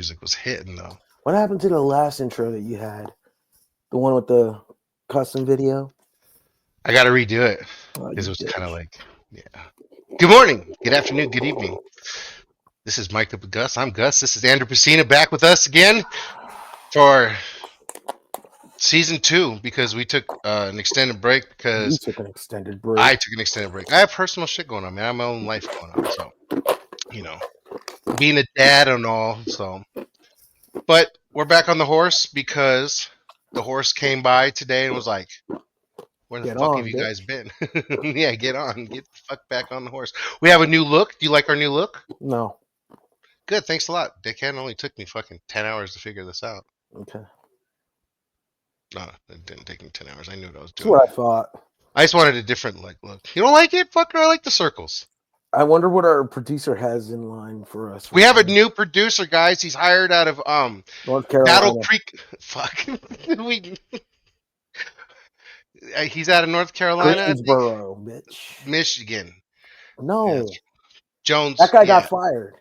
music was hitting though. What happened to the last intro that you had? The one with the custom video? I got to redo it Oh, because you it was kind of bitch. like, yeah. Good morning, good afternoon, good evening. This is Mike Up with Gus. I'm Gus. This is Andrew Pesina back with us again for season 2 because we took an extended break You because took an extended break. I took an extended break. I have personal shit going on, man. I have my own life going on, so you know, being a dad and all. So, but we're back on the horse because the horse came by today and was like, "Where the Get fuck have on, you bitch. guys been?" Yeah, get on, get the fuck back on the horse. We have a new look. Do you like our new look? No. Good, thanks a lot. Deccan only took me fucking 10 hours to figure this out. Okay. No, it didn't take me 10 hours. I knew what I was That's doing. what I thought. I just wanted a different like look. You don't like it, fucker? I like the circles. I wonder what our producer has in line for us We right have a now. new producer, guys. He's hired out of North Battle Carolina. Creek. Fuck. we. He's out of North Carolina, I think. Greensboro, bitch. Michigan. Yeah, No. That Jones. guy Yeah. got fired.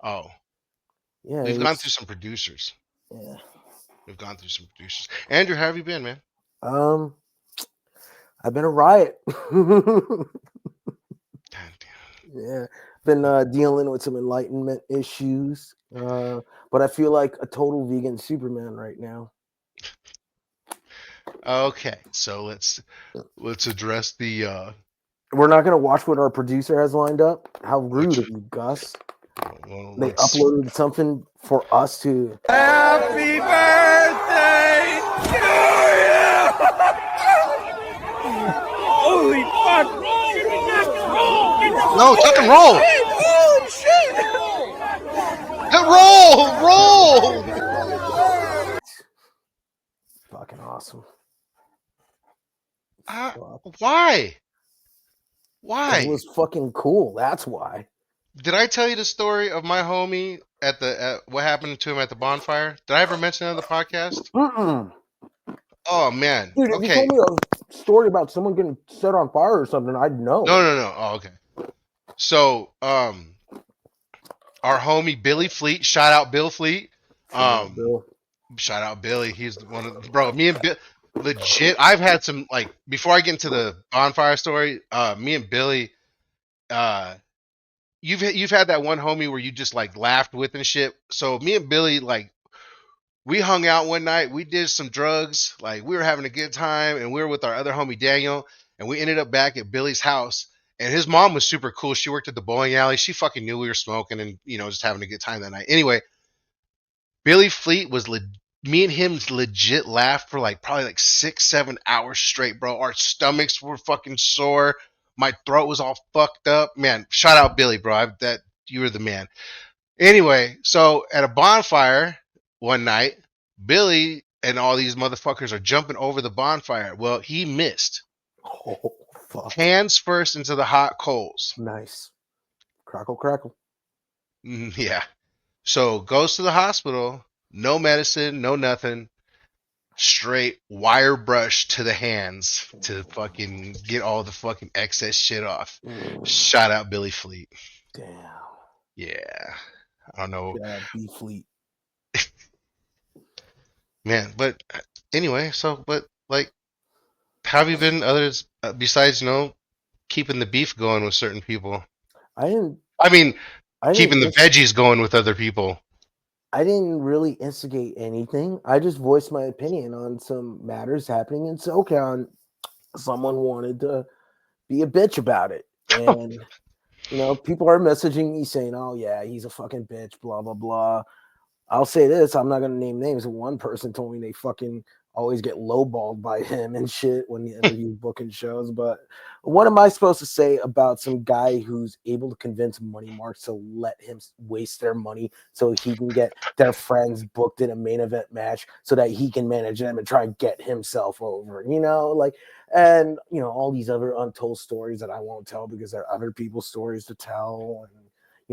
Oh, Yeah, we've gone through it's some producers. yeah. We've gone through some producers. Andrew, how have you been, man? Um, I've been a riot. God damn. Yeah, been dealing with some enlightenment issues, but I feel like a total vegan Superman right now. Okay, so let's address the We're not gonna watch what our producer has lined up. How rude which of you, Gus! well, They let's uploaded something for us to. Happy birthday to you! Holy fuck! no tuck and roll. Holy shit! Roll. Fucking awesome. Uh, Fuck. why? It Why? was fucking cool. That's why. Did I tell you the story of my homie at what happened to him at the bonfire? Did I ever mention it on the podcast? Mm-mm. Oh man. Dude, if you Okay. told me a story about someone getting set on fire or something, I'd know. No. Oh, okay. So, our homie Billy Fleet, shout out Bill Fleet. Bill. Shout out Billy. He's one of bro. Me and Bill, legit. I've had some like before I get into the bonfire story. Me and Billy, uh, you've had that one homie where you just like laughed with and shit. So me and Billy like we hung out one night. We did some drugs. Like we were having a good time, and we were with our other homie Daniel, and we ended up back at Billy's house. And his mom was super cool. She worked at the bowling alley. She fucking knew we were smoking and just having a good time that night. Anyway, Billy Fleet was me and him legit laughed for like probably like 6-7 hours straight, bro. Our stomachs were fucking sore. My throat was all fucked up. Man, shout out Billy, bro. That you were the man. Anyway, so at a bonfire one night, Billy and all these motherfuckers are jumping over the bonfire. Well, he missed. Oh, fuck. Hands first into the hot coals. Nice. Crackle, crackle. Yeah. So goes to the hospital. No medicine, no nothing. Straight wire brush to the hands to fucking get all the fucking excess shit off. Shout out Billy Fleet. Damn. Yeah. I don't know. Yeah, B Fleet. Man, but anyway, but like, how have you been others besides, keeping the beef going with certain people? I didn't Keeping the inst- veggies going with other people. I didn't really instigate anything. I just voiced my opinion on some matters happening in SoCal. Someone wanted to be a bitch about it. And people are messaging me saying, "Oh yeah, he's a fucking bitch," blah blah blah. I'll say this: I'm not gonna name names. One person told me they fucking always get lowballed by him and shit when he's booking shows. But what am I supposed to say about some guy who's able to convince Money Marks to let him waste their money so he can get their friends booked in a main event match so that he can manage them and try and get himself over? And all these other untold stories that I won't tell because they're other people's stories to tell. And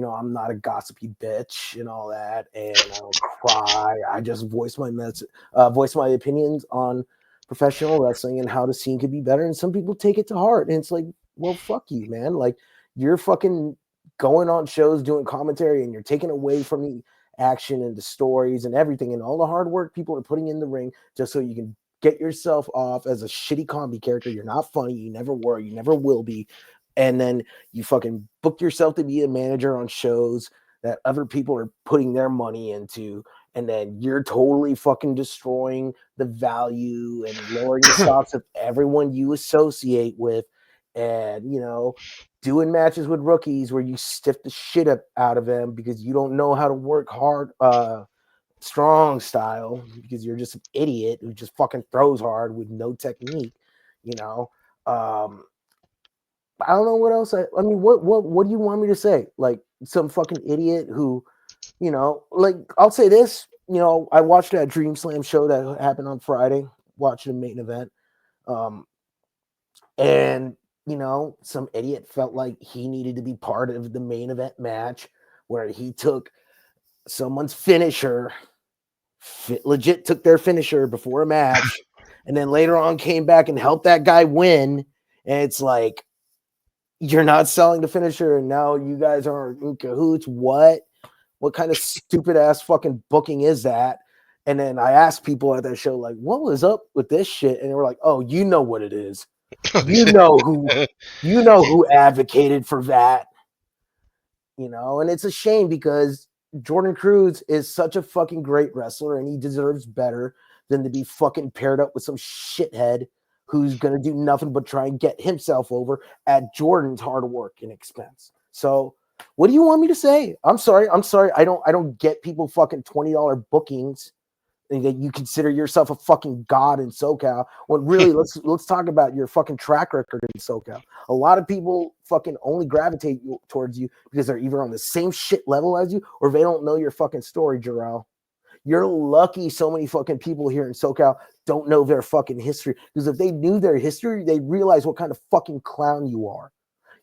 I'm not a gossipy bitch and all that, and I don't cry. I just voice my opinions on professional wrestling and how the scene could be better. And some people take it to heart, and it's like, well, fuck you, man. Like, you're fucking going on shows doing commentary, and you're taking away from me action and the stories and everything and all the hard work people are putting in the ring just so you can get yourself off as a shitty comedy character. You're not funny. You never were. You never will be. And then you fucking book yourself to be a manager on shows that other people are putting their money into. And then you're totally fucking destroying the value and lowering the stocks of everyone you associate with. And, doing matches with rookies where you stiff the shit out of them because you don't know how to work hard, strong style, because you're just an idiot who just fucking throws hard with no technique. I don't know what else. I mean, what do you want me to say? Like some fucking idiot who, like I'll say this. I watched that Dream Slam show that happened on Friday. Watched the main event, and some idiot felt like he needed to be part of the main event match where he took someone's finisher, legit took their finisher before a match, and then later on came back and helped that guy win. And it's like, you're not selling the finisher, and now you guys are in cahoots. What kind of stupid ass fucking booking is that? And then I asked people at that show, like, what was up with this shit? And they were like, oh, you know what it is. You know who advocated for that. And it's a shame because Jordan Cruz is such a fucking great wrestler and he deserves better than to be fucking paired up with some shithead who's going to do nothing but try and get himself over at Jordan's hard work and expense. So what do you want me to say? I'm sorry. I don't get people fucking $20 bookings and that you consider yourself a fucking god in SoCal. When really, let's talk about your fucking track record in SoCal. A lot of people fucking only gravitate towards you because they're either on the same shit level as you or they don't know your fucking story, Jarrell. You're lucky so many fucking people here in SoCal don't know their fucking history, because if they knew their history, they'd realize what kind of fucking clown you are.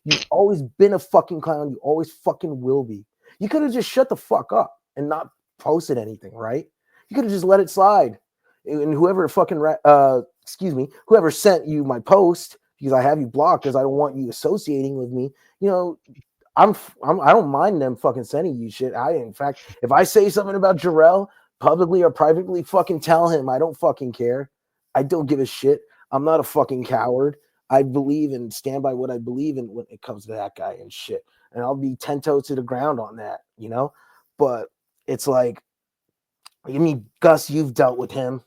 You've always been a fucking clown. You always fucking will be. You could have just shut the fuck up and not posted anything, right? You could have just let it slide. And whoever sent you my post, because I have you blocked because I don't want you associating with me, I don't mind them fucking sending you shit. In fact, if I say something about Jarrell publicly or privately, fucking tell him. I don't fucking care. I don't give a shit. I'm not a fucking coward. I believe and stand by what I believe in when it comes to that guy and shit. And I'll be 10 toes to the ground on that, But it's like, I mean, Gus, you've dealt with him.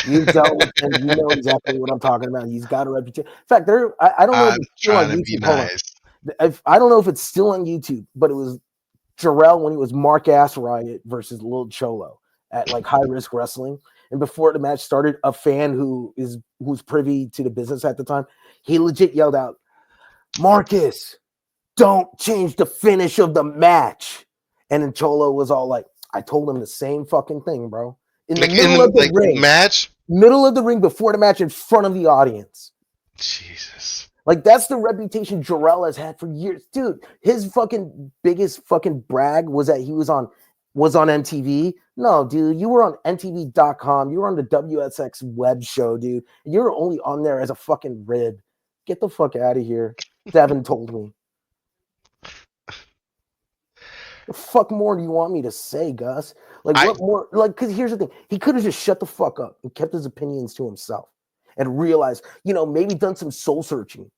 You've dealt with him. You know exactly what I'm talking about. He's got a reputation. In fact, I don't know if I'm it's still on trying to be YouTube. Hold on. nice. I don't know if it's still on YouTube, but it was Jarrell when he was Mark Ass Riot versus Lil Cholo at like High Risk Wrestling. And before the match started, a fan who's privy to the business at the time, he legit yelled out, "Marcus, don't change the finish of the match." And then Cholo was all like, I told him the same fucking thing, bro. In the middle of the ring. Match? Middle of the ring before the match in front of the audience. Jesus. Like, that's the reputation Jarrell has had for years. Dude, his fucking biggest fucking brag was that he was on MTV. No, dude, you were on MTV.com. You were on the WSX web show, dude. And you were only on there as a fucking rib. Get the fuck out of here. Devin told me. The fuck more do you want me to say, Gus? Like, what more? Like, because here's the thing. He could have just shut the fuck up and kept his opinions to himself and realized, maybe done some soul searching,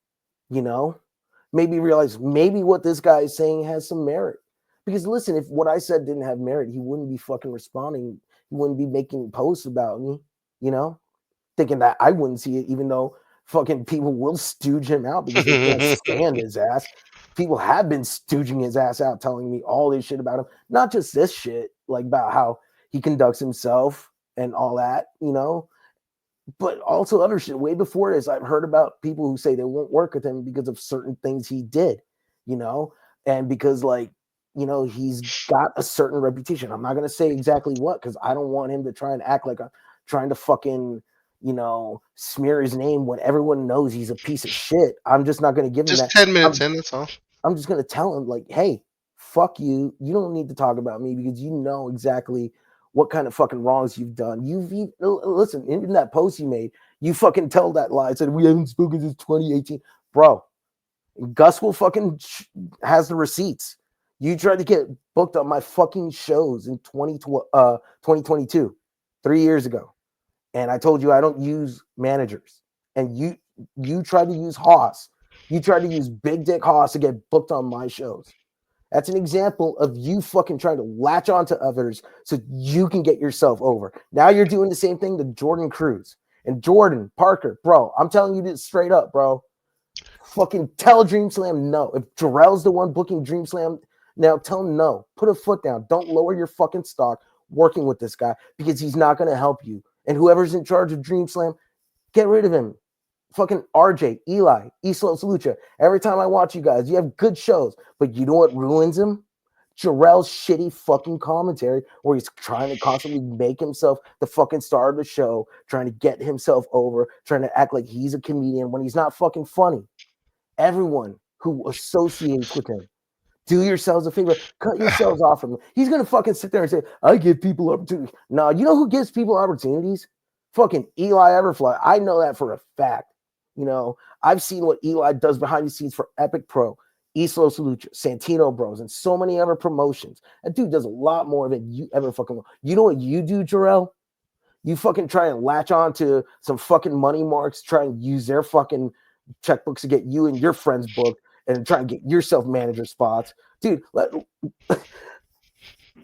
maybe realize maybe what this guy is saying has some merit. Because listen, if what I said didn't have merit, he wouldn't be fucking responding. He wouldn't be making posts about me, thinking that I wouldn't see it, even though fucking people will stooge him out because they can't stand his ass. People have been stooging his ass out, telling me all this shit about him. Not just this shit, like about how he conducts himself and all that, but also other shit. Way before this, I've heard about people who say they won't work with him because of certain things he did, and because he's got a certain reputation. I'm not going to say exactly what, because I don't want him to try and act like I'm trying to fucking, smear his name when everyone knows he's a piece of shit. I'm just not going to give him that. 10 minutes in, that's all. I'm just going to tell him, like, hey, fuck you. You don't need to talk about me because you know exactly what kind of fucking wrongs you've done. Listen, in that post you made, you fucking tell that lie. Said, we haven't spoken since 2018. Bro, Gus will fucking has the receipts. You tried to get booked on my fucking shows in 2022, 3 years ago. And I told you I don't use managers. And you tried to use Haas. You tried to use Big Dick Haas to get booked on my shows. That's an example of you fucking trying to latch onto others so you can get yourself over. Now you're doing the same thing to Jordan Cruz. And Jordan, Parker, bro, I'm telling you this straight up, bro. Fucking tell Dream Slam no. If Jarrell's the one booking Dream Slam, now tell him no. Put a foot down. Don't lower your fucking stock working with this guy because he's not going to help you. And whoever's in charge of Dream Slam, get rid of him. Fucking RJ, Eli, Islo Salucha. Every time I watch you guys, you have good shows. But you know what ruins him? Jarrell's shitty fucking commentary where he's trying to constantly make himself the fucking star of the show, trying to get himself over, trying to act like he's a comedian when he's not fucking funny. Everyone who associates with him, do yourselves a favor, cut yourselves off from him. He's gonna fucking sit there and say, I give people opportunities. No, you know who gives people opportunities? Fucking Eli Everfly. I know that for a fact. You know, I've seen what Eli does behind the scenes for Epic Pro, Islo Salucha, Santino Bros, and so many other promotions. That dude does a lot more than you ever fucking know. You know what you do, Jarrell? You fucking try and latch on to some fucking money marks, try and use their fucking checkbooks to get you and your friends booked and try and get yourself manager spots. Dude,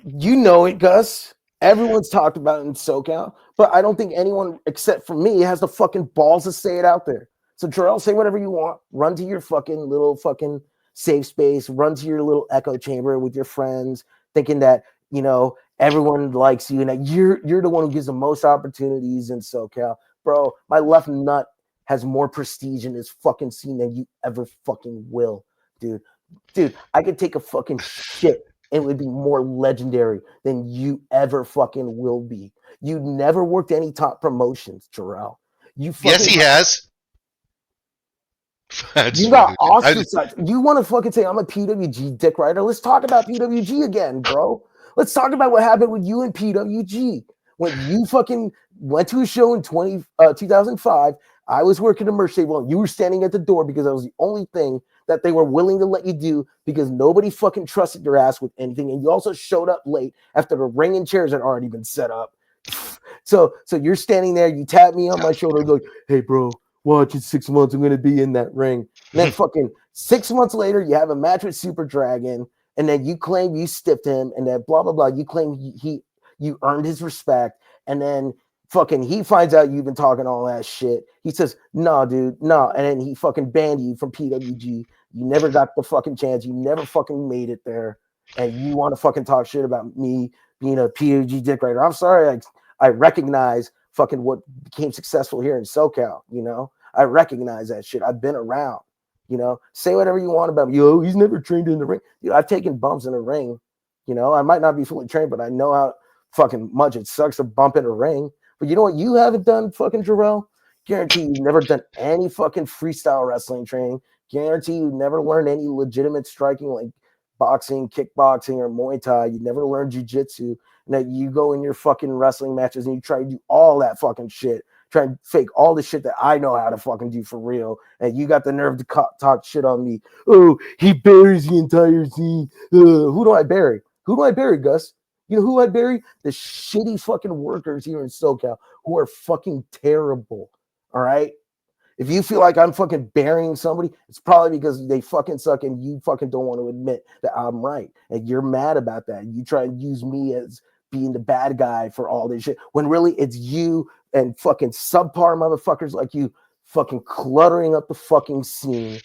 you know it, Gus. Everyone's talked about it in SoCal, but I don't think anyone except for me has the fucking balls to say it out there. So Jarrell, say whatever you want. Run to your fucking little fucking safe space. Run to your little echo chamber with your friends, thinking that, you know, everyone likes you and that you're the one who gives the most opportunities in SoCal. Bro, my left nut has more prestige in this fucking scene than you ever fucking will, dude. Dude, I could take a fucking shit and it would be more legendary than you ever fucking will be. You never worked any top promotions, Jarrell. You fucking Yes, he has. you got ostracized. You want to fucking say I'm a PWG dick rider? Let's talk about PWG again, bro. Let's talk about what happened with you and PWG. When you fucking went to a show in 2005, I was working a merch table and you were standing at the door because that was the only thing that they were willing to let you do because nobody fucking trusted your ass with anything. And you also showed up late after the ring and chairs had already been set up. So you're standing there, you tap me on my shoulder, like, hey, bro, watch in 6 months, I'm going to be in that ring. And then fucking 6 months later, you have a match with Super Dragon, and then you claim you stiffed him, and then blah, blah, blah. You claim you earned his respect, and then fucking he finds out you've been talking all that shit. He says, nah, dude, nah. And then he fucking banned you from PWG. You never got the fucking chance. You never fucking made it there. And you want to fucking talk shit about me being a PWG dick rider. I'm sorry. I recognize fucking what became successful here in SoCal, you know? I recognize that shit. I've been around, you know? Say whatever you want about me. Yo, he's never trained in the ring. Dude, I've taken bumps in the ring, you know? I might not be fully trained, but I know how fucking much it sucks to bump in a ring. But you know what you haven't done, fucking Jarrell? Guarantee you've never done any fucking freestyle wrestling training. Guarantee you've never learned any legitimate striking like boxing, kickboxing, or Muay Thai. You never learned jiu-jitsu. And that you go in your fucking wrestling matches and you try to do all that fucking shit. Try and fake all the shit that I know how to fucking do for real. And you got the nerve to talk shit on me. Oh, he buries the entire scene. Who do I bury? Who do I bury, Gus? You know who I bury? The shitty fucking workers here in SoCal who are fucking terrible. All right? If you feel like I'm fucking burying somebody, it's probably because they fucking suck and you fucking don't want to admit that I'm right. And you're mad about that. You try and use me as being the bad guy for all this shit when really it's you and fucking subpar motherfuckers like you fucking cluttering up the fucking scene,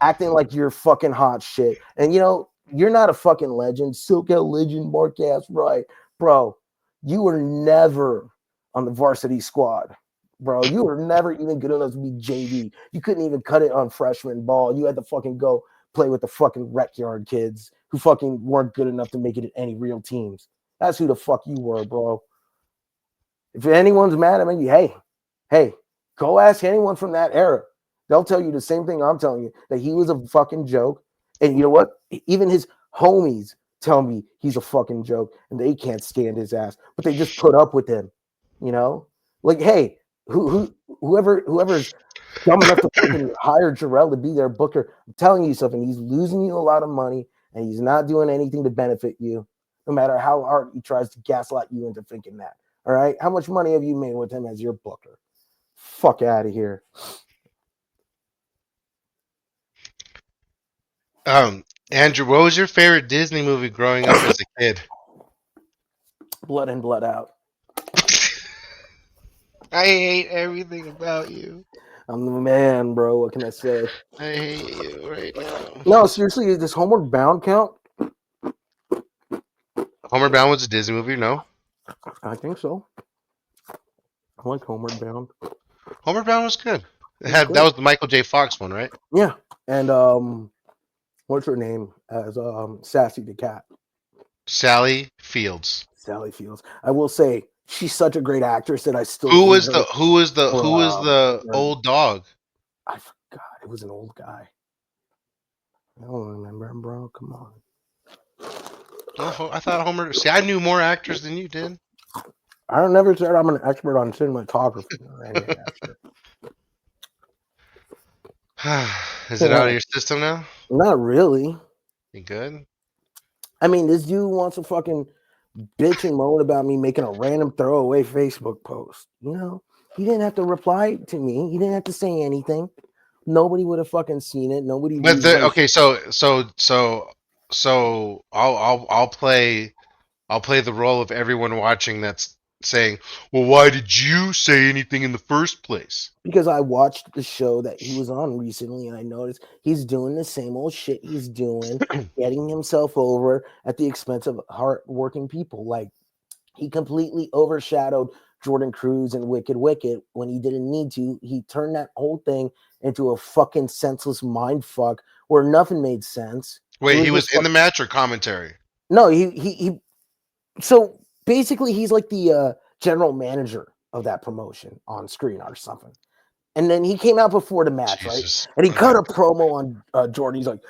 acting like you're fucking hot shit. And you know, you're not a fucking legend. SoCal legend, Mark Ass, right? Bro, you were never on the varsity squad. Bro, you were never even good enough to be JV. You couldn't even cut it on freshman ball. You had to fucking go play with the fucking rec yard kids who fucking weren't good enough to make it in any real teams. That's who the fuck you were, bro. If anyone's mad at me, hey, go ask anyone from that era. They'll tell you the same thing I'm telling you, that he was a fucking joke. And you know what? Even his homies tell me he's a fucking joke and they can't stand his ass, but they just put up with him, you know? Like, hey, whoever's dumb enough to fucking hire Jarrell to be their booker, I'm telling you something, he's losing you a lot of money and he's not doing anything to benefit you, no matter how hard he tries to gaslight you into thinking that. All right, how much money have you made with him as your booker? Fuck out of here. Andrew, what was your favorite Disney movie growing up as a kid? Blood in, blood out. I hate everything about you. I'm the man, bro. What can I say? I hate you right now. No, seriously, is this Homeward Bound count? Homeward Bound was a Disney movie, no? I think so. I like Homeward Bound. Homeward Bound was good. It's That great. was the Michael J. Fox one, right? Yeah, and what's her name as Sassy the cat? Sally Fields. Sally Fields. I will say she's such a great actress that I still Who hate was her. who was the Her- old dog? I forgot. It was an old guy. I don't remember him, bro. Come on. Oh, I thought Homer. See, I knew more actors than you did. I don't never said I'm an expert on cinematography or any of that shit. Is it out of your system now? Not really. You good? I mean, this dude wants to fucking bitch and moan about me making a random throwaway Facebook post. You know, he didn't have to reply to me. He didn't have to say anything. Nobody would have fucking seen it. Nobody. But okay, so I'll play the role of everyone watching that's saying, "Well, why did you say anything in the first place?" Because I watched the show that he was on recently, and I noticed he's doing the same old shit he's doing, getting himself over at the expense of hardworking people. Like he completely overshadowed Jordan Cruz and Wicked Wicked when he didn't need to. He turned that whole thing into a fucking senseless mind fuck where nothing made sense. It Wait, he was just in the match or commentary? no, he. So basically, he's like the general manager of that promotion on screen or something. And then he came out before the match, Jesus. right? And he cut a promo on Jordan. He's like,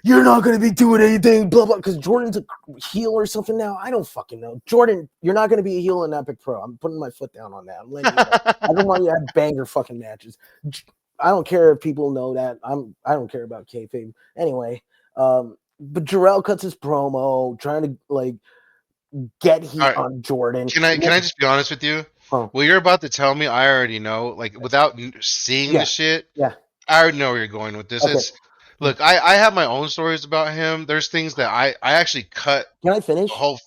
"You're not going to be doing anything, blah, blah," because Jordan's a heel or something now. I don't fucking know. Jordan, you're not going to be a heel in Epic Pro. I'm putting my foot down on that. I'm letting you know. I don't want you to have banger fucking matches. I don't care if people know that. I don't care about kayfabe. Anyway, but Jarrell cuts his promo trying to like get heat All right. on Jordan. Can I just be honest with you? Huh. Well, you're about to tell me. I already know. Like without seeing Yeah. the shit, Yeah. I already know where you're going with this. Okay. It's look. I have my own stories about him. There's things that I actually cut Can I finish? the whole.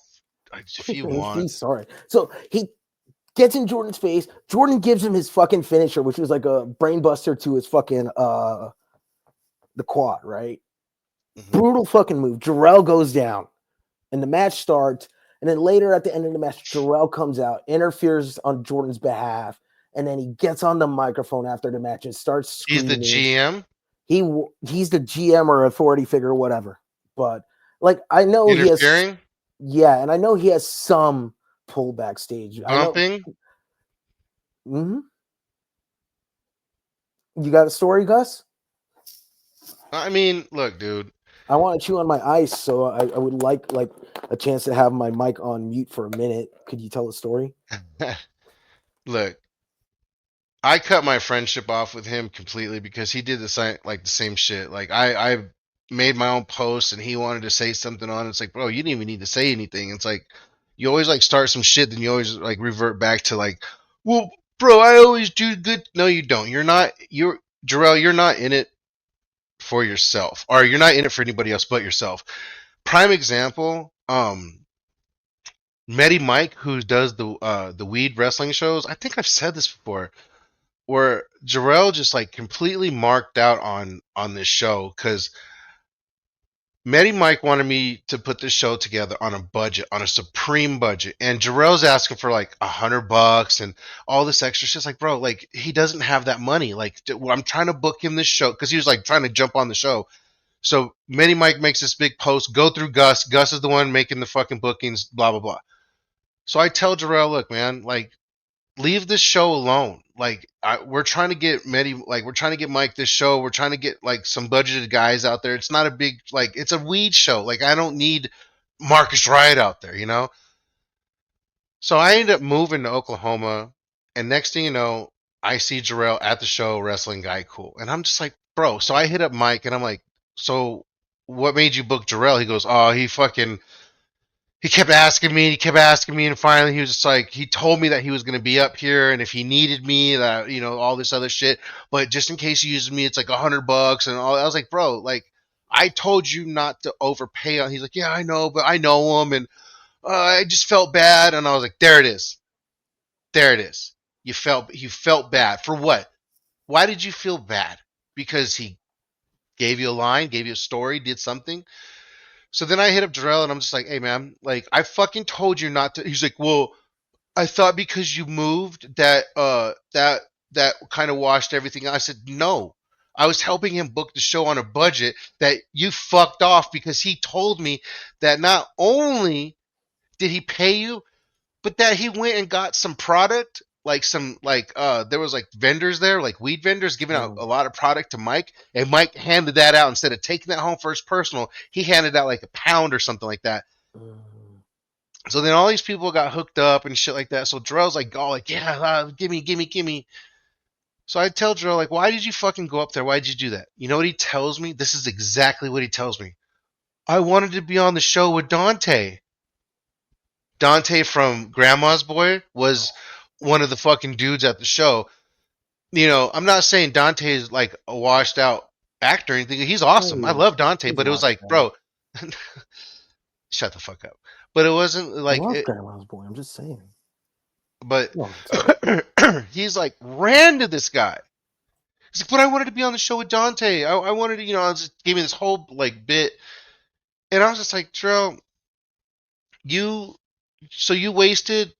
If you want. He's sorry. So he gets in Jordan's face. Jordan gives him his fucking finisher, which was like a brainbuster to his fucking the quad, right? Mhm. Brutal fucking move. Jarrell goes down, and the match starts. And then later at the end of the match, Jarrell comes out, interferes on Jordan's behalf, and then he gets on the microphone after the match and starts He's screaming. the GM. He's the GM or authority figure, or whatever. But like I know he has, Interfering, yeah, and I know he has some pull backstage. bumping. You got a story, Gus? I mean, look, dude. I want to chew on my ice, so I would like a chance to have my mic on mute for a minute. Could you tell a story? Look, I cut my friendship off with him completely because he did the same shit. Like I made my own post and he wanted to say something on it. It's like, bro, you didn't even need to say anything. It's like you always like start some shit, then you always like revert back to like, well, bro, I always do good. No, you don't. You're Jarrell, you're not in it for yourself. Or you're not in it for anybody else but yourself. Prime example, Medi Mike, who does the weed wrestling shows, I think I've said this before, where Jarrell just like completely marked out on this show because Medi Mike wanted me to put this show together on a budget, on a supreme budget, and Jarrell's asking for like $100 and all this extra shit. It's like, bro, like he doesn't have that money. Like I'm trying to book him this show because he was like trying to jump on the show. So Medi Mike makes this big post, go through Gus. Gus is the one making the fucking bookings, blah blah blah. So I tell Jarrell, look, man, like leave this show alone. Like we're trying to get we're trying to get Mike this show. We're trying to get like some budgeted guys out there. It's not a big like it's a weed show. Like I don't need Marcus Riot out there, you know. So I ended up moving to Oklahoma, and next thing you know, I see Jarrell at the show wrestling Guy Cool, and I'm just like, bro. So I hit up Mike, and I'm like, so what made you book Jarrell? He goes, oh, he kept asking me, and finally he was just like, he told me that he was going to be up here, and if he needed me, that all this other shit, but just in case he uses me, it's like $100 and all. I was like, bro, like I told you not to overpay on. He's like, yeah, I know, but I know him, and I just felt bad, and I was like, there it is, there it is. You felt bad for what? Why did you feel bad? Because he gave you a line, gave you a story, did something. So then I hit up Jarrell and I'm just like, hey man, like I fucking told you not to. He's like, well, I thought because you moved that kind of washed everything out. I said, no. I was helping him book the show on a budget that you fucked off because he told me that not only did he pay you, but that he went and got some product, like some there was like vendors there, like weed vendors giving out a lot of product to Mike, and Mike handed that out instead of taking that home for his personal. He handed out like a pound or something like that. So then all these people got hooked up and shit like that. So Jarrell's like, oh, like, yeah, gimme. So I tell Jarrell, like, why did you fucking go up there? Why did you do that? You know what he tells me? This is exactly what he tells me. I wanted to be on the show with Dante. Dante from Grandma's Boy was one of the fucking dudes at the show. I'm not saying Dante is like a washed out actor or anything. He's awesome. I love Dante, but it was like, bro, shut the fuck up. But it wasn't I like love Grandma's Boy. I'm just saying. But he's like ran to this guy. He's like, but I wanted to be on the show with Dante. I wanted to, just gave me this whole like bit, and I was just like, Trell, you wasted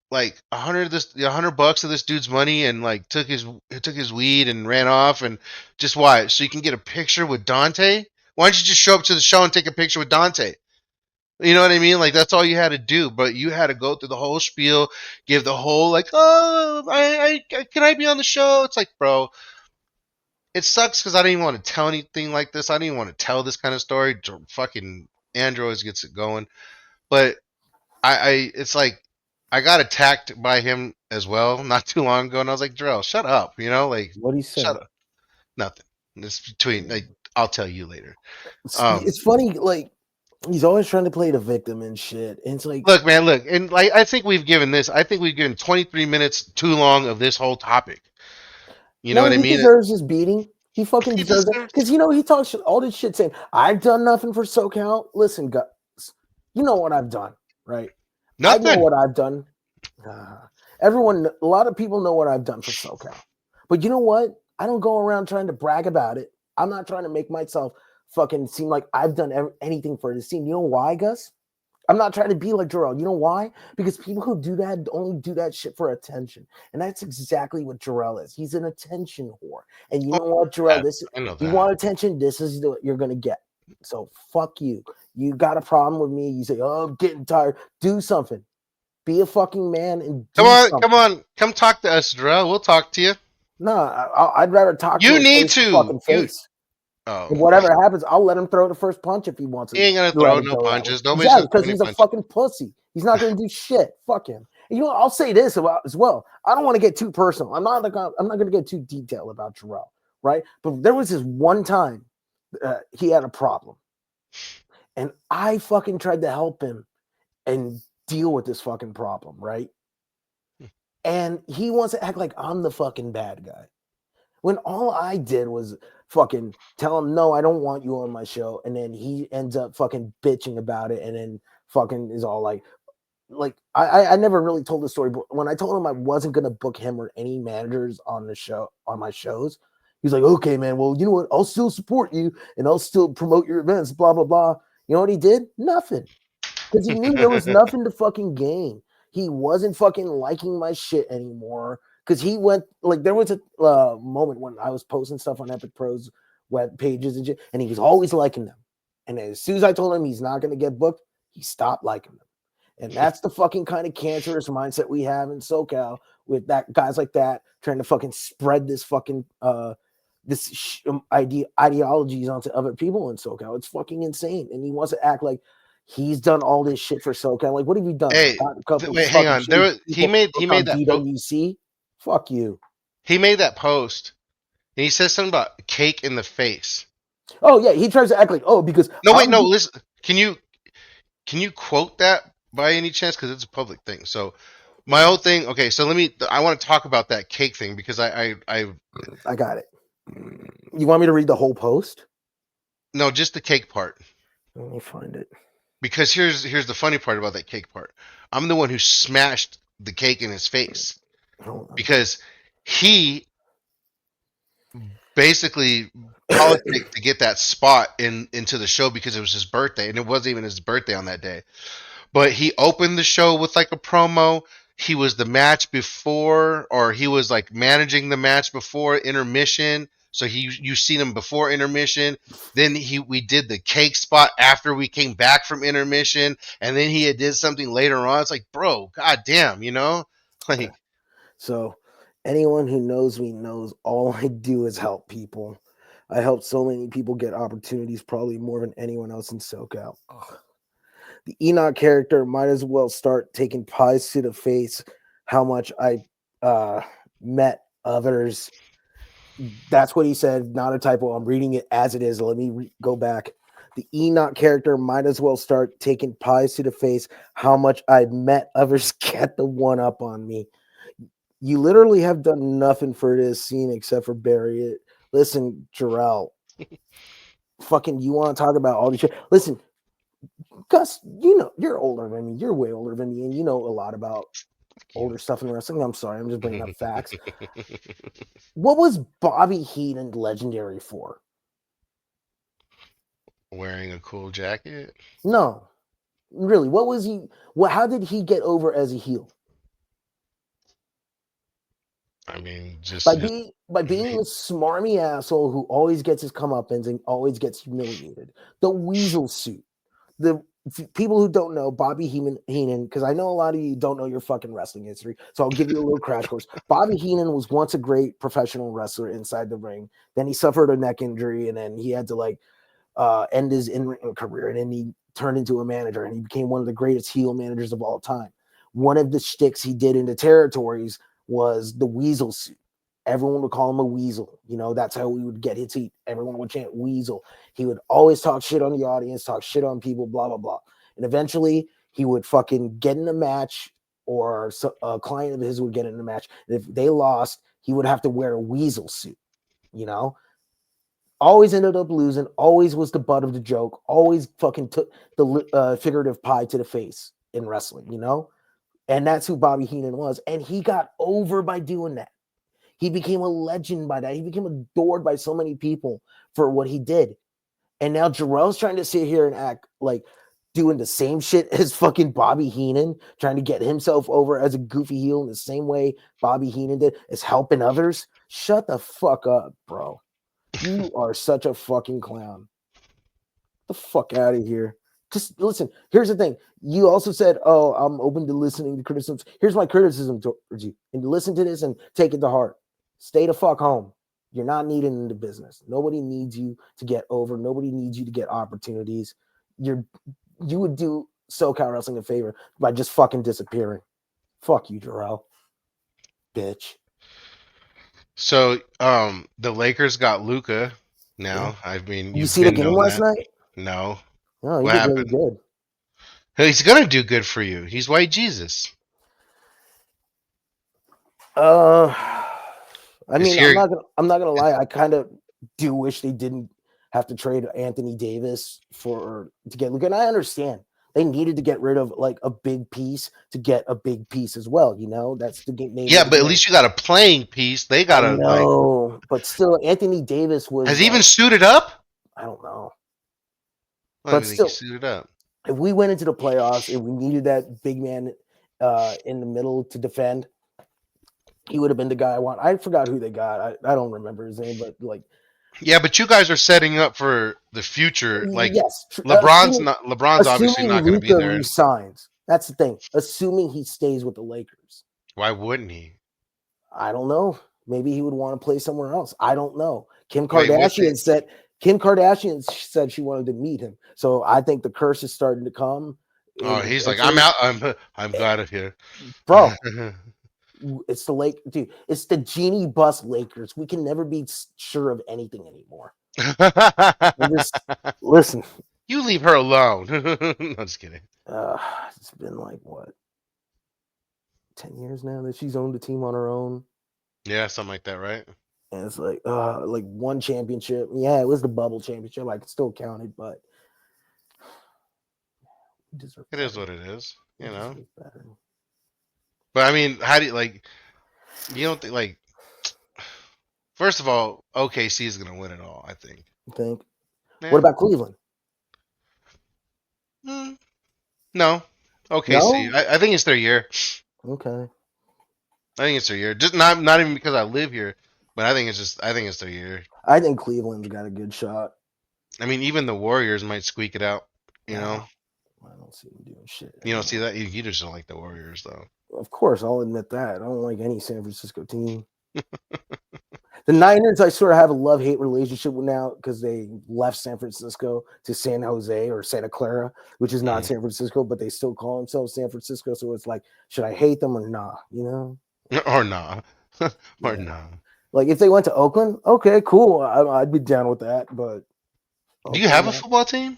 like $100 of this dude's money and like took his weed and ran off, and just why? So you can get a picture with Dante? Why don't you just show up to the show and take a picture with Dante? You know what I mean? Like that's all you had to do, but you had to go through the whole spiel, give the whole like, oh, I can I be on the show? It's like, bro, it sucks because I didn't even want to tell anything like this. I didn't even want to tell this kind of story. Fucking Andrew always gets it going, but it's like I got attacked by him as well not too long ago, and I was like, Jarrell, shut up, like What do you say? shut up, nothing. It's between like I'll tell you later. It's funny, like he's always trying to play the victim and shit. And it's like, look, man, look, and like I think we've given 23 minutes too long of this whole topic. You know what I he mean? deserves his beating. He fucking He deserves it. deserves- Because he talks all this shit saying, I've done nothing for SoCal. Listen, guys, you know what I've done, right? I know Nothing. what I've done. A lot of people know what I've done for SoCal. But you know what? I don't go around trying to brag about it. I'm not trying to make myself fucking seem like I've done anything for the scene. You know why, Gus? I'm not trying to be like Jarrell. You know why? Because people who do that only do that shit for attention. And that's exactly what Jarrell is. He's an attention whore. And you know what, Jarrell? I know You that. want attention, this is what you're going to get. So fuck you. You got a problem with me. You say, oh, I'm getting tired. Do something. Be a fucking man and do something. Come talk to us, Jarrell. We'll talk to you. No, I'd rather talk to You him need face to. fucking face. Oh, And whatever happens, I'll let him throw the first punch if he wants to. he ain't gonna throw no punches. Nobody's Exactly, gonna throw because any he's a punches. fucking pussy. He's not going to do shit. Fuck him. And you know what? I'll say this about as well. I don't want to get too personal. I'm not going to get too detailed about Jarrell, right? But there was this one time he had a problem, and I fucking tried to help him and deal with this fucking problem, right? And he wants to act like I'm the fucking bad guy. When all I did was fucking tell him, no, I don't want you on my show. And then he ends up fucking bitching about it. And then fucking is all like I never really told the story, but when I told him I wasn't going to book him or any managers on the show, on my shows, he's like, okay, man, well, you know what? I'll still support you and I'll still promote your events, blah, blah, blah. You know what he did? Nothing. Because he knew there was nothing to fucking gain. He wasn't fucking liking my shit anymore. Because he went, like, there was a moment when I was posting stuff on Epic Pro's web pages and shit, and he was always liking them. And as soon as I told him he's not going to get booked, he stopped liking them. And that's the fucking kind of cancerous mindset we have in SoCal with that guys like that trying to fucking spread this fucking ideologies onto other people in SoCal. It's fucking insane. And he wants to act like he's done all this shit for SoCal. Like, what have you done? Hey, wait, hang on. He made that DWC. Fuck you. He made that post, and he says something about cake in the face. Oh yeah, he tries to act like because No, wait, Bobby. no. Listen, can you quote that by any chance? Because it's a public thing. So my whole thing. Okay, so let me. I want to talk about that cake thing because I I got it. You want me to read the whole post? no, just the cake part. Let me find it. Because here's the funny part about that cake part. I'm the one who smashed the cake in his face Hold on. because he basically politicked to get that spot into the show because it was his birthday and it wasn't even his birthday on that day. But he opened the show with like a promo. He was the match before, or he was like managing the match before intermission. So you seen him before intermission. Then we did the cake spot after we came back from intermission, and then he did something later on. It's like, bro, goddamn, Okay. like So, anyone who knows me knows all I do is help people. I help so many people get opportunities, probably more than anyone else in SoCal. Ugh. The Enoch character might as well start taking pies to the face. How much I met others. That's what he said, not a typo. I'm reading it as it is. Let me go back. The Enoch character might as well start taking pies to the face. How much I met others get the one up on me. You literally have done nothing for this scene except for bury it. Listen, Jarrell, fucking, you want to talk about all this shit? Listen, Gus, you're older than me. You're way older than me, and you know a lot about fuck you. older stuff in wrestling. I'm sorry, I'm just bringing up facts. What was Bobby Heenan legendary for? Wearing a cool jacket. No, really. What was he? How did he get over as a heel? I mean, By just being the smarmy asshole who always gets his comeuppance and always gets humiliated. The weasel suit. The people who don't know Bobby Heenan, because I know a lot of you don't know your fucking wrestling history, so I'll give you a little crash course. Bobby Heenan was once a great professional wrestler inside the ring. Then he suffered a neck injury, and then he had to end his in-ring career, and then he turned into a manager, and he became one of the greatest heel managers of all time. One of the shticks he did in the territories was the weasel suit. Everyone would call him a weasel. That's how we would get his heat. Everyone would chant weasel. He would always talk shit on the audience, talk shit on people, blah, blah, blah. And eventually he would fucking get in a match, or a client of his would get in a match. And if they lost, he would have to wear a weasel suit, always ended up losing, always was the butt of the joke, always fucking took the figurative pie to the face in wrestling, And that's who Bobby Heenan was. And he got over by doing that. He became a legend by that. He became adored by so many people for what he did. And now Jarrell's trying to sit here and act like doing the same shit as fucking Bobby Heenan, trying to get himself over as a goofy heel in the same way Bobby Heenan did, is helping others. Shut the fuck up, bro. You are such a fucking clown. Get the fuck out of here. Just listen. Here's the thing. You also said, "Oh, I'm open to listening to criticisms." Here's my criticism towards you, and listen to this and take it to heart. Stay the fuck home. You're not needed in the business. Nobody needs you to get over. Nobody needs you to get opportunities. You would do SoCal Wrestling a favor by just fucking disappearing. Fuck you, Jarrell. Bitch. so the Lakers got Luca now. Yeah. I mean, You you've see the been game known last that. night? No. Oh, he What did really happened? good. He's gonna do good for you. He's white Jesus. I Is mean, I'm here not gonna lie. I kind of do wish they didn't have to trade Anthony Davis to get Luka. And I understand they needed to get rid of like a big piece to get a big piece as well. That's the name Yeah, of the but at game. least you got a playing piece. They I gotta like know, but still, Anthony Davis has was he even like, suited up? I don't know, I don't but even think he still, suited up. if we went into the playoffs and we needed that big man in the middle to defend, he would have been the guy I want. I forgot who they got. I don't remember his name, but like, Yeah, but you guys are setting up for the future. Like yes, assuming LeBron's obviously not gonna be Luka there. resigns. That's the thing. Assuming he stays with the Lakers. Why wouldn't he? I don't know. Maybe he would want to play somewhere else. I don't know. Wait, what's it? Kim Kardashian said she wanted to meet him. So I think the curse is starting to come. Oh, And he's like, I'm eventually, out. I'm out of here. bro, it's the Genie Bus Lakers. We can never be sure of anything anymore. And just listen. You leave her alone. No, just kidding. Uh, it's been like what 10 years now that she's owned a team on her own, Yeah, something like that, right? and it's like one championship. Yeah, it was the bubble championship. Like it still counted, but we deserve It is better. what it is, We you know. deserve better. But I mean, how do you like? You don't think like? First of all, OKC is gonna win it all. I think. You think? What Yeah. about Cleveland? Mm, no. OKC. No. I think it's their year. Okay. I think it's their year. Just not even because I live here, but I think it's their year. I think Cleveland's got a good shot. I mean, even the Warriors might squeak it out. You know, No, I don't see them doing shit you don't see anymore. that. You just don't like the Warriors, though. Of course, I'll admit that. I don't like any San Francisco team. The Niners, I sort of have a love-hate relationship with now because they left San Francisco to San Jose or Santa Clara, which is not Mm. San Francisco, but they still call themselves San Francisco. So it's like, should I hate them or not? You know? Or nah, or Yeah. nah. Like if they went to Oakland, okay, cool. I'd be down with that. But Do you have Oakland, a football team?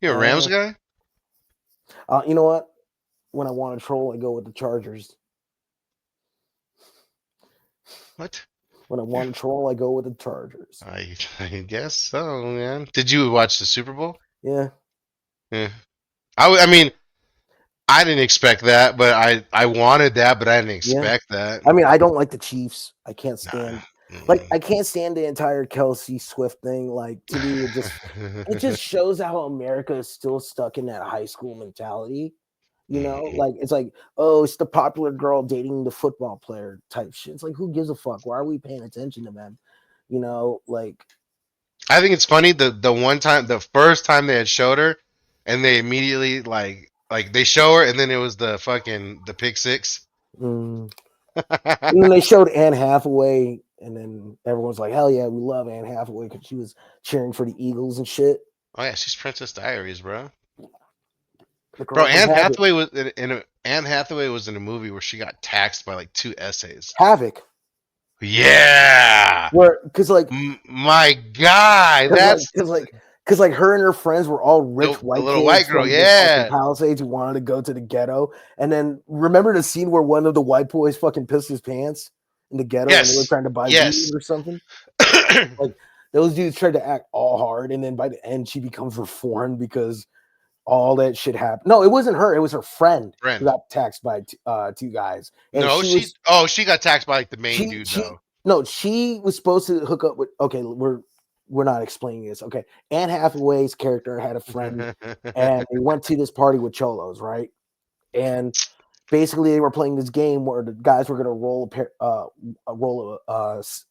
You're a Rams uh, guy. you know what? When I want to troll, I go with the Chargers. What? When I want to troll, I go with the Chargers. I guess so, man. Did you watch the Super Bowl? Yeah. Yeah. I mean, I didn't expect that, but I wanted that, but I didn't Yeah. expect that. I mean, I don't like the Chiefs. I can't Nah. stand Mm-mm. I can't stand the entire Kelsey Swift thing. Like to me, it just shows how America is still stuck in that high school mentality. You know, like it's like, oh, it's the popular girl dating the football player type shit. It's like, who gives a fuck? Why are we paying attention to them? You know, like I think it's funny the one time the first time they had showed her, and they immediately like they show her, and then it was the pick six. mm. And then they showed Anne Hathaway, and then everyone's like, hell yeah, we love Anne Hathaway because she was cheering for the Eagles and shit. Oh yeah, she's Princess Diaries, bro. The Bro, girl from Havoc. Anne Hathaway was in a movie where she got taxed by like two essays. Havoc. Yeah, Where because like my guy, Because like, that's because like, because like, her and her friends were all rich the white little kids white girl. from the fucking Yeah, Palisades who wanted to go to the ghetto. And then remember the scene where one of the white boys fucking pissed his pants in the ghetto and they were yes, trying to buy weed yes. or something. Like those dudes tried to act all hard, and then by the end she becomes reformed because all that shit happened. No, it wasn't her; it was her friend who Friend. got taxed by two guys, and No, she got taxed by like the main dude she though. no, she was supposed to hook up with. Okay, we're not explaining this. Okay, Anne Hathaway's character had a friend, and they went to this party with cholos, right? And basically, they were playing this game where the guys were going to roll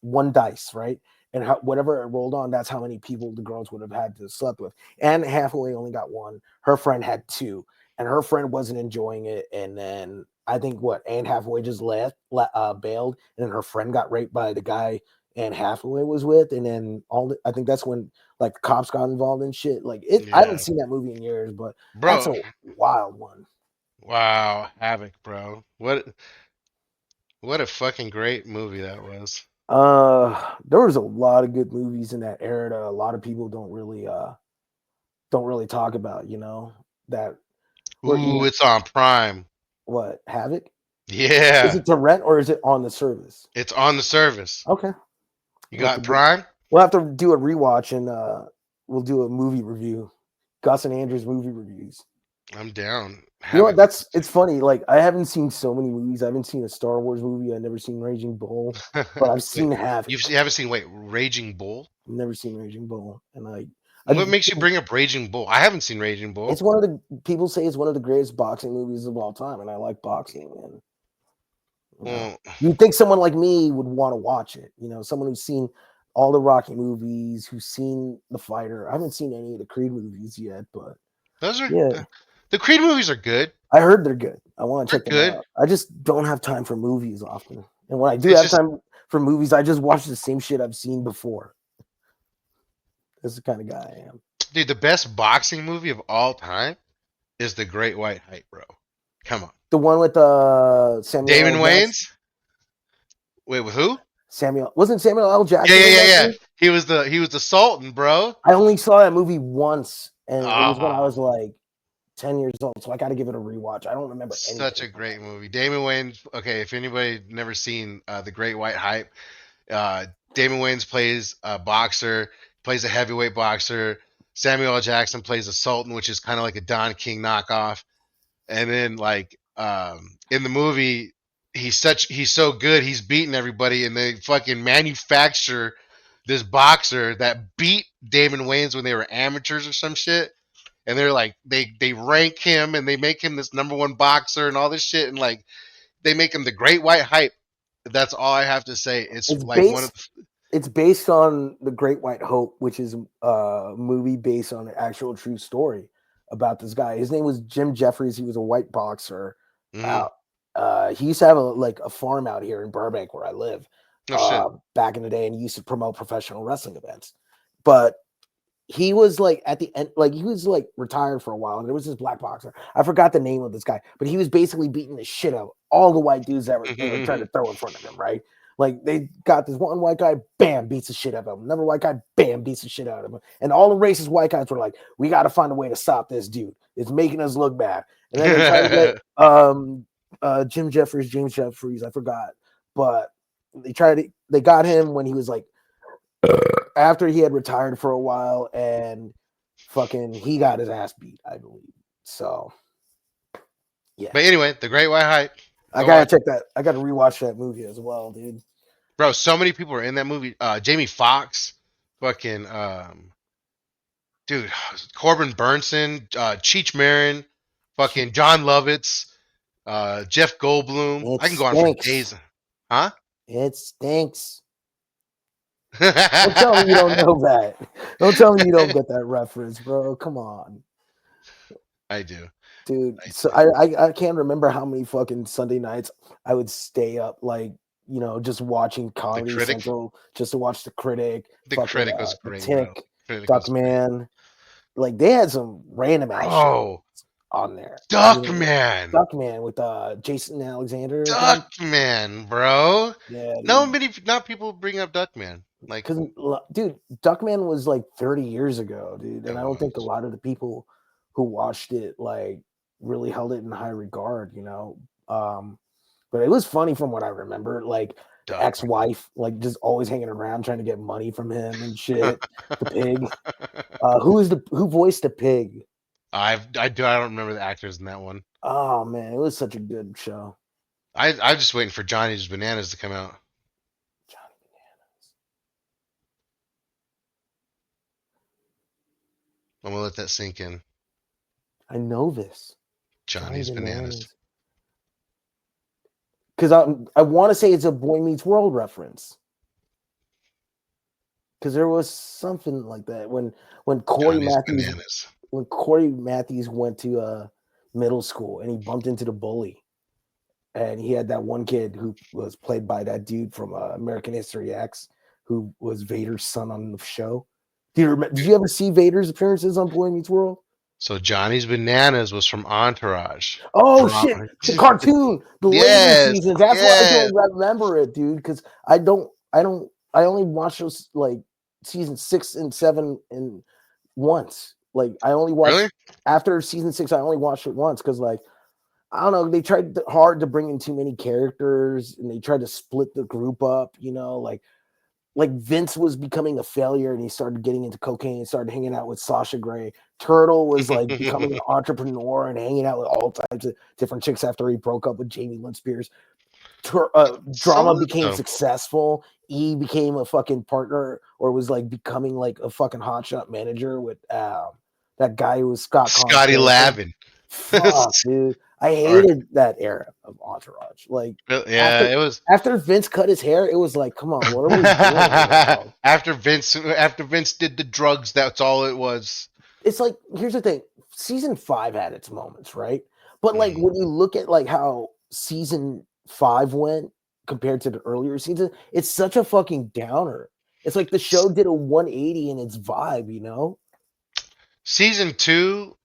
one dice, right? And whatever it rolled on, that's how many people the girls would have had to slept with. Anne Hathaway only got one. Her friend had two, and her friend wasn't enjoying it. And then I think Anne Hathaway just bailed, and then her friend got raped by the guy Anne Hathaway was with, and then I think that's when like the cops got involved in shit. Like it, I haven't Yeah, seen that movie in years, but that's bro. a wild one. Wow, Havoc, bro. What a fucking great movie that was. There was a lot of good movies in that era that a lot of people don't really talk about, that were Ooh, either it's on Prime. what Havoc? Is Yeah, it to rent or is it on the service? it's on the service. Okay. You We'll have got to do, Prime? we'll have to do a rewatch and we'll do a movie review. Gus and Andrew's movie reviews. I'm down. You know what? Havoc. It's funny. Like I haven't seen so many movies. I haven't seen a Star Wars movie. I've never seen Raging Bull, but I've Wait, seen Havoc. you haven't seen Raging Bull? Never seen Raging Bull, and I What makes you bring up Raging Bull? I haven't seen Raging Bull. it's one of the people say it's one of the greatest boxing movies of all time, and I like boxing. And Well, you'd think someone like me would want to watch it. Someone who's seen all the Rocky movies, who's seen The Fighter. I haven't seen any of the Creed movies yet, but those are yeah, the Creed movies are good. I heard they're good. I want to They're check them good. out. I just don't have time for movies often, and when I do It's have just, time for movies, I just watch the same shit I've seen before. That's the kind of guy I am. dude, the best boxing movie of all time is The Great White Hype, bro. Come on, The one with Samuel Damon L. Jackson. Wayans. Wait, with who? Wasn't Samuel L. Yeah, Jackson yeah, in yeah, that yeah. too? He was the Sultan, bro. I only saw that movie once, and it was when I Ah, was like 10 years old, so I got to give it a rewatch. I don't remember such anything a from that great movie. movie. Damon Wayans. Okay, if anybody never seen The Great White Hype, Damon Wayans plays a boxer, plays a heavyweight boxer. Samuel L. Jackson plays a Sultan, which is kind of like a Don King knockoff. And then like in the movie, he's so good, he's beating everybody, and they fucking manufacture this boxer that beat Damon Wayans when they were amateurs or some shit. And they're like they rank him and they make him this number one boxer and all this shit and like they make him the Great White Hype. That's all I have to say. It's It's like one of based it's based on The Great White Hope, which is a movie based on an actual true story about this guy. His name was Jim Jeffries. He was a white boxer. mm, Out, he used to have a farm out here in Burbank where I live. no shit. Back in the day, and he used to promote professional wrestling events. But he was like at the end, like he was like retired for a while, and there was this black boxer. I forgot the name of this guy, but he was basically beating the shit out of all the white dudes that were trying to throw in front of him, right? Like they got this one white guy, bam, beats the shit out of him. Another white guy, bam, beats the shit out of him. And all the racist white guys were like, "We got to find a way to stop this dude. It's making us look bad." And then they tried to get James Jeffries, I forgot, but they got him when he was like after he had retired for a while, and fucking he got his ass beat, I believe. So yeah, But anyway, the Great White Hype. I Go gotta watch it. check that. I gotta rewatch that movie as well, dude. Bro, so many people are in that movie. Jamie Foxx, fucking dude, Corbin Burnson, Cheech Marin, fucking John Lovitz, Jeff Goldblum. It I can go on for stinks. days. Huh? It stinks. Don't tell me you don't know that. Don't tell me you don't get that reference, bro. Come on, I do. dude. I So do. I can't remember how many fucking Sunday nights I would stay up, like, just watching The Comedy Critic. Central just to watch The Critic, The fucking Critic was The great, bro. Tick, Critic was great. Duckman. Like they had some random ass shit Bro, on there. Duckman. Duckman with Jason Alexander, I think. Duckman, bro. Yeah, No, dude. not people bring up Duckman. Like, Because, dude, Duckman was like 30 years ago, dude, it and I don't think a was lot of the people who watched it like really held it in high regard. But it was funny from what I remember. Like the Duckman. ex-wife, like just always hanging around trying to get money from him and shit. The pig. Who voiced the pig? I don't remember the actors in that one. Oh man, it was such a good show. I'm just waiting for Johnny's Bananas to come out. Johnny I'm gonna let that sink in. I know this. Johnny Johnny's Bananas. Bananas. Because I want to say it's a Boy Meets World reference. Because there was something like that when Corey Johnny's Matthews Bananas. when Corey Matthews went to middle school and he bumped into the bully, and he had that one kid who was played by that dude from American History X, who was Vader's son on the show. Did you ever see Vader's appearances on Boy Meets World? So Johnny's Bananas was from Entourage. Oh From shit, the cartoon, the later yes, seasons. That's why I yes. don't remember it, dude. Because I only watched those like season 6 and 7 and once. Like I only watched Really? after season 6. I only watched it once because like I don't know. They tried hard to bring in too many characters, and they tried to split the group up. Like Vince was becoming a failure, and he started getting into cocaine and started hanging out with Sasha Grey. Turtle was like becoming an entrepreneur and hanging out with all types of different chicks after he broke up with Jamie Lynn Spears. Some Drama of the became stuff. successful. E became a fucking partner, or was like becoming like a fucking hotshot manager with that guy who was Scott Connor's Scotty character. Lavin. Fuck, dude. I Or- hated that era of Entourage. Like yeah, after it was after Vince cut his hair, it was like, come on, what are we doing here, bro? after Vince did the drugs. That's all it was. It's like, here's the thing. Season 5 had its moments, right? But like Mhm. when you look at like how season 5 went compared to the earlier season, it's such a fucking downer. It's like the show did a 180 in its vibe. Season 2,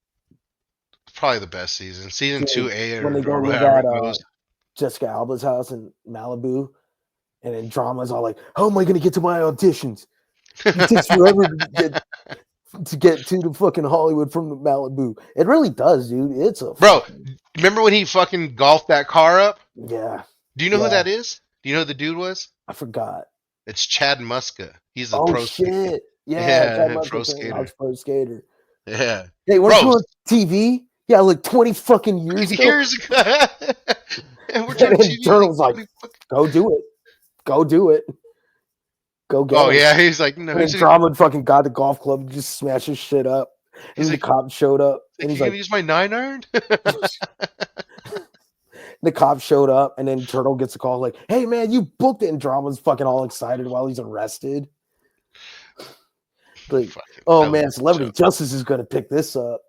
probably the best season. Season Dude, 2A when they go or live however at it goes. Jessica Alba's house in Malibu, And then Drama's all like, "How am I gonna get to my auditions? It takes forever to get to the fucking Hollywood from the Malibu." It really does, dude. It's a Bro, fucking remember when he fucking golfed that car up? yeah, Do you know who yeah. that is? Do you know who the dude was? I forgot. It's Chad Muska. He's a Oh pro skater. shit. Yeah, Chad Yeah, pro Muska playing skater. House Pro Skater. Yeah. Hey, weren't Bro, you on TV? Yeah, like 20 fucking years ago. years ago. And we're And talking then TV like Turtle's like, 20 fucking. go do it. Go do it. Go get Oh, him. yeah. He's like, no, And then he's like, Drama fucking got the golf club and just smashed his shit up. And he's the like, cop showed up and he's you like, gonna use my 9-iron? the cop showed up and then Turtle gets a call like, "Hey man, you booked it." And Drama's fucking all excited while he's arrested. Like, Fucking, oh I love man, that Celebrity show. Justice is gonna pick this up.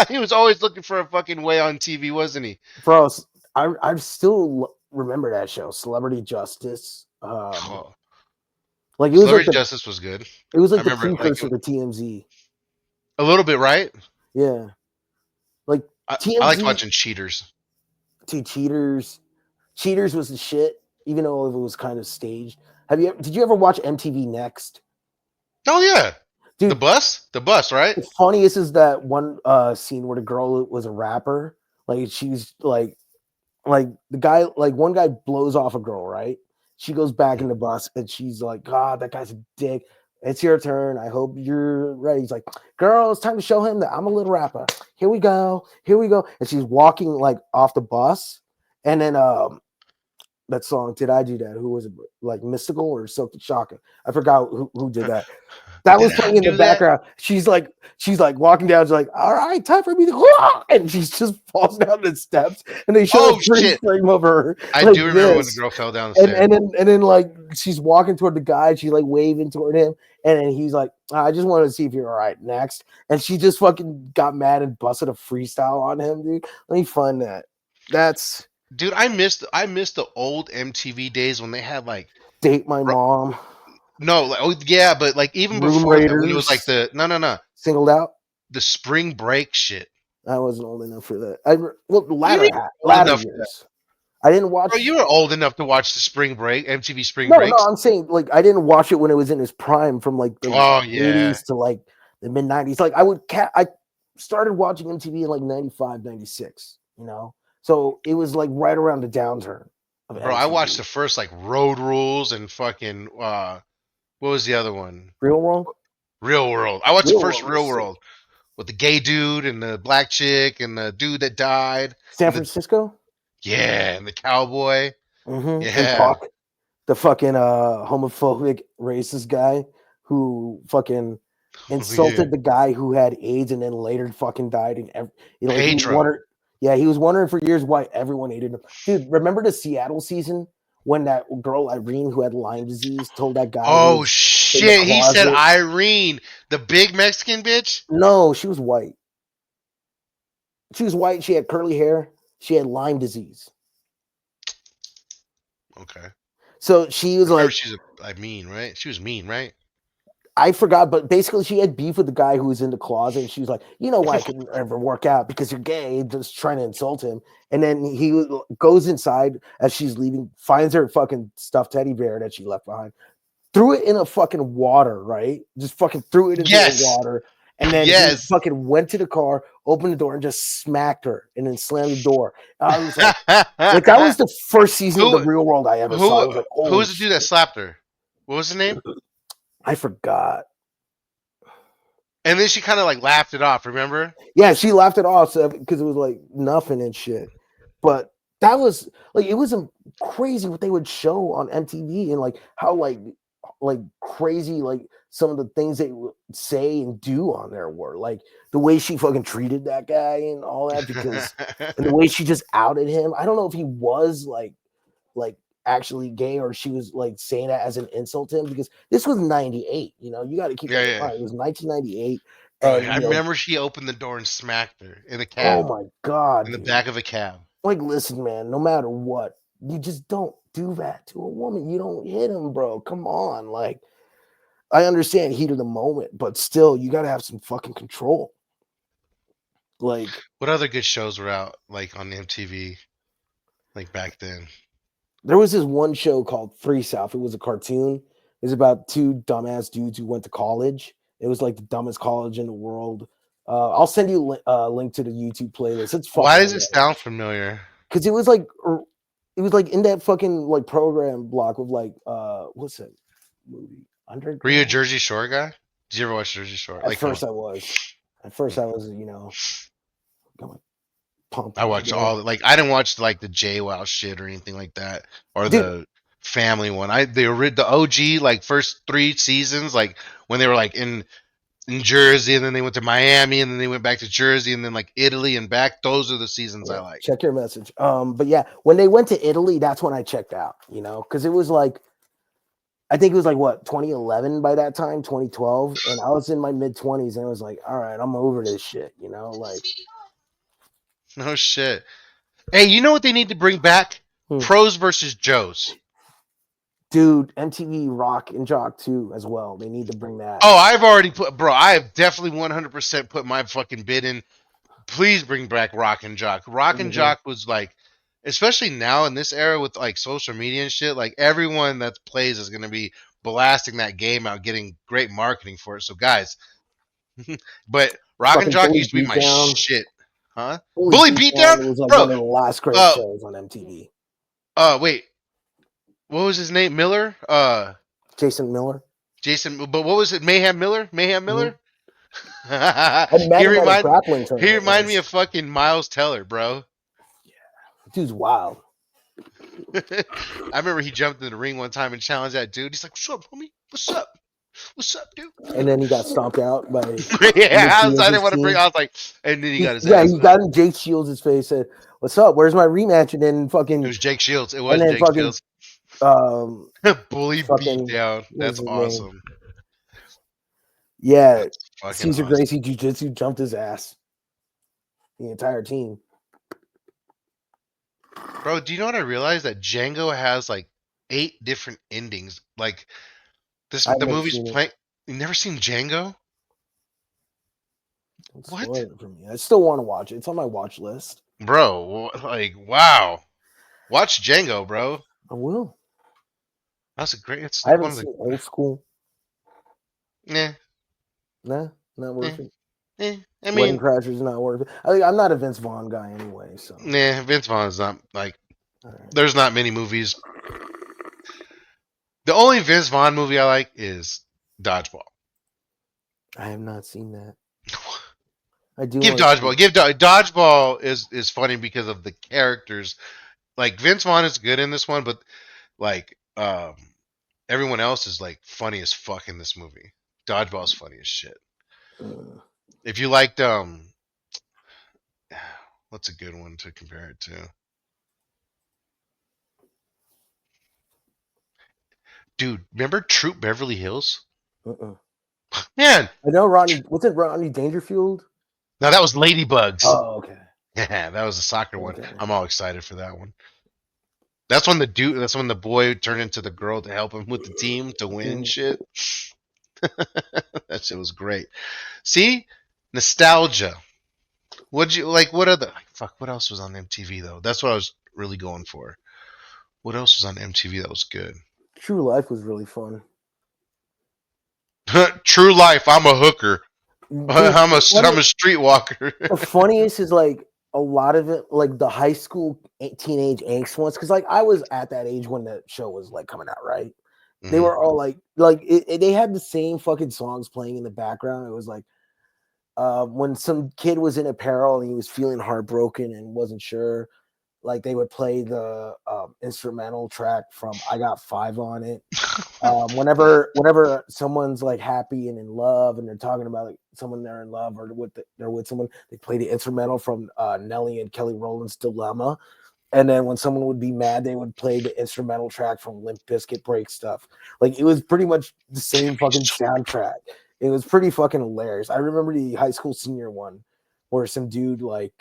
He was always looking for a fucking way on TV, wasn't he? Bro, I still remember that show, Celebrity Justice. Oh, Like it was like Celebrity Justice was good. I the remember it like precursor to TMZ. a little bit, right? Yeah. Like I liked TMZ watching Cheaters. to Cheaters. Cheaters was the shit, even though it was kind of staged. Did you ever watch MTV Next? Oh, yeah. Dude, The bus, right? the funniest is that one scene where the girl was a rapper. Like she's like the guy, like one guy blows off a girl, right? She goes back in the bus and she's like, "God, that guy's a dick. It's your turn. I hope you're ready." He's like, "Girl, it's time to show him that I'm a little rapper. Here we go. Here we go." And she's walking like off the bus. And then that song, "Did I Do That?" Who was it? Like Mystical or Silk the Shocker? I forgot who did that. That was Did I playing in the do that? background. She's like walking down. She's like, "All right, time for me to," and she just falls down the steps. And they show Oh, a freeze shit. frame of her I like do remember when the this. girl fell down the And stairs. then like she's walking toward the guy. She's like waving toward him, and then he's like, "I just wanted to see if you're all right." Next, and she just fucking got mad and busted a freestyle on him, dude. Let me find that. That's Dude, I missed the old MTV days when they had like Date My Mom, no, like, oh yeah, but like even Room before that when it was like Raiders, the no, Singled Out. the spring break shit. I wasn't old enough for that. Well, the What do you mean old latter enough for that? years. I didn't watch. Bro, you were old enough to watch the spring break, MTV spring No, no, breaks. I'm saying like I didn't watch it when it was in its prime from like the Oh yeah. 80s to like the mid 90s. Like I started watching MTV in like 95, 96, you know? So it was like right around the downturn of Bro, I watched MTV. the first like Road Rules and fucking what was the other one? Real World? Real World. I watched the Real first World was Real sick. World with the gay dude and the black chick and the dude that died. San And Francisco? and the cowboy. Mm-hmm. And Yeah. Puck, the fucking homophobic racist guy who fucking insulted the guy who had AIDS and then later fucking died. And like he was Pedro. wondering, yeah, he was wondering for years why everyone hated him. Dude, remember the Seattle season when that girl Irene who had Lyme disease told that guy who Oh was in the shit! He said closet? Irene, the big Mexican bitch. No, she was white. She was white. She had curly hair. She had Lyme disease. Okay. So she was Remember, like, she's mean, right? She was mean, right? I forgot, but basically she had beef with the guy who was in the closet, and she was like, "You know why I couldn't ever work out because you're gay," just trying to insult him. And then he goes inside as she's leaving, finds her fucking stuffed teddy bear that she left behind, threw it in a fucking water, right? Just fucking threw it into the Yes. water. And then he Yes. fucking went to the car, opened the door, and just smacked her, and then slammed the door. I was like that was the first season of the Real World I ever saw. I was like, who holy was the dude that slapped her? What was his name? I forgot. And then she kind of like laughed it off. Remember? Yeah, she laughed it off because it was like nothing and shit. But that was like it was crazy what they would show on MTV and like how like crazy like some of the things they would say and do on there were like the way she fucking treated that guy and all that because and the way she just outed him. I don't know if he was like actually gay or she was like saying that as an insult to him because this was 98, you know, you got to keep that in mind. It was 1998 Bro, and I you know, remember she opened the door and smacked her in a oh cab, my god, in the dude. back of a cab. Like listen man, no matter what, you just don't do that to a woman. You don't hit him, bro. Come on. Like I understand heat of the moment, but still you got to have some fucking control. Like What other good shows were out like on MTV like back then? There was this one show called Three South. It was a cartoon. It was about two dumbass dudes who went to college. It was like the dumbest college in the world. I'll send you a link to the YouTube playlist. It's Why fucking does it hilarious. sound familiar? Because it was like in that fucking like program block of like what's that movie? Were you a Underground. Jersey Shore guy? Did you ever watch Jersey Shore? At Like, come on. first I was. At first I was, you know, going pumped I out the watched door. all like I didn't watch like the JWoww shit or anything like that or Dude, the Family one. The OG like first 3 seasons like when they were like in Jersey and then they went to Miami and then they went back to Jersey and then like Italy and back. Those are the seasons I yeah, like. check your message. But yeah, when they went to Italy, that's when I checked out, you know, because it was like I think it was like what 2011 by that time, 2012, and I was in my mid 20s, and I was like, all right, I'm over this shit, you know, like No shit. Hey, you know what they need to bring back? hmm. Pros versus Joes. Dude, MTV Rock and Jock too as well. They need to bring that. Oh, I've already put, bro. I have definitely 100% put my fucking bid in. Please bring back Rock and Jock. Rock and Mhm. Jock was like, especially now in this era with like social media and shit. Like everyone that plays is gonna be blasting that game out, getting great marketing for it. So guys, but Rock and Fucking Jock Bully used to be my Beatdown. shit, huh? Bully Bully Beatdown Beatdown, was like bro. one of the last great Uh, shows on MTV. wait, what was his name? Miller. Jason Miller. Jason. But what was it? Mayhem Miller. Mayhem Mhm. Miller. I met he him at a remind grappling he tournament reminded me once. of fucking Miles Teller, bro. Dude's wild. I remember he jumped in the ring one time and challenged that dude. He's like, "What's up, homie? What's up? What's up, dude?" And then he got stomped out by Yeah, Nick I didn't Diaz's want to bring. team. I was like, and then he got his Yeah, ass. he got in Jake Shields' face. Said, "What's up? Where's my rematch?" And then It fucking, was Jake Shields. It and was then Jake fucking, Shields. um, Bully fucking, beatdown. what was That's his name? awesome. Yeah, That's fucking Caesar awesome, Gracie Jiu Jitsu jumped his ass. The entire team. bro. Do you know what I realized? That Django has like 8 different endings. Like this, I've the never movie's seen it. playing. You never seen Django? Don't What, spoil it for me. I still want to watch it. It's on my watch list. bro? Like, wow. Watch Django, bro. I will. That's a great. It's I like haven't one of the. seen Old School. Yeah, Nah, not yeah, worth it. yeah. I Wedding mean, Crashers not worth it. I'm not a Vince Vaughn guy anyway, so nah. Vince Vaughn is not like. all right. There's not many movies. The only Vince Vaughn movie I like is Dodgeball. I have not seen that. I do Give want to see Dodgeball. Dodgeball is funny because of the characters. Like Vince Vaughn is good in this one, but like everyone else is like funny as fuck in this movie. Dodgeball is funny as shit. it. If you liked what's a good one to compare it to? Dude, remember Troop Beverly Hills? Uh-uh. Man, I know Ronnie. What's it? Ronnie Dangerfield. now that was Ladybugs. Oh, okay. Yeah, that was a soccer one. Okay. I'm all excited for that one. That's when the dude. That's when the boy turned into the girl to help him with the team to win Mm. shit. That shit was great. See, nostalgia. What'd you like? What other fuck? What else was on MTV though? That's what I was really going for. What else was on MTV that was good? True Life was really fun. True Life. I'm a hooker. Dude, I'm a streetwalker. the funniest is like a lot of it, like the high school teenage angst ones, because like I was at that age when the show was like coming out, right? They Mhm. were all like they had the same fucking songs playing in the background. It was like when some kid was in apparel and he was feeling heartbroken and wasn't sure, like they would play the instrumental track from I Got Five on it. Whenever someone's like happy and in love and they're talking about like someone they're in love or they're with someone, they play the instrumental from Nelly and Kelly Rowland's Dilemma. And then when someone would be mad, they would play the instrumental track from Limp Bizkit Break Stuff. Like it was pretty much the same fucking soundtrack. It was pretty fucking hilarious. I remember the high school senior one where some dude like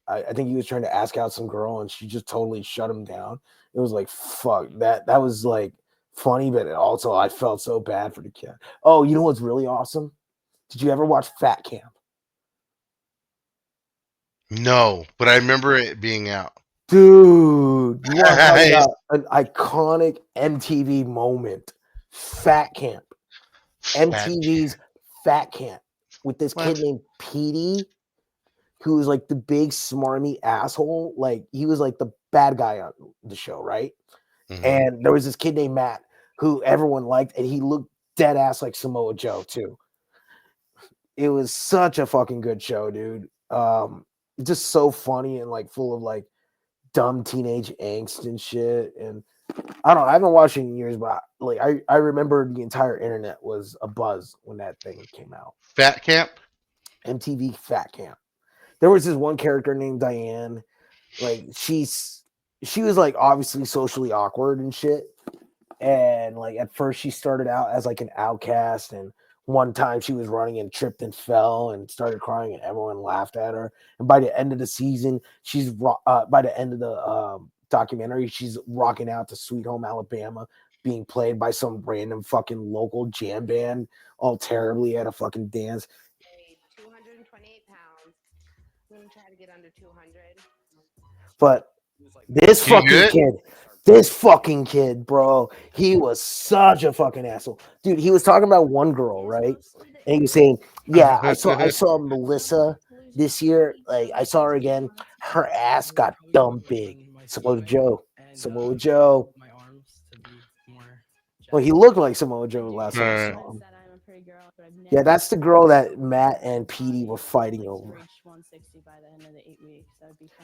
I think he was trying to ask out some girl and she just totally shut him down. It was like fuck that was like funny, but also I felt so bad for the kid. Oh, you know what's really awesome? Did you ever watch Fat Camp? No, but I remember it being out. Dude, you want to talk Nice. about an iconic MTV moment? Fat Camp. Fat MTV's Fat Camp with this What? kid named Petey, who was like the big smarmy asshole. Like he was like the bad guy on the show, right? Mhm. And there was this kid named Matt who everyone liked, and he looked dead ass like Samoa Joe too. It was such a fucking good show, dude. Just so funny and like full of like dumb teenage angst and shit. And I don't know, I haven't watched it in years, but like I remember the entire internet was a buzz when that thing came out. Fat Camp. MTV Fat Camp. There was this one character named Diane. Like she was like obviously socially awkward and shit. And like at first she started out as like an outcast, and one time she was running and tripped and fell and started crying and everyone laughed at her. And by the end of the season, by the end of the documentary, she's rocking out to Sweet Home Alabama, being played by some random fucking local jam band all terribly at a fucking dance. 228 pounds. I'm gonna try to get under 200. But this Can you do fucking kid, bro, he was such a fucking asshole. Dude, he was talking about one girl, right? And he was saying, yeah, I saw Melissa this year. Like, I saw her again. Her ass got dumb big. Samoa Joe. Samoa Joe. Well, he looked like Samoa Joe last time I saw him. Yeah, that's the girl that Matt and Petey were fighting over.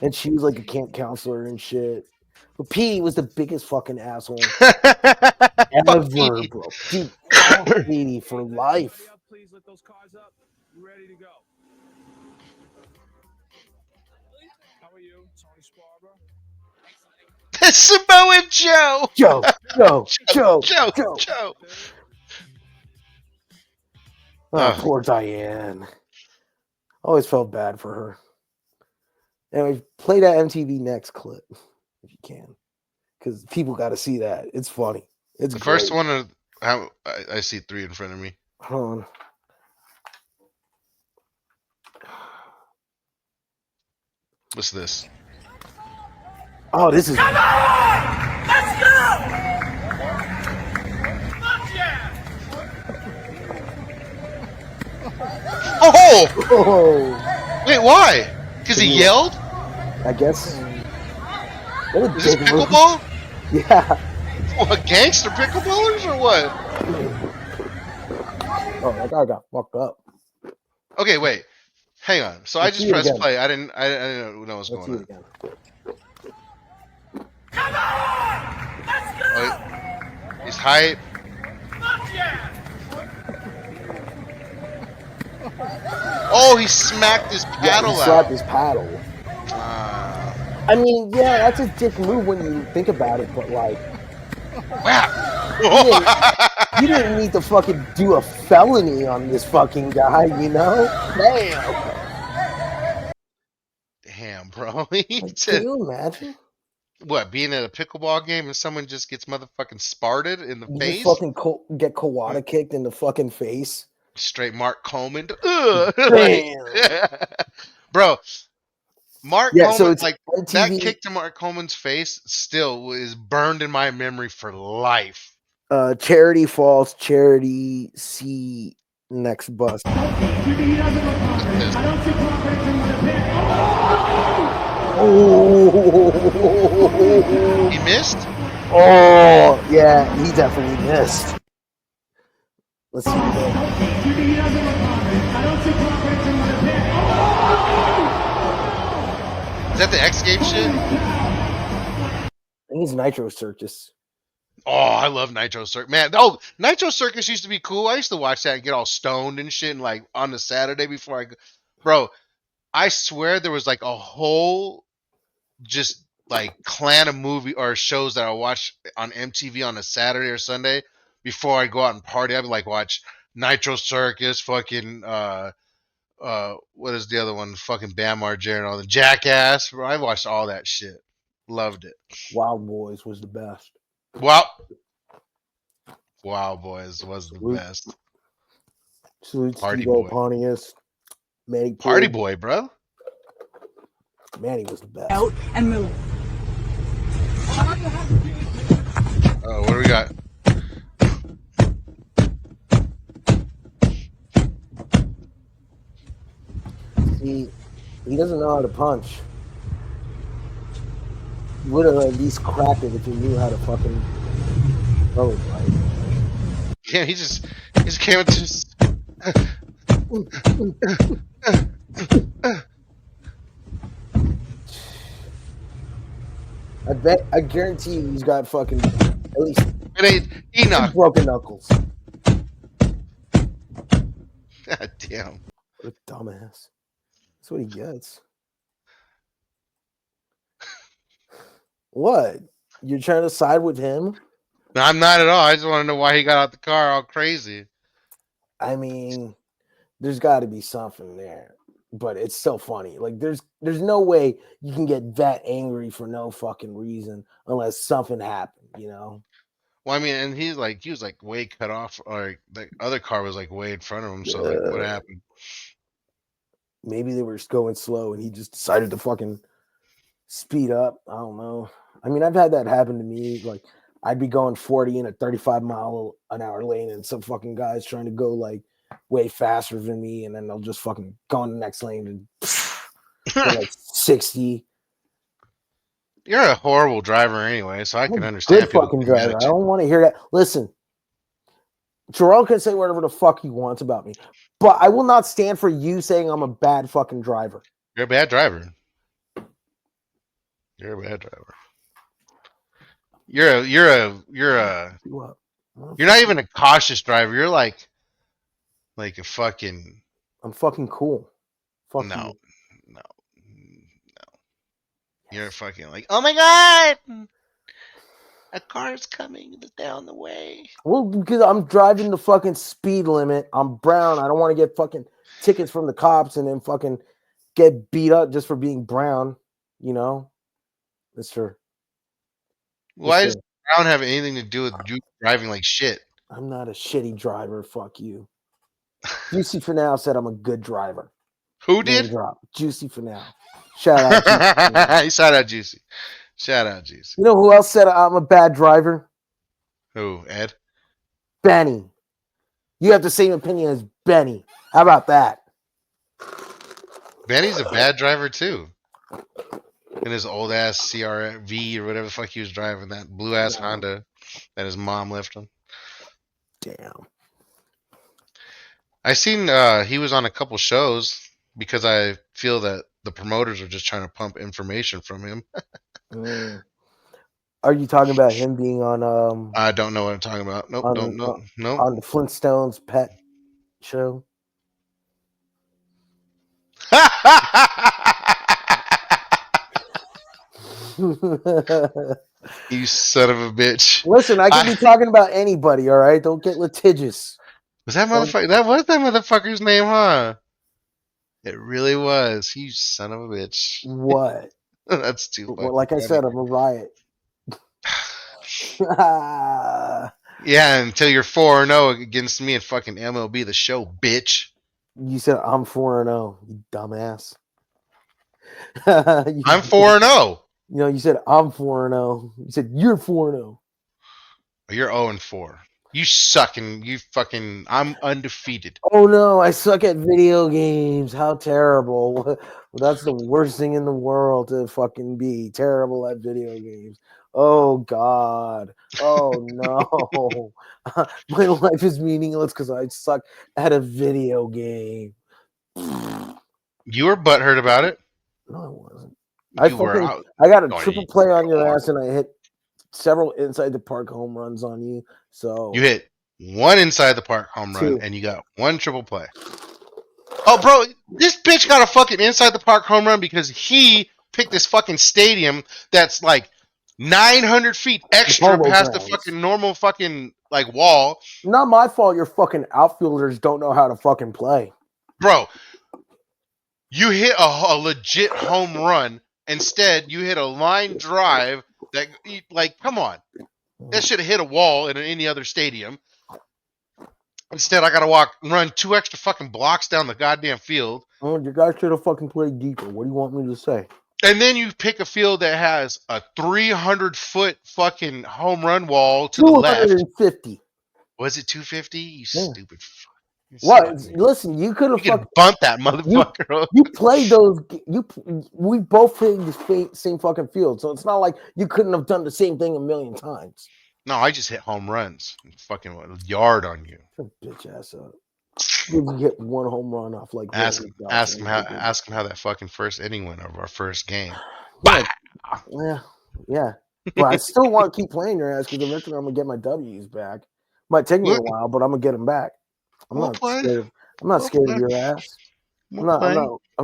And she was like a camp counselor and shit. But Petey was the biggest fucking asshole ever, Petey. bro. Dude, fuck Petey for life. Please let those cars up. We're ready to go. How are you, Tony Sparber? Samoa Joe. Joe. Oh, poor Diane. Always felt bad for her. Anyway, play that MTV Next clip if you can, because people got to see that. It's funny. It's The great. first one. I see 3 in front of me. Hold on. What's this? Oh, this is. Come on! Let's go! Fuck yeah! Oh! Oh, Wait, why? Because he yelled? I guess. What a Is this dick move. pickleball? Yeah. What, gangster pickleballers or what? Oh, that guy got fucked up. Okay, wait. Hang on. So Let's I see just it pressed again. play. I didn't know what's Let's see going it on. again. Come on! Let's go! Oh, he's hype. Fuck yeah! Oh, he smacked his paddle He slapped out. his paddle. Ah. I mean, yeah, that's a dick move when you think about it, but like, you didn't need to fucking do a felony on this fucking guy, you know? Damn. Damn, bro. He Like, said, can you imagine? what, being at a pickleball game and someone just gets motherfucking sparted in the You face? just fucking get Kawada kicked in the fucking face. Straight Mark Coleman. Like, Damn. bro, Mark Yeah, Coleman, so it's like, MTV. that kick to Mark Coleman's face still is burned in my memory for life. Charity Falls, Charity C next bus. Oh, He missed? oh, yeah, he definitely missed. Let's see. Is that the X Games shit? I think it's Nitro Circus. Oh, I love Nitro Circus. Man, oh, Nitro Circus used to be cool. I used to watch that and get all stoned and shit, and like on the Saturday before I go. Bro, I swear there was like a whole just like clan of movie or shows that I watch on MTV on a Saturday or Sunday before I go out and party. I'd like watch Nitro Circus, fucking what is the other one? Fucking Bam Margera and all the Jackass. Bro, I watched all that shit. Loved it. Wild Boys was the best. Wow Boys was the Salute. best. Salute Party Steve-O Boy. Pontius. Manny Party Pig. boy, bro. Manny was the best. Out and Oh, what do we got? He doesn't know how to punch. Would have at least cracked it if he knew how to fucking throw it right. Yeah, he just came into just. I guarantee you he's got fucking at least It ain't 2 Enoch. broken knuckles. God damn. What a dumbass. That's what he gets. What? You're trying to side with him? No, I'm not at all. I just want to know why he got out the car all crazy. I mean, there's got to be something there, but it's so funny. Like, there's no way you can get that angry for no fucking reason unless something happened, you know? Well, I mean, and he was like way cut off, or the other car was like way in front of him. So like, what happened? Maybe they were just going slow and he just decided to fucking speed up. I don't know. I mean, I've had that happen to me. Like, I'd be going 40 in a 35-mile-an-hour lane, and some fucking guy's trying to go like way faster than me, and then they'll just fucking go in the next lane and go like 60. You're a horrible driver anyway, so I I'm can a understand good people fucking getting mad driver. at I you. don't want to hear that. Listen, Jerome can say whatever the fuck he wants about me, but I will not stand for you saying I'm a bad fucking driver. You're a bad driver. You're a bad driver. What? You're not even a cautious driver. You're like a fucking I'm fucking cool. Fuck no, you. no, no. You're fucking like, oh my god, a car's coming down the way. Well, because I'm driving the fucking speed limit. I'm brown. I don't want to get fucking tickets from the cops and then fucking get beat up just for being brown. You know, Mister. Why does Mister. Brown have anything to do with you driving like shit? I'm not a shitty driver. Fuck you. Juicy for now said I'm a good driver. Who Name did? drop. Juicy for now. Shout out Juicy for now. Shout out Juicy. Shout out Juicy. You know who else said I'm a bad driver? Who? Ed? Benny. You have the same opinion as Benny. How about that? Benny's a bad driver too. In his old ass CRV or whatever the fuck he was driving, that blue ass Honda that his mom left him. Damn. I seen he was on a couple shows because I feel that the promoters are just trying to pump information from him. Are you talking about him being on I don't know what I'm talking about. Nope, on nope. on the Flintstones pet show? You son of a bitch. Listen, I can be talking about anybody, all right? Don't get litigious. Was that motherfucker? That was that motherfucker's name, huh? It really was. You son of a bitch. What? That's too Well, fucking like I funny. said, I'm a riot. Yeah, until you're 4-0 against me in fucking MLB the show, bitch. You said I'm 4-0, you dumbass. I'm 4-0. You know, you said I'm 4-0. You said you're 4-0. You're 0-4. You suck and you fucking. I'm undefeated. Oh no, I suck at video games. How terrible. Well, that's the worst thing in the world to fucking be terrible at video games. Oh God. Oh no. My life is meaningless because I suck at a video game. You were butthurt about it. No, I wasn't. You were out. I got a Oh, triple you play on your ass and I hit several inside the park home runs on you. So hit one inside the park home run 2. and you got one triple play. Oh, bro, this bitch got a fucking inside the park home run because he picked this fucking stadium that's like 900 feet extra Polo past the grounds. fucking normal fucking like wall. Not my fault your fucking outfielders don't know how to fucking play. Bro, you hit a legit home run. Instead, you hit a line drive that, like, come on. That should have hit a wall in any other stadium. Instead, I got to run 2 extra fucking blocks down the goddamn field. Oh, you guys should have fucking played deeper. What do you want me to say? And then you pick a field that has a 300-foot fucking home run wall to the left. 250. Was it 250? You Yeah. stupid fuck. You What? suck, man. Listen, you could have You fucking can bunt that motherfucker. you played those. We both played the same fucking field, so it's not like you couldn't have done the same thing a million times. No, I just hit home runs. Fucking yard on you. Bitch ass up. You can get one home run off like Ask Randy ask him Johnson. how that fucking first inning went of our first game. Yeah. But I still want to keep playing your ass because eventually I'm gonna get my W's back. Might take me a Look, while, but I'm gonna get them back. I'm we'll not play. scared. I'm not We'll scared play. of your ass. We'll I'm play.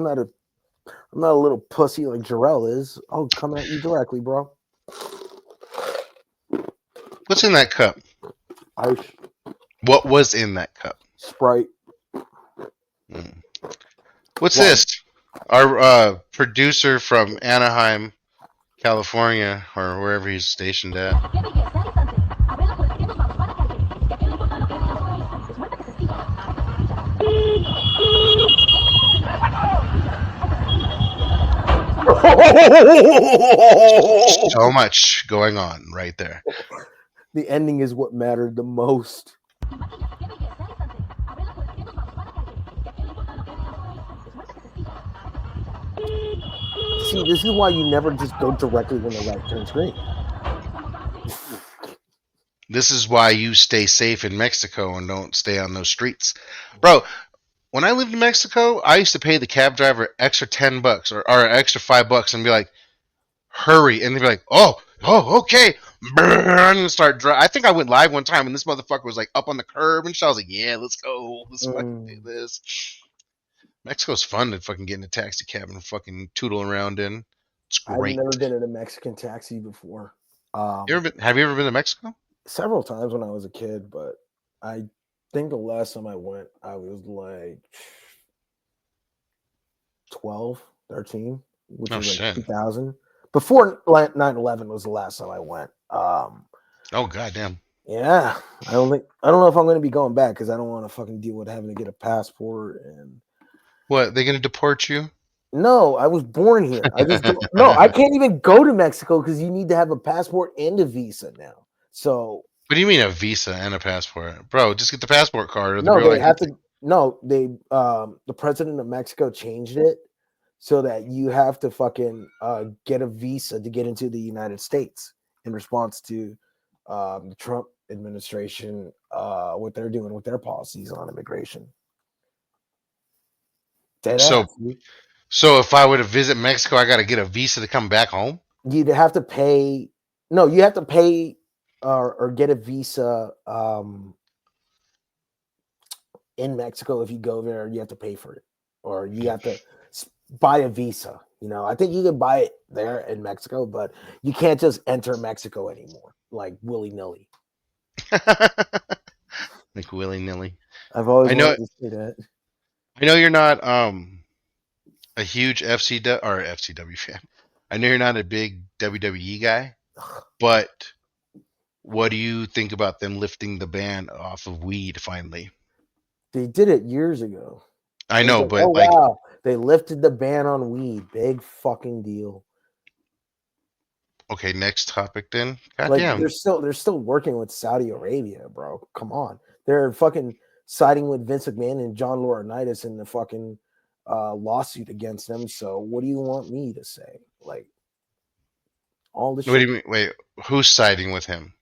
not a little pussy like Jarrell is. I'll come at you directly, bro. What's in that cup? Ice, What was in that cup? Sprite. Mm. What's What? this? Our producer from Anaheim, California, or wherever he's stationed at. So much going on right there. The ending is what mattered the most. See, this is why you never just go directly when the light turns green. This is why you stay safe in Mexico and don't stay on those streets. Bro, when I lived in Mexico, I used to pay the cab driver extra $10 or extra $5 and be like, hurry. And they'd be like, oh, okay. And start driving. I think I went live one time and this motherfucker was like up on the curb and shit. I was like, yeah, let's go. Let's fucking do this. Mexico's fun to fucking get in a taxi cab and fucking tootle around in. It's great. I've never been in a Mexican taxi before. Have you ever been to Mexico? Several times when I was a kid, but I think the last time I went, I was like 12, 13, which was like 2000. Before 9/11 was the last time I went. Oh goddamn. Yeah, I don't know if I'm going to be going back because I don't want to fucking deal with having to get a passport and. What, they gonna deport you? No, I was born here. I can't even go to Mexico because you need to have a passport and a visa now. So what do you mean a visa and a passport? Bro, just get the passport card or the no, real they have ID. to. No, the president of Mexico changed it so that you have to fucking get a visa to get into the United States in response to the Trump administration, what they're doing with their policies on immigration. So if I were to visit Mexico, I got to get a visa to come back home? You'd have to pay. No, you have to pay or get a visa in Mexico. If you go there, you have to pay for it, or you have to buy a visa. You know, I think you can buy it there in Mexico, but you can't just enter Mexico anymore, like willy-nilly. Like willy-nilly. I've always wanted to say that. I know you're not a huge FCW fan. I know you're not a big WWE guy, but what do you think about them lifting the ban off of weed finally? They did it years ago. I know, like, but wow, they lifted the ban on weed. Big fucking deal. Okay, next topic then. Goddamn. Like they're still working with Saudi Arabia, bro. Come on. They're fucking siding with Vince McMahon and John Laurinaitis in the fucking lawsuit against them. So what do you want me to say? Like all the shit. What do you mean? Wait, who's siding with him?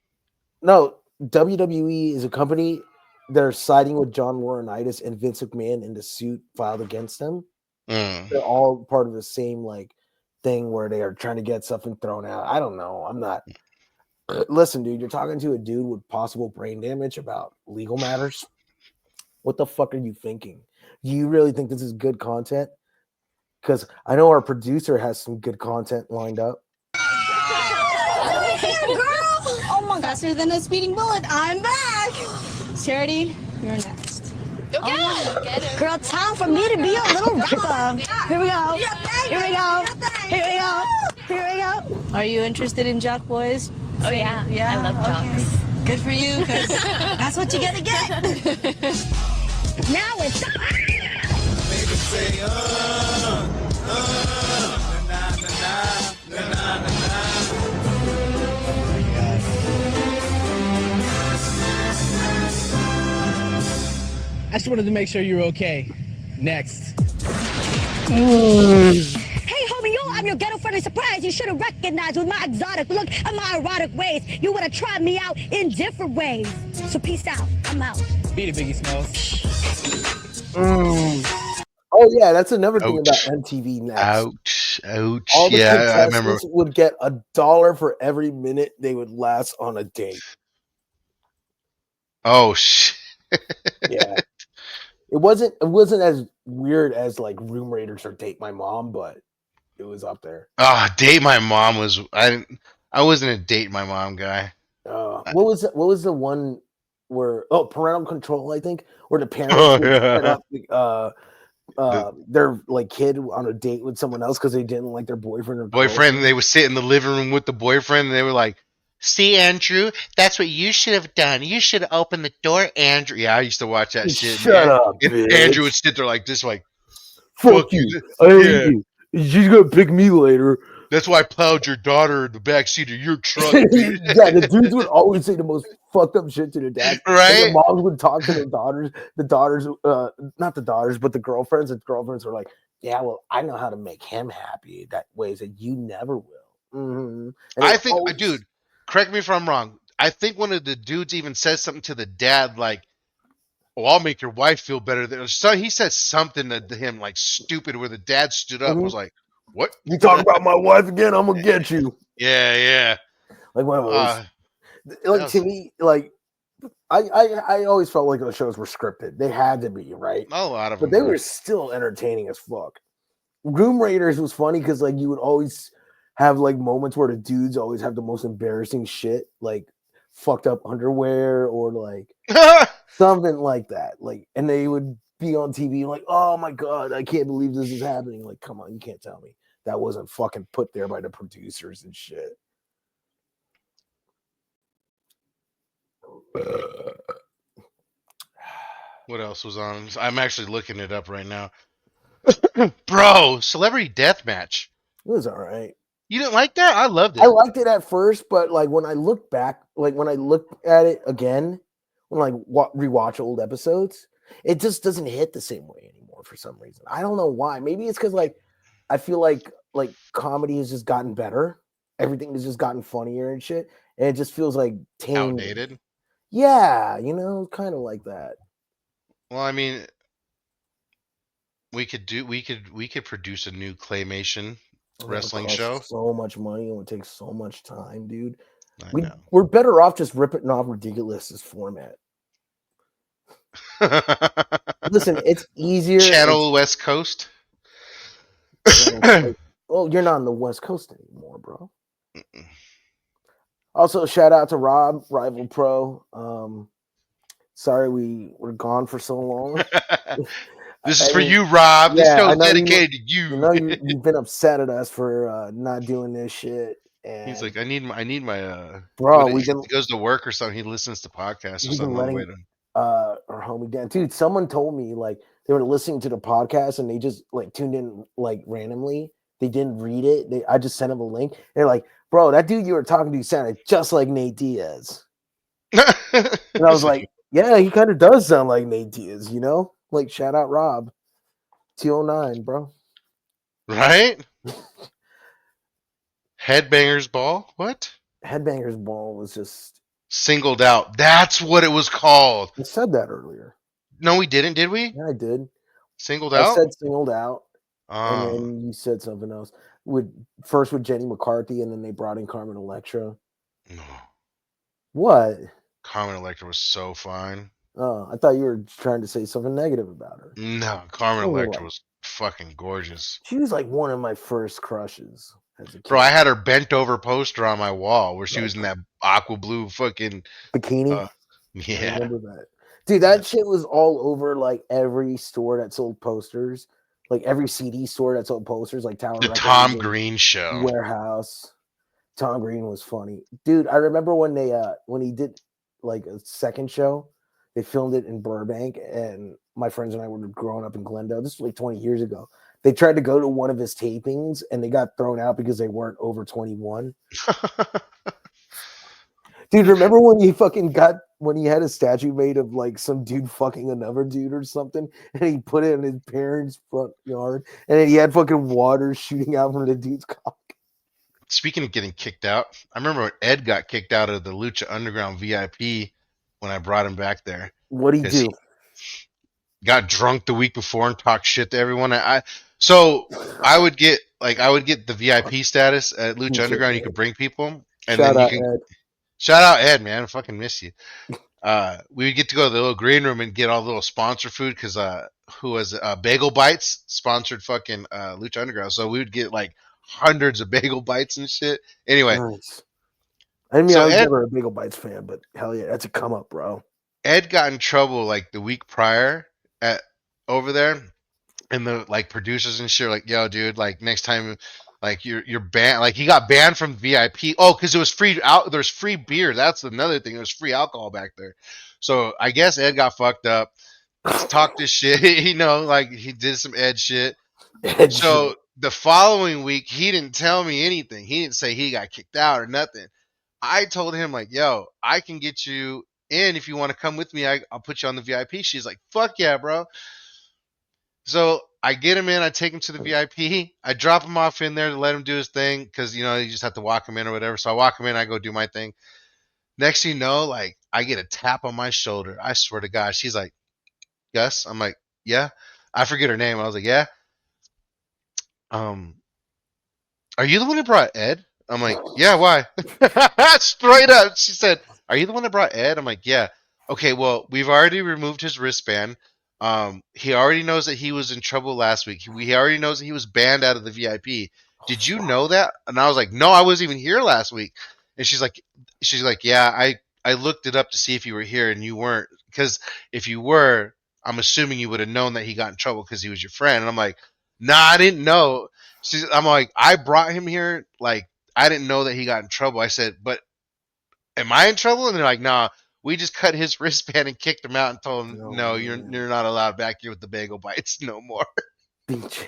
No, WWE is a company. They're siding with John Laurinaitis and Vince McMahon in the suit filed against them. They're all part of the same like thing where they are trying to get something thrown out. I don't know. I'm not. Listen, dude, you're talking to a dude with possible brain damage about legal matters. What the fuck are you thinking? Do you really think this is good content? Because I know our producer has some good content lined up. Hey, girl! Oh my, faster than a speeding bullet. I'm back. Charity, you're next. Okay. Girl, time for me to be a little rapper. Here we go. Here we go. Here we go. Here we go. Are you interested in jock boys? Oh yeah. Yeah. I love jocks. Good for you, because that's what you gotta get. Now it's time. I just wanted to make sure you were okay. Next. Hey, homie, yo, I'm your ghetto-friendly surprise. You should have recognized with my exotic look and my erotic ways. You would have tried me out in different ways. So peace out. I'm out. Beat it, Biggie Smalls. Oh yeah, that's another thing about Ouch. MTV Next. Ouch. Ouch. All the Yeah, I remember. contestants would get $1 for every minute they would last on a date. Oh shit. Yeah. It wasn't as weird as like Room Raiders or Date My Mom, but it was up there. Date My Mom was I wasn't a Date My Mom guy. What was the one where Parental Control, I think, where the parents Oh, would set yeah. up their like kid on a date with someone else because they didn't like their boyfriend or Boyfriend, girlfriend. they would sit in the living room with the boyfriend and they were like, "See, Andrew, that's what you should have done. You should have opened the door, Andrew." Yeah, I used to watch that shit. Shut up, And bitch. Andrew would sit there like this, like, Fuck you. I hate you. She's gonna pick me later. That's why I plowed your daughter in the back seat of your truck, dude. Yeah, the dudes would always say the most fucked up shit to their dads. Right? And the moms would talk to their daughters. The daughters, not the daughters, but the girlfriends. And girlfriends were like, "Yeah, well, I know how to make him happy that ways that you never will." Mm-hmm. I think, dude, correct me if I'm wrong. I think one of the dudes even says something to the dad like, "Oh, I'll make your wife feel better." So he said something to him like stupid, where the dad stood up, was like, "What? You talk about my wife again? I'm gonna get you." Yeah. Like one of those. Like to me, like I always felt like those shows were scripted. They had to be, right? A lot of But them they were still entertaining as fuck. Room Raiders was funny because like you would always have like moments where the dudes always have the most embarrassing shit, like fucked up underwear or like something like that. Like, and they would be on TV like, "Oh my god, I can't believe this is happening." Like, come on, you can't tell me that wasn't fucking put there by the producers and shit. What else was on? I'm actually looking it up right now. Bro, Celebrity Deathmatch. It was all right. You didn't like that? I loved it. I liked it at first, but like when I look back, like when I look at it again, when I rewatch old episodes, it just doesn't hit the same way anymore for some reason. I don't know why. Maybe it's because like I feel like comedy has just gotten better. Everything has just gotten funnier and shit, and it just feels like tame. Outdated. Yeah, kind of like that. Well, I mean, we could produce a new claymation wrestling show. So much money, it would take so much time, dude. I know. We're better off just ripping off Ridiculous's format. Listen, it's easier. Channel West Coast. Well, you're not on the West Coast anymore, bro. Also, shout out to Rob, Rival Pro. Sorry we were gone for so long. This is for you, Rob. Yeah, this show's dedicated to you. You've been upset at us for not doing this shit. And he's like, I need my bro. He goes to work or something. He listens to podcasts or something. Our homie Dan, dude. Someone told me like they were listening to the podcast and they just like tuned in like randomly. They didn't read it. I just sent them a link. They're like, "Bro, that dude you were talking to sounded just like Nate Diaz." And I was like, "Yeah, he kind of does sound like Nate Diaz, Like, shout out Rob, 209, bro. Right? Headbangers Ball? What? Headbangers Ball was just Singled Out. That's what it was called. I said that earlier. No, we didn't, did we? Yeah, I did. Singled Out? I said Singled Out. And then you said something else. First with Jenny McCarthy, and then they brought in Carmen Electra. No. What? Carmen Electra was so fine. Oh, I thought you were trying to say something negative about her. No, Carmen Electra was fucking gorgeous. She was like one of my first crushes as a kid. Bro, I had her bent over poster on my wall where she was in that aqua blue fucking bikini. Yeah, I remember that. Dude, that shit was all over like every store that sold posters, like every CD store that sold posters, like Tower. The Tom Green show. Warehouse. Tom Green was funny, dude. I remember when he did like a second show. They filmed it in Burbank, and my friends and I were growing up in Glendale. This was like 20 years ago. They tried to go to one of his tapings, and they got thrown out because they weren't over 21. Dude, remember when he fucking got when he had a statue made of like some dude fucking another dude or something, and he put it in his parents' front yard, and then he had fucking water shooting out from the dude's cock. Speaking of getting kicked out, I remember when Ed got kicked out of the Lucha Underground VIP when I brought him back there What'd he because do? he got drunk the week before and talked shit to everyone. So I would get the VIP status at Lucha Piece of Underground. You shit. could bring people, and Shout then you out can Ed. shout out Ed, man. I fucking miss you. We would get to go to the little green room and get all the little sponsor food because who was it? Bagel Bites sponsored fucking Lucha Underground, so we would get like hundreds of bagel bites and shit. Anyway, Nice. I mean, so I was never a Bagel Bites fan, but hell yeah, that's a come up, bro. Ed got in trouble like the week prior at over there, and the like producers and shit were like, yo, dude, like next time, like you're banned. Like he got banned from VIP. Oh, because it was free out. There's free beer. That's another thing. There's free alcohol back there. So I guess Ed got fucked up. Talked this shit. Like he did some Ed shit. Ed So shit. the following week, he didn't tell me anything. He didn't say he got kicked out or nothing. I told him like, yo, I can get you in if you want to come with me. I'll put you on the VIP. She's like, fuck yeah, bro. So I get him in. I take him to the VIP. I drop him off in there to let him do his thing because you just have to walk him in or whatever. So I walk him in. I go do my thing. Next thing you know, like I get a tap on my shoulder. I swear to God, she's like, Gus. I'm like, yeah. I forget her name. I was like, yeah. Um, are you the one that brought Ed? I'm like, yeah, why? Straight up. She said, are you the one that brought Ed? I'm like, yeah. Okay, well, we've already removed his wristband. He already knows that he was in trouble last week. He already knows that he was banned out of the VIP. Did you know that? And I was like, no, I wasn't even here last week. And she's like, yeah, I looked it up to see if you were here and you weren't. Because if you were, I'm assuming you would have known that he got in trouble because he was your friend. And I'm like, nah, I didn't know. I'm like, I brought him here. Like, I didn't know that he got in trouble. I said, but am I in trouble? And they're like, nah, we just cut his wristband and kicked him out and told him, Oh, no, man. you're not allowed back here with the bagel bites no more. Beach.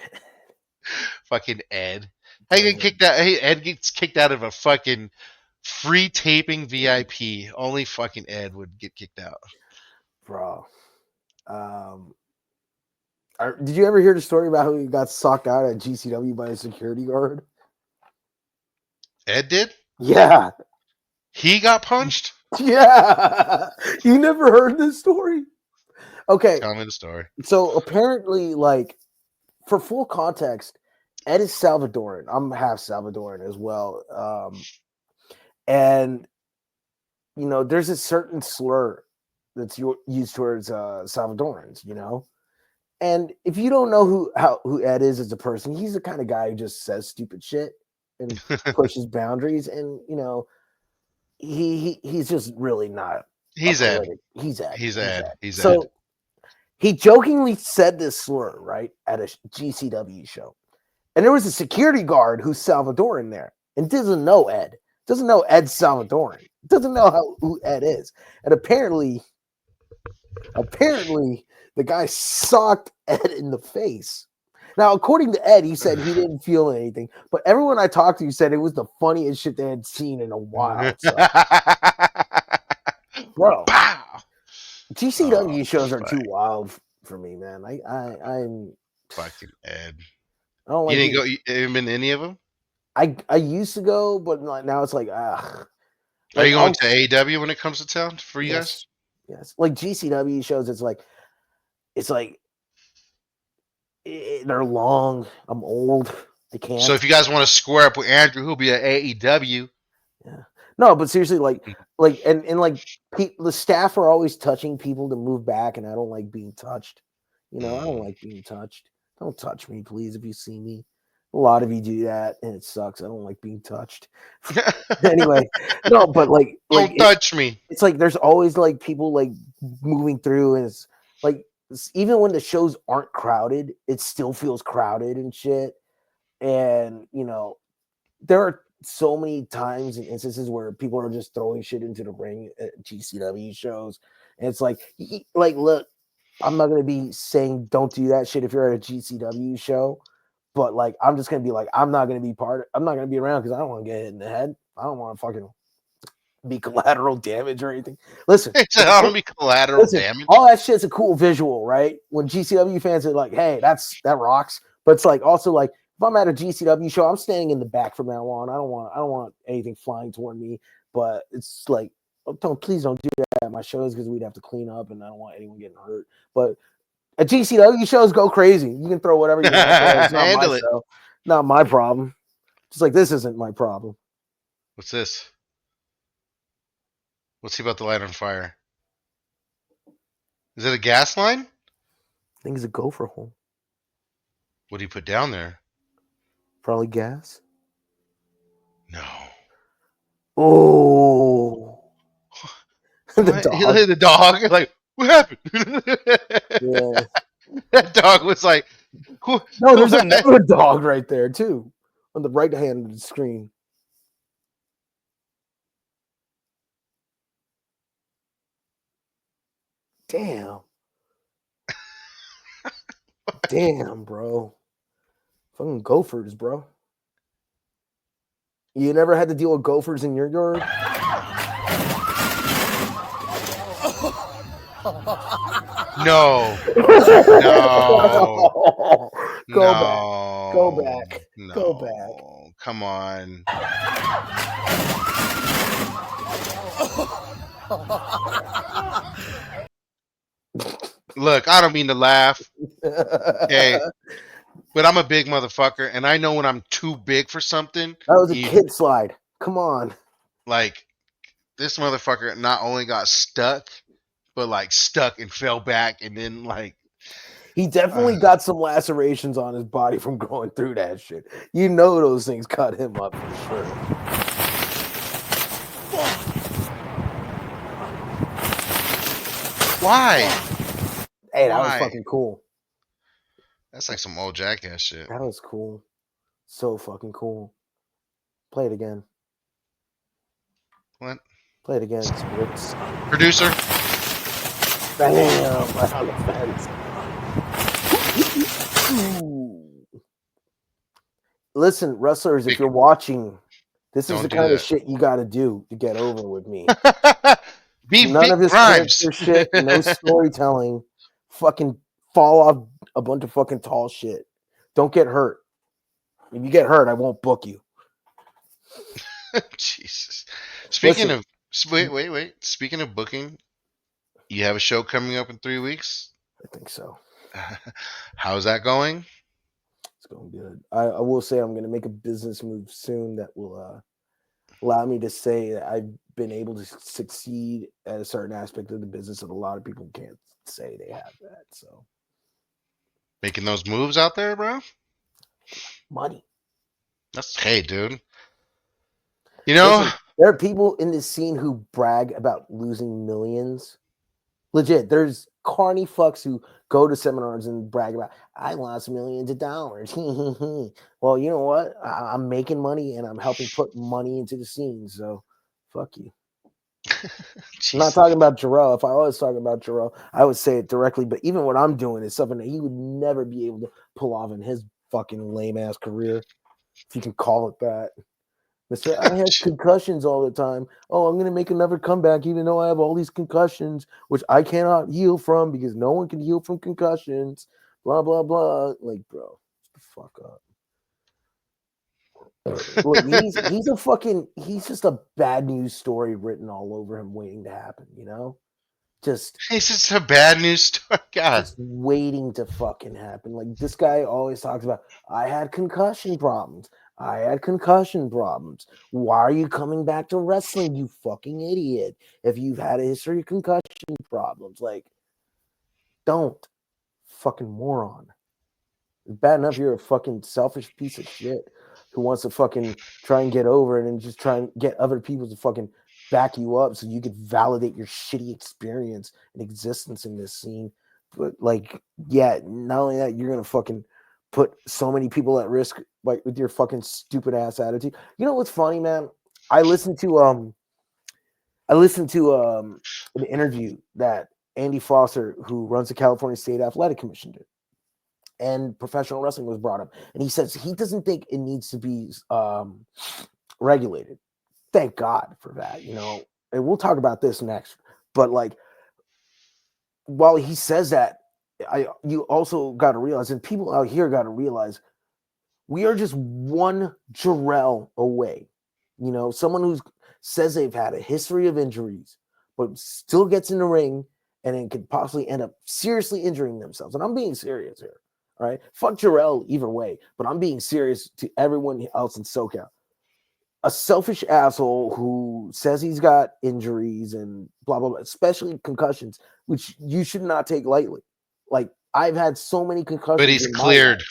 Fucking Ed. How you get kicked out? Hey, Ed gets kicked out of a fucking free taping VIP. Only fucking Ed would get kicked out. Bro. Did you ever hear the story about how he got socked out at GCW by a security guard? Ed did? Yeah. He got punched? Yeah. You never heard this story? Okay. Tell me the story. So apparently, like, for full context, Ed is Salvadoran. I'm half Salvadoran as well. And, there's a certain slur that's used towards Salvadorans, And if you don't know who Ed is as a person, he's the kind of guy who just says stupid shit and pushes boundaries. And, he's just really not. He's Ed. He's Ed. He's Ed. He's So Ed. he jokingly said this slur, right, at a GCW show. And there was a security guard who's Salvadoran there and doesn't know Ed. Doesn't know Ed's Salvadoran. Doesn't know who Ed is. And apparently, the guy socked Ed in the face. Now, according to Ed, he said he didn't feel anything. But everyone I talked to said it was the funniest shit they had seen in a while. So, bro, Pow! GCW Oh, shows are fuck. too wild for me, man. I'm Fucking Ed. I don't You like didn't go? You haven't been to any of them? I used to go, but now it's like Are like, you going to AEW when it comes to town for you yes, guys? yes. Like GCW shows, it's like they're long. I'm old. I can't. So if you guys want to square up with Andrew, who'll be at AEW. Yeah. No, but seriously, like the staff are always touching people to move back, and I don't like being touched. I don't like being touched. Don't touch me, please, if you see me. A lot of you do that, and it sucks. I don't like being touched. Anyway, no, but Don't touch me. it's like there's always like people like moving through, and it's like even when the shows aren't crowded, it still feels crowded and shit. And there are so many times and instances where people are just throwing shit into the ring at GCW shows, and it's like look, I'm not gonna be saying don't do that shit if you're at a GCW show, but like I'm just gonna be like I'm not gonna be around because I don't want to get hit in the head. I don't want to fucking be collateral damage or anything. Listen, I don't be collateral listen, damage. all that shit's a cool visual, right? When GCW fans are like, "Hey, that rocks," but it's like also like if I'm at a GCW show, I'm standing in the back from now on. I don't want anything flying toward me. But it's like, please don't do that at my shows because we'd have to clean up, and I don't want anyone getting hurt. But at GCW shows, go crazy. You can throw whatever you want there. It's not my Handle it. show, not my problem. Just like this isn't my problem. What's this? What's he about to light on fire? Is it a gas line? I think it's a gopher hole. What do you put down there? Probably gas. No. Oh, the What? He dog. hit the dog. Like, what happened? Yeah. That dog was like, who? No, there's another dog right there too, on the right hand of the screen. Damn. Damn, bro. Fucking gophers, bro. You never had to deal with gophers in your yard? No. No. Go No. back. Go back. No. Go back. Come on. Look, I don't mean to laugh. Okay. But I'm a big motherfucker, and I know when I'm too big for something. That was a kid slide. Come on. Like, this motherfucker not only got stuck, but like stuck and fell back, and then like He definitely got some lacerations on his body from going through that shit. You know those things cut him up for sure. why? Hey, that Why? was fucking cool. That's like some old jackass shit. That was cool. So fucking cool. Play it again. What? Play it again, Spirits. Producer? Bam! Right on the fence. Ooh. Listen, wrestlers, if you're watching, this is Don't the do kind of that. shit you got to do to get over with me. Be None Vic of this Grimes. character shit, no storytelling. Fucking fall off a bunch of fucking tall shit. Don't get hurt. If you get hurt, I won't book you. Jesus. Speaking Listen. of wait. Speaking of booking, you have a show coming up in 3 weeks. I think so. How's that going? It's going good. I will say I'm going to make a business move soon that will allow me to say that I've been able to succeed at a certain aspect of the business that a lot of people can't say they have that. So Making those moves out there, bro? money. Hey, dude. You know, Listen, there are people in this scene who brag about losing millions. Legit, there's carny fucks who go to seminars and brag about, I lost millions of dollars. Well, you know what? I'm making money and I'm helping put money into the scene. So fuck you. I'm not talking about Jarrell. If I was talking about Jarrell, I would say it directly. But even what I'm doing is something that he would never be able to pull off in his fucking lame ass career, if you can call it that. Mr. I have concussions all the time. Oh, I'm going to make another comeback even though I have all these concussions, which I cannot heal from because no one can heal from concussions. Blah, blah, blah. Like, bro, shut the fuck up. Look, he's just a bad news story written all over him waiting to happen, you know? Just it's just a bad news story. God. Just waiting to fucking happen. Like, this guy always talks about, I had concussion problems. I had concussion problems. Why are you coming back to wrestling, you fucking idiot? If you've had a history of concussion problems, like, don't. Fucking moron. It's bad enough you're a fucking selfish piece of shit who wants to fucking try and get over it and just try and get other people to fucking back you up so you could validate your shitty experience and existence in this scene. But like, yeah, not only that, you're gonna fucking put so many people at risk, like, with your fucking stupid ass attitude. You know what's funny, man? I listened to an interview that Andy Foster, who runs the California State Athletic Commission, did, and professional wrestling was brought up, and he says he doesn't think it needs to be regulated. Thank God for that. You know, and we'll talk about this next. But like, while he says that, you also got to realize, and people out here got to realize, we are just one Jarrell away. You know, someone who says they've had a history of injuries, but still gets in the ring and then could possibly end up seriously injuring themselves. And I'm being serious here. All right. Fuck Jarrell either way, but I'm being serious to everyone else in SoCal. A selfish asshole who says he's got injuries and blah, blah, blah, especially concussions, which you should not take lightly. Like, I've had so many But concussions he's in my life. cleared.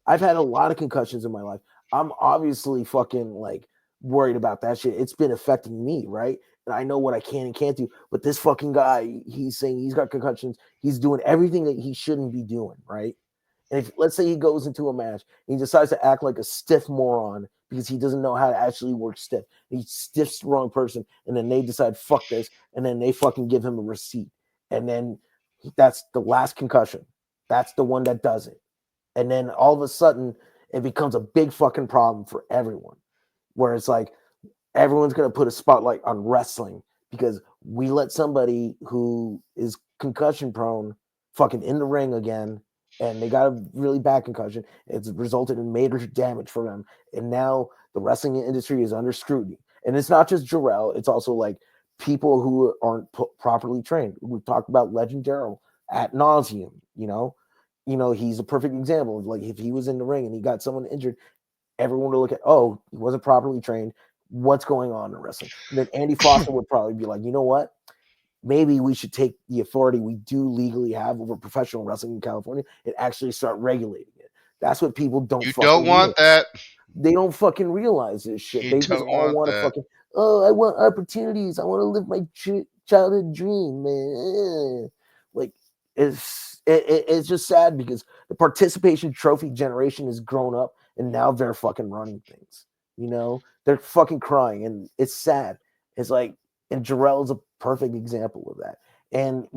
I've had a lot of concussions in my life. I'm obviously fucking like worried about that shit. It's been affecting me, right? And I know what I can and can't do. But this fucking guy, he's saying he's got concussions. He's doing everything that he shouldn't be doing, right? And if, let's say, he goes into a match and he decides to act like a stiff moron because he doesn't know how to actually work stiff. He stiffs the wrong person, and then they decide, fuck this, and then they fucking give him a receipt. And then that's the last concussion. That's the one that does it. And then all of a sudden, it becomes a big fucking problem for everyone. Where it's like, everyone's going to put a spotlight on wrestling because we let somebody who is concussion prone fucking in the ring again, and they got a really bad concussion. It's resulted in major damage for them. And now the wrestling industry is under scrutiny. And it's not just Jarrell, it's also like people who aren't properly trained. We've talked about Legend Jarrell at nauseum, you know. He's a perfect example of, like, if he was in the ring and he got someone injured, everyone would look at, oh, he wasn't properly trained. What's going on in wrestling? And then Andy Foster would probably be like, you know what? Maybe we should take the authority we do legally have over professional wrestling in California and actually start regulating it. That's what people don't You fucking don't want realize. that. They don't fucking realize this shit. You They just don't all want want to that. fucking, oh, I want opportunities. I want to live my childhood dream, man. Like, it's just sad because the participation trophy generation has grown up and now they're fucking running things. They're fucking crying, and it's sad. It's like, and Jarrell is a perfect example of that. And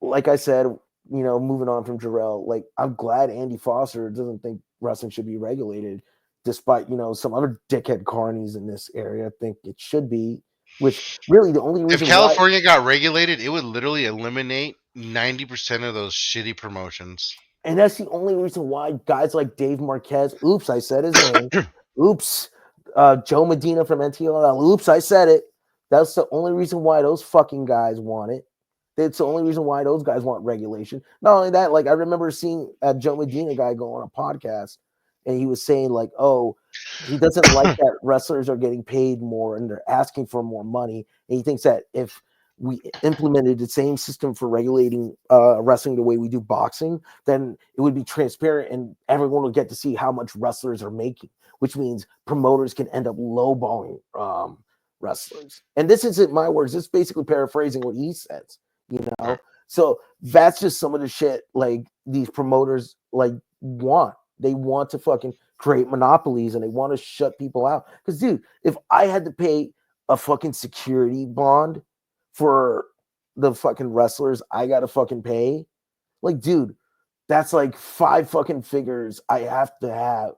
like I said, moving on from Jarrell, like, I'm glad Andy Foster doesn't think wrestling should be regulated, despite some other dickhead carnies in this area think it should be. Which really the only If reason why. California got regulated, it would literally eliminate 90% of those shitty promotions. And that's the only reason why guys like Dave Marquez, oops, I said his name. Oops. Joe Medina from NTLL, oops, I said it. That's the only reason why those fucking guys want it. It's the only reason why those guys want regulation. Not only that, like, I remember seeing a Joe Medina guy go on a podcast, and he was saying, like, oh, he doesn't like that wrestlers are getting paid more and they're asking for more money. And he thinks that if we implemented the same system for regulating wrestling the way we do boxing, then it would be transparent and everyone will get to see how much wrestlers are making, which means promoters can end up lowballing wrestlers. And this isn't my words. This is basically paraphrasing what he says, So that's just some of the shit, like, these promoters, like, want. They want to fucking create monopolies and they want to shut people out. Because, dude, if I had to pay a fucking security bond for the fucking wrestlers I gotta fucking pay, like, dude, that's like 5 fucking figures I have to have.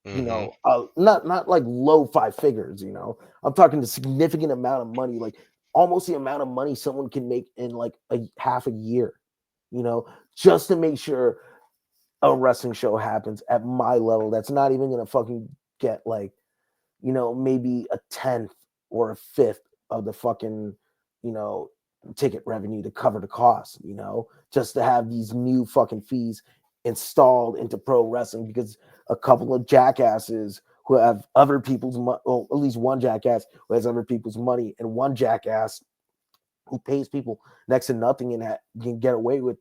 Not like low 5 figures. I'm talking a significant amount of money, like almost the amount of money someone can make in like a half a year, just to make sure a wrestling show happens at my level. That's not even gonna fucking get like, maybe a 10th or a 5th of the fucking, ticket revenue to cover the cost, just to have these new fucking fees installed into pro wrestling because a couple of jackasses who have other people's money, well, at least one jackass who has other people's money, and one jackass who pays people next to nothing and can get away with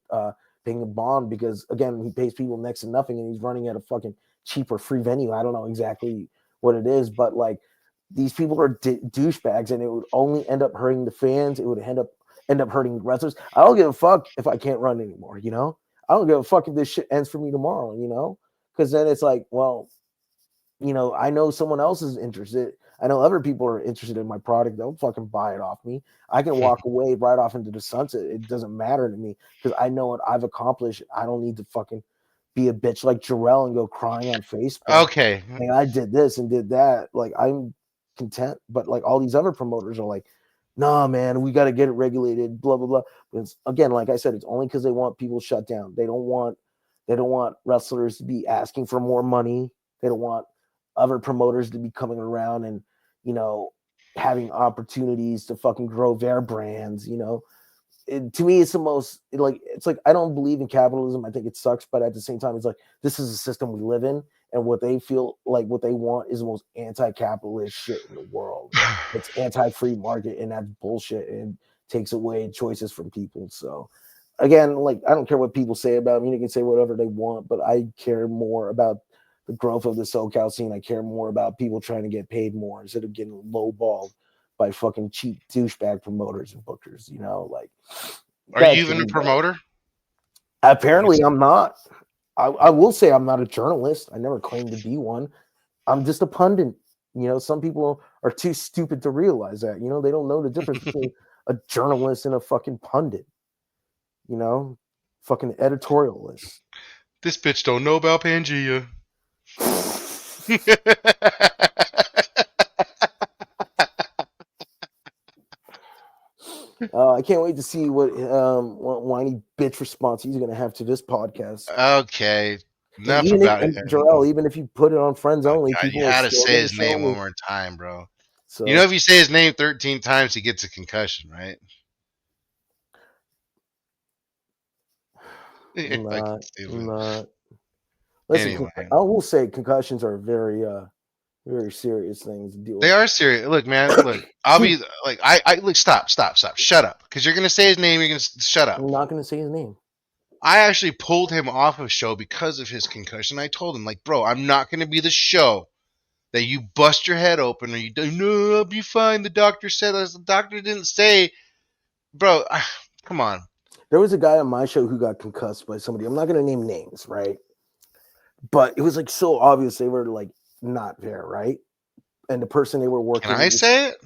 paying a bond because, again, he pays people next to nothing and he's running at a fucking cheap or free venue. I don't know exactly what it is, but like, these people are douchebags, and it would only end up hurting the fans. It would end up hurting wrestlers. I don't give a fuck if I can't run anymore. I don't give a fuck if this shit ends for me tomorrow. Because then it's like, well, I know someone else is interested. I know other people are interested in my product. Don't fucking buy it off me. I can walk away right off into the sunset. It doesn't matter to me because I know what I've accomplished. I don't need to fucking be a bitch like Jarrell and go crying on Facebook. Okay. And I did this and did that. Like, I'm content, but like all these other promoters are like, nah, man, we got to get it regulated, blah blah blah. But again, like I said, it's only because they want people shut down. They don't want wrestlers to be asking for more money. They don't want other promoters to be coming around and having opportunities to fucking grow their brands. To me, it's the most it's like I don't believe in capitalism. I think it sucks, but at the same time, it's like this is a system we live in, and what they feel like what they want is the most anti-capitalist shit in the world. It's anti-free market, and that's bullshit, and takes away choices from people. So, again, like I don't care what people say about me. They can say whatever they want, but I care more about the growth of the SoCal scene. I care more about people trying to get paid more instead of getting lowballed by fucking cheap douchebag promoters and bookers, like. Are you even a promoter? Apparently, I'm not. I will say I'm not a journalist. I never claimed to be one. I'm just a pundit. Some people are too stupid to realize that. They don't know the difference between a journalist and a fucking pundit. Fucking editorialist. This bitch don't know about Pangea. I can't wait to see what whiny bitch response he's gonna have to this podcast. Okay, enough about it. Jarrell, even if you put it on friends only, God, people you are had to still say gonna his show name me. one more time, bro. So if you say his name 13 times, he gets a concussion, right? Not. Listen, Anyway. I will say concussions are very serious things to deal with. They are serious. Look, man. Look, I'll be like, I look. Stop. Shut up. Because you're gonna say his name. You're gonna shut up. I'm not gonna say his name. I actually pulled him off of show because of his concussion. I told him, like, bro, I'm not gonna be the show that you bust your head open or you do. No, I'll be fine. The doctor said as the doctor didn't say, bro. Come on. There was a guy on my show who got concussed by somebody. I'm not gonna name names, right? But it was like so obvious they were like not there, right? And the person they were working. Can I say it?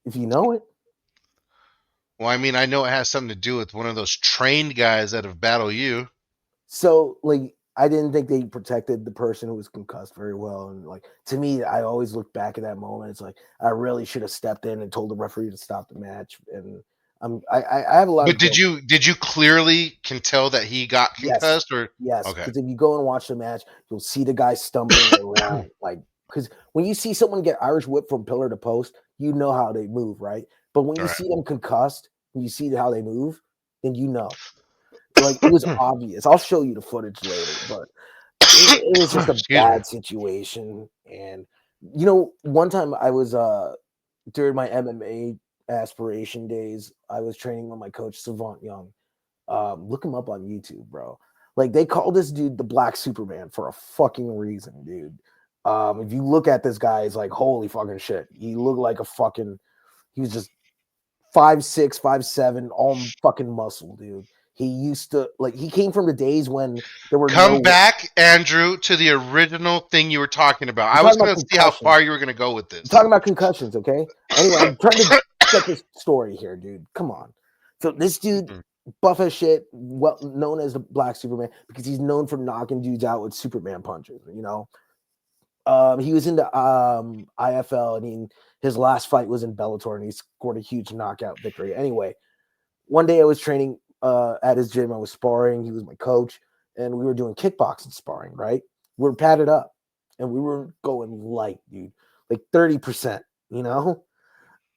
If you know it. Well, I mean, I know it has something to do with one of those trained guys that have battled you. So, like, I didn't think they protected the person who was concussed very well. And, like, to me, I always look back at that moment. It's like, I really should have stepped in and told the referee to stop the match. And I have a lot But of. did you clearly can tell that he got concussed? Yes. Okay. Because if you go and watch the match, you'll see the guy stumbling around. Like, because when you see someone get Irish whipped from pillar to post, you know how they move, right? But when you see them concussed, when you see how they move, then you know. Like, it was obvious. I'll show you the footage later, but it was just a bad situation. And one time I was during my MMA aspiration days, I was training with my coach Savant Young. Look him up on YouTube, bro. Like, they call this dude the Black Superman for a fucking reason, dude. If you look at this guy, it's like, holy fucking shit. He looked like he was just 5'6", 5'7", all fucking muscle, dude. He used to he came from the days when there were Come back, Andrew, to the original thing you were talking about. I was going to see how far you were going to go with this. I'm talking about concussions, okay? Anyway, I'm trying to get this story here, dude. Come on. So this dude, buff as shit, well known as the Black Superman because he's known for knocking dudes out with Superman punches. He was in the IFL, and his last fight was in Bellator, and he scored a huge knockout victory. Anyway, one day I was training at his gym. I was sparring. He was my coach, and we were doing kickboxing sparring, right? We were padded up, and we were going light, dude, like 30%,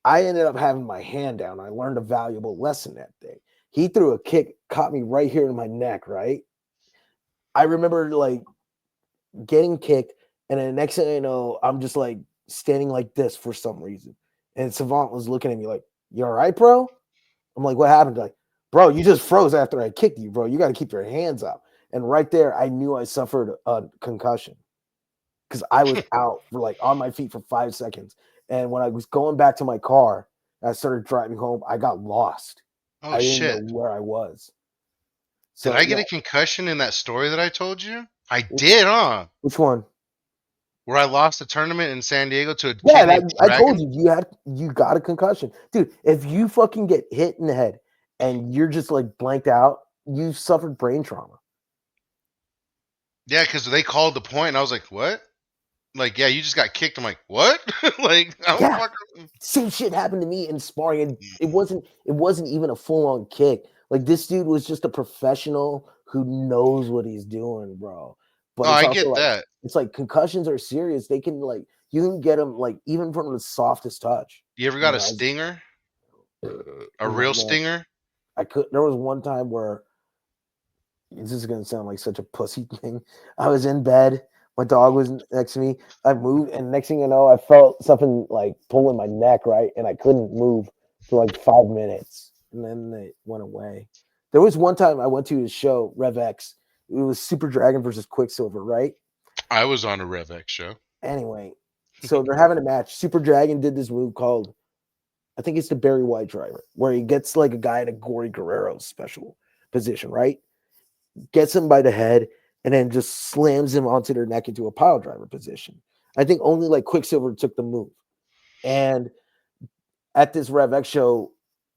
I ended up having my hand down. I learned a valuable lesson that day. He threw a kick, caught me right here in my neck, right? I remember, like, getting kicked, and then the next thing I know, I'm just, like, standing like this for some reason. And Savant was looking at me like, you all right, bro? I'm like, what happened? Like, bro, you just froze after I kicked you, bro. You got to keep your hands up. And right there, I knew I suffered a concussion because I was out for like on my feet for 5 seconds. And when I was going back to my car, I started driving home. I got lost. Oh, I didn't know where I was. So, did I get a concussion in that story that I told you? I did, huh? Which one? Where I lost a tournament in San Diego to a kid named I told you you got a concussion, dude. If you fucking get hit in the head and you're just like blanked out, you've suffered brain trauma. Yeah, because they called the point, and I was like, "What?" Like, yeah, you just got kicked. I'm like, what? Like, how the Yeah, fuck? same shit happened to me in sparring, and it wasn't even a full on kick. Like this dude was just a professional who knows what he's doing, bro. But Oh, it's I also get like that. it's like concussions are serious. They can like you can get them like even from the softest touch. You ever You got a know, stinger? A no, real man, stinger? I could. There was one time where this is gonna sound like such a pussy thing. I was in bed. My dog was next to me. I moved, and next thing you know, I felt something like pulling my neck, right? And I couldn't move for like 5 minutes, and then it went away. There was one time I went to his show, Rev X. It was Super Dragon versus Quicksilver, right? I was on a Rev X show. Anyway, so they're having a match. Super Dragon did this move called, I think it's the Barry White driver, where he gets like a guy in a Gory Guerrero special position, right? Gets him by the head, and then just slams him onto their neck into a pile driver position. I think only like Quicksilver took the move. And at this Rev X show,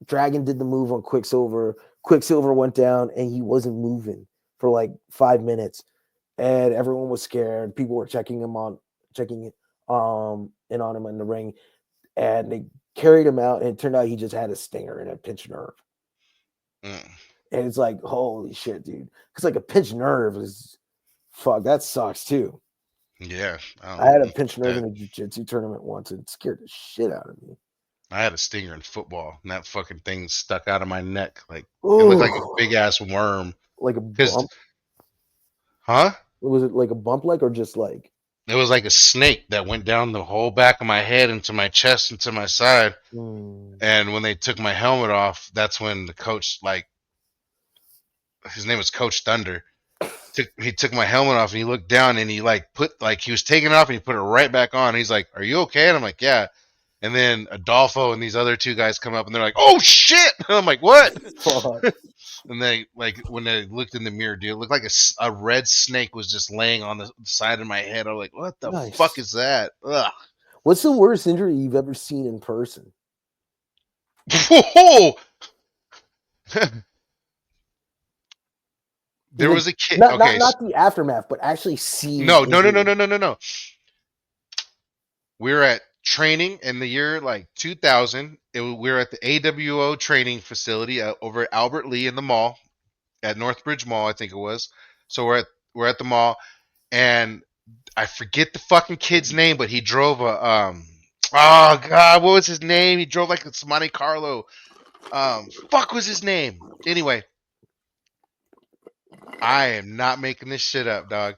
Dragon did the move on Quicksilver. Quicksilver went down and he wasn't moving for like 5 minutes. And everyone was scared. People were checking it in on him in the ring. And they carried him out, and it turned out he just had a stinger and a pinched nerve. Mm. And it's like, holy shit, dude. Because like a pinched nerve is fuck, that sucks too. Yeah, I had a fuck pinched nerve that. in a jiu-jitsu tournament once and it scared the shit out of me. I had a stinger in football, and that fucking thing stuck out of my neck. Like, it looked like a Oh, big ass worm. like a Cause, bump. huh? Was it like a bump like or just like It was like a snake that went down the whole back of my head into my chest, into my side. mm, And when they took my helmet off, that's when the coach, like, his name was Coach Thunder. He took my helmet off and he looked down and he like put like he was taking it off and he put it right back on. He's like, "Are you okay?" And I'm like, "Yeah." And then Adolfo and these other two guys come up and they're like, "Oh shit!" And I'm like, "What?" fuck? And they like when they looked in the mirror, dude, it looked like a red snake was just laying on the side of my head. I'm like, "What the fuck Nice. is that?" Ugh. What's the worst injury you've ever seen in person? Whoa! There Like was a kid. not Okay, not not the aftermath, but actually seeing no, no, no, no, injury. no, no, no, no. We were at training in the year like 2000. We were at the AWO training facility over at Albert Lee in the mall at Northbridge Mall, I think it was. So we're at the mall, and I forget the fucking kid's name, but he drove a oh god, what was his name? He drove like a Monte Carlo. Fuck was his name? Anyway, I am not making this shit up, dog.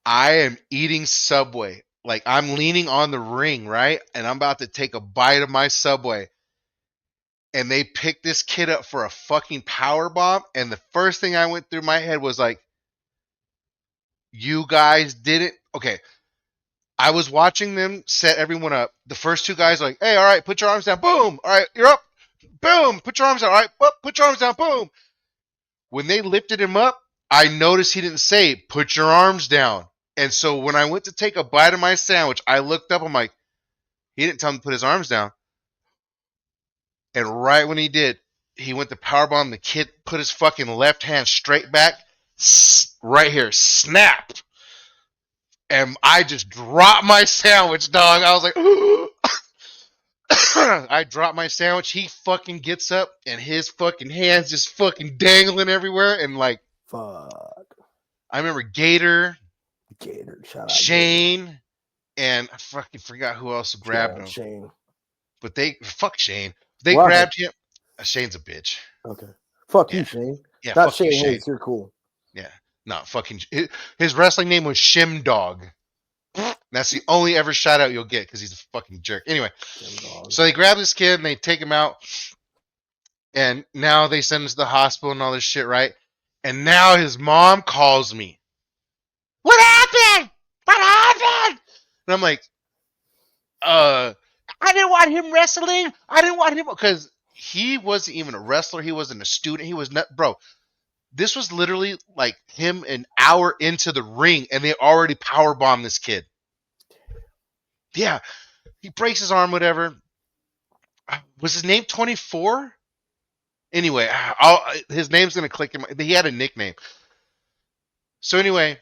I am eating Subway. Like I'm leaning on the ring, right? And I'm about to take a bite of my Subway. And they picked this kid up for a fucking power bomb. And the first thing I went through my head was like, you guys didn't. Okay. I was watching them set everyone up. The first two guys are like, hey, all right, put your arms down. Boom. All right, you're up. Boom. Put your arms down. All right, put your arms down. Boom. When they lifted him up, I noticed he didn't say, put your arms down. And so when I went to take a bite of my sandwich, I looked up. I'm like, he didn't tell him to put his arms down. And right when he did, he went to powerbomb. The kid put his fucking left hand straight back, right here, snap. And I just dropped my sandwich, dog. I was like, I dropped my sandwich. He fucking gets up, and his fucking hands just fucking dangling everywhere. And like, Fuck. I remember Gator, Gator. Shout out Gator. Shane, and I fucking forgot who else Shout grabbed out him. Shane. But they fuck Shane. They Why? grabbed him. Shane's a bitch. Okay. Fuck Yeah. you, Shane. Yeah, Not fuck you, Shane Shane. Hayes. You're cool. Yeah, no, fucking. His wrestling name was Shim Dog. That's the only ever shout out you'll get because he's a fucking jerk. Anyway, so they grab this kid and they take him out, and now they send him to the hospital and all this shit, right? And now his mom calls me. What happened? What happened? And I'm like, I didn't want him wrestling. I didn't want him because he wasn't even a wrestler. He wasn't a student. He was not, bro. This was literally like him an hour into the ring, and they already power bombed this kid. Yeah, he breaks his arm, whatever. Was his name 24? Anyway, his name's gonna click in. He had a nickname. So anyway,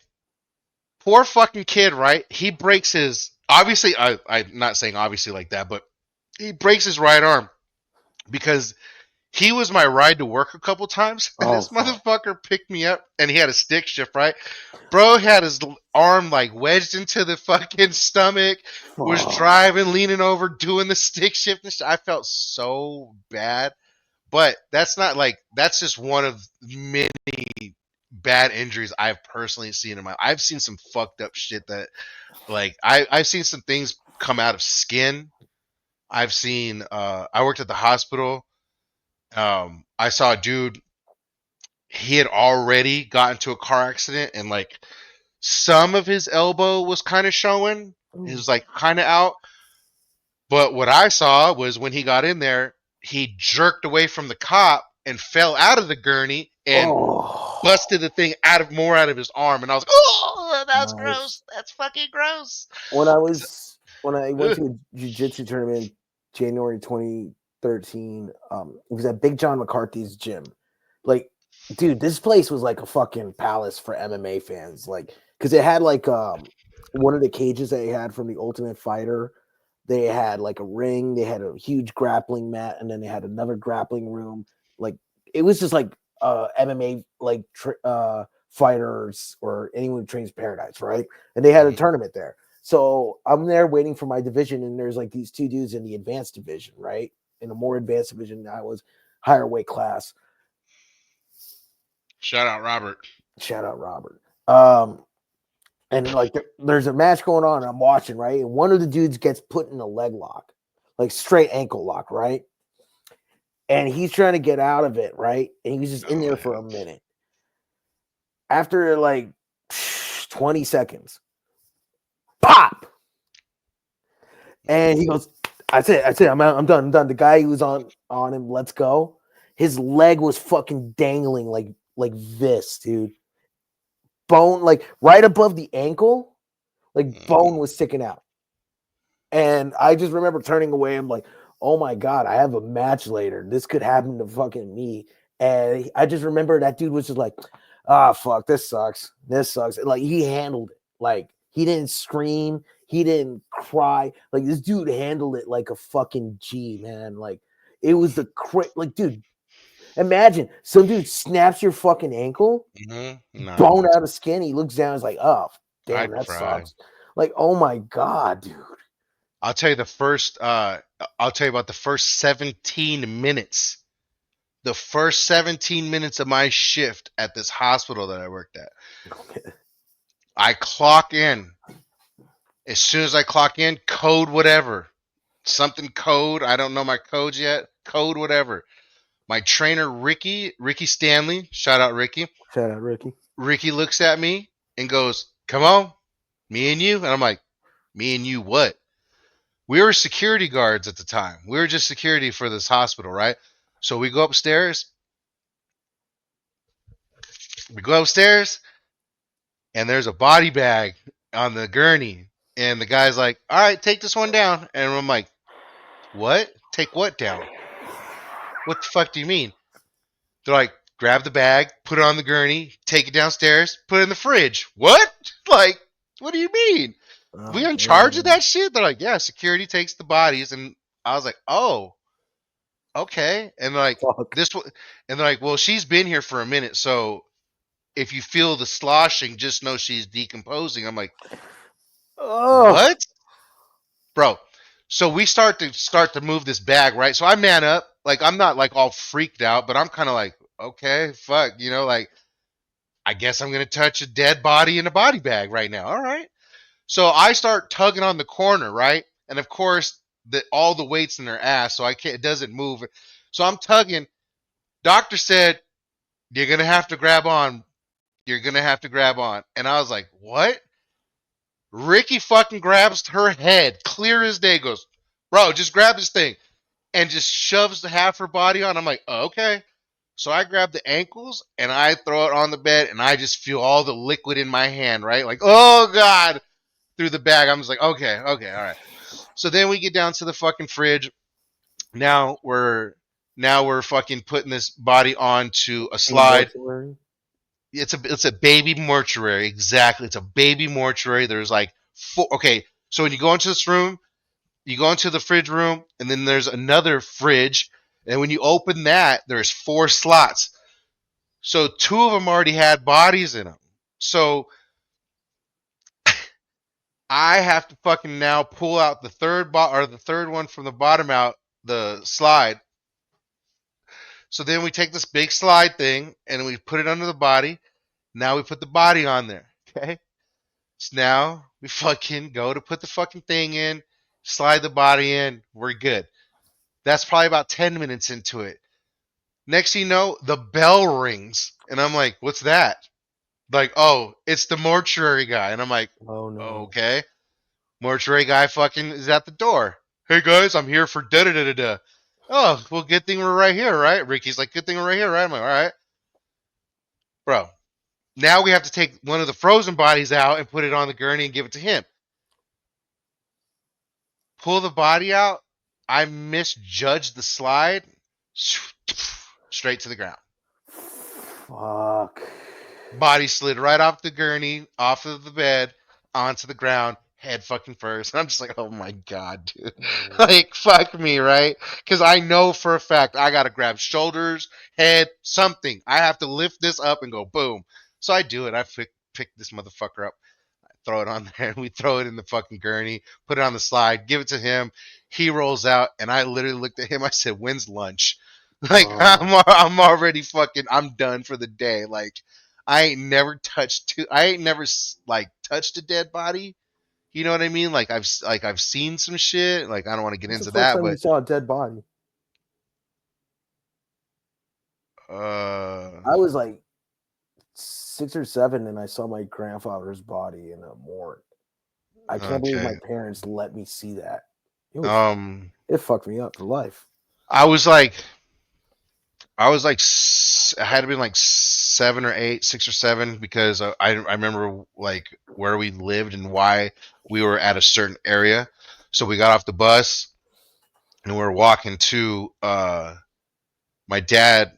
Poor fucking kid, right? He breaks his obviously. I'm not saying obviously like that, but he breaks his right arm because he was my ride to work a couple times, and Oh this fuck. motherfucker picked me up, and he had a stick shift, right? Bro had his arm like wedged into the fucking stomach, was Fuck. driving, leaning over, doing the stick shift and shit. I felt so bad. But that's not like that's just one of many bad injuries I've personally seen in my I've seen some fucked up shit that like I've seen some things come out of skin. I've seen I worked at the hospital. I saw a dude, he had already got into a car accident and like some of his elbow was kind of showing. It Ooh. was like kind of out. But what I saw was when he got in there, he jerked away from the cop and fell out of the gurney and Oh. busted the thing out of his arm. And I was like, oh, that's Nice. gross. That's fucking gross. When I went Ugh. to a jiu-jitsu tournament January 2013, it was at Big John McCarthy's gym. Like, dude, this place was like a fucking palace for MMA fans. Like, because it had like one of the cages that they had from the Ultimate Fighter. They had like a ring, they had a huge grappling mat, and then they had another grappling room. Like, it was just like MMA like fighters or anyone who trains Paradise, right? And they had a Mhm. tournament there. So I'm there waiting for my division, and there's like these two dudes in the advanced division, right? In a more advanced division, I was higher weight class. Shout out Robert. Shout out Robert. And like there's a match going on, and I'm watching, right? And one of the dudes gets put in a leg lock, like straight ankle lock, right? And he's trying to get out of it, right? And he was just in Oh there for a minute. After like 20 seconds, pop. And he goes, "That's it. That's it. I'm done. I'm done." The guy who was on him, let's go. His leg was fucking dangling like this, dude. Bone, like right above the ankle, like bone was sticking out. And I just remember turning away. I'm like, "Oh my god, I have a match later. This could happen to fucking me." And I just remember that dude was just like, "Ah, fuck, this sucks. This sucks." And like he handled it. Like he didn't scream. He didn't cry. Like this dude handled it like a fucking G, man. Like it was like, dude, imagine some dude snaps your fucking ankle, No, bone out of skin. He looks down, he's like, "Oh, damn, I'd that cry. sucks." Like, oh my god, dude. I'll tell you the first. I'll tell you about the first 17 minutes. The first 17 minutes of my shift at this hospital that I worked at. I clock in. As soon as I clock in, code whatever. Something code. I don't know my codes yet. Code whatever. My trainer, Ricky Stanley, shout out Ricky. Shout out, Ricky. Ricky looks at me and goes, "Come on, me and you." And I'm like, "Me and you what?" We were security guards at the time. We were just security for this hospital, right? So we go upstairs. We go upstairs, and there's a body bag on the gurney. And the guy's like, "All right, take this one down." And I'm like, "What? Take what down? What the fuck do you mean?" They're like, "Grab the bag, put it on the gurney, take it downstairs, put it in the fridge." What? Like, what do you mean? We Oh, in charge of damn. that shit? They're like, "Yeah, security takes the bodies." And I was like, "Oh, okay." And they're like, Fuck. and they're like, "Well, she's been here for a minute, so if you feel the sloshing, just know she's decomposing." I'm like, Oh, "What?" Bro. So we start to move this bag, right? So I man up, like I'm not like all freaked out, but I'm kind of like, okay, fuck, like I guess I'm gonna touch a dead body in a body bag right now. All right. So I start tugging on the corner, right? And of course, all the weight's in their ass, so I can't. It doesn't move. So I'm tugging. Doctor said you're gonna have to grab on. You're gonna have to grab on. And I was like, what? Ricky fucking grabs her head, clear as day. Goes, bro, just grab this thing, and just shoves the half her body on. I'm like, oh, okay. So I grab the ankles and I throw it on the bed, and I just feel all the liquid in my hand, right? Like, oh god, through the bag. I'm just like, okay, okay, all right. So then we get down to the fucking fridge. Now we're fucking putting this body onto a in the slide. mortuary. it's a baby mortuary. Exactly. It's a baby mortuary. There's like four. Okay, so when you go into this room, you go into the fridge room, and then there's another fridge. And when you open that, there's 4 slots. So 2 of them already had bodies in them. So I have to fucking now pull out the third one from the bottom out the slide. So then we take this big slide thing and we put it under the body. Now we put the body on there. Okay. So now we fucking go to put the fucking thing in, slide the body in. We're good. That's probably about 10 minutes into it. Next thing you know, the bell rings. And I'm like, what's that? Like, oh, it's the mortuary guy. And I'm like, Oh no. okay. Mortuary guy fucking is at the door. Hey guys, I'm here for da da da da da. Oh, well, good thing we're right here, right? Ricky's like, good thing we're right here, right? I'm like, all right. Bro, now we have to take one of the frozen bodies out and put it on the gurney and give it to him. Pull the body out. I misjudged the slide. Straight to the ground. Fuck. Body slid right off the gurney, off of the bed, onto the ground, head fucking first. And I'm just like, oh my god, dude. Like, fuck me, right? Because I know for a fact I gotta grab shoulders, head, something. I have to lift this up and go boom. So I do it. I pick this motherfucker up, throw it on there, and we throw it in the fucking gurney, put it on the slide, give it to him. He rolls out, and I literally looked at him. I said, "When's lunch?" Like, I'm already fucking. I'm done for the day. Like, I ain't never touched. I ain't never like touched a dead body. You know what I mean? Like I've seen some shit. Like, I don't want to get When's into the first that, time you but saw a dead body? I was like 6 or 7, and I saw my grandfather's body in a morgue. I can't believe my okay. parents let me see that. It fucked me up for life. I was like, I had to be like 7 or 8, 6 or 7, because I remember like where we lived and why we were at a certain area. So we got off the bus and we were walking to my dad.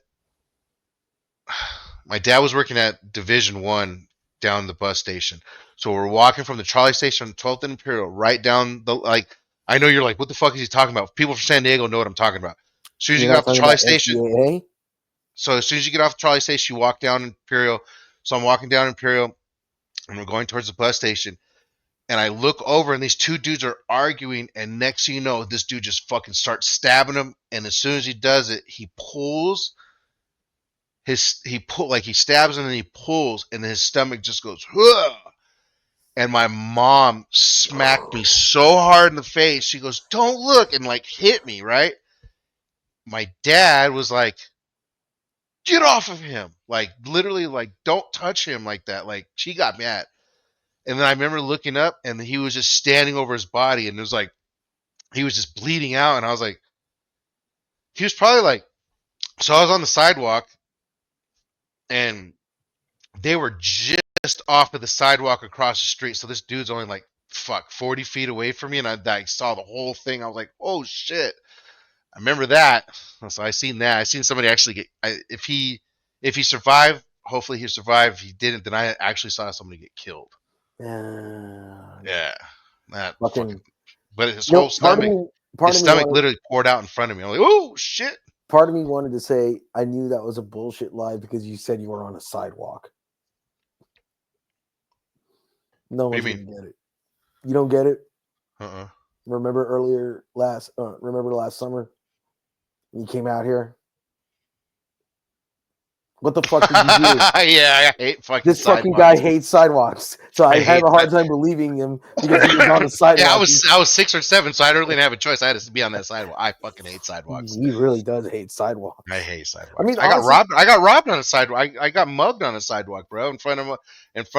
My dad was working at Division 1 down the bus station. So we're walking from the trolley station on 12th and Imperial right down the like. I know you're like, what the fuck is he talking about? People from San Diego know what I'm talking about. As soon as you You're get not off the talking trolley about station, NCAA? so as soon as you get off the trolley station, you walk down Imperial. So I'm walking down Imperial, and we're going towards the bus station. And I look over, and these 2 dudes are arguing. And next thing you know, this dude just fucking starts stabbing him. And as soon as he does it, he stabs him and he pulls, and his stomach just goes. Huh! And my mom smacked me so hard in the face. She goes, "Don't look," and like hit me right. My dad was like, get off of him. Like, literally, like, don't touch him like that. Like, she got mad. And then I remember looking up, and he was just standing over his body, and it was like, he was just bleeding out. And I was like, he was probably like, so I was on the sidewalk, and they were just off of the sidewalk across the street. So this dude's only like, 40 feet away from me. And I saw the whole thing. I was like, oh shit. I remember that. So I seen that. I seen somebody actually get. If he survived, hopefully he survived. If he didn't, then I actually saw somebody get killed. Yeah, that fucking. But his whole stomach, literally poured out in front of me. I'm like, oh shit. Part of me wanted to say I knew that was a bullshit lie because you said you were on a sidewalk. No one's gonna get it. You don't get it? Remember last summer when you came out here? What the fuck did you do? Yeah, I hate fucking this sidewalks. fucking guy hates sidewalks. So I have a hard time believing him because he was on the sidewalk. Yeah, I was 6 or 7, so I don't really have a choice. I had to be on that sidewalk. I fucking hate sidewalks. He really does hate sidewalks. I hate sidewalks. I mean, I got robbed on a sidewalk. I got mugged on a sidewalk, bro, in front of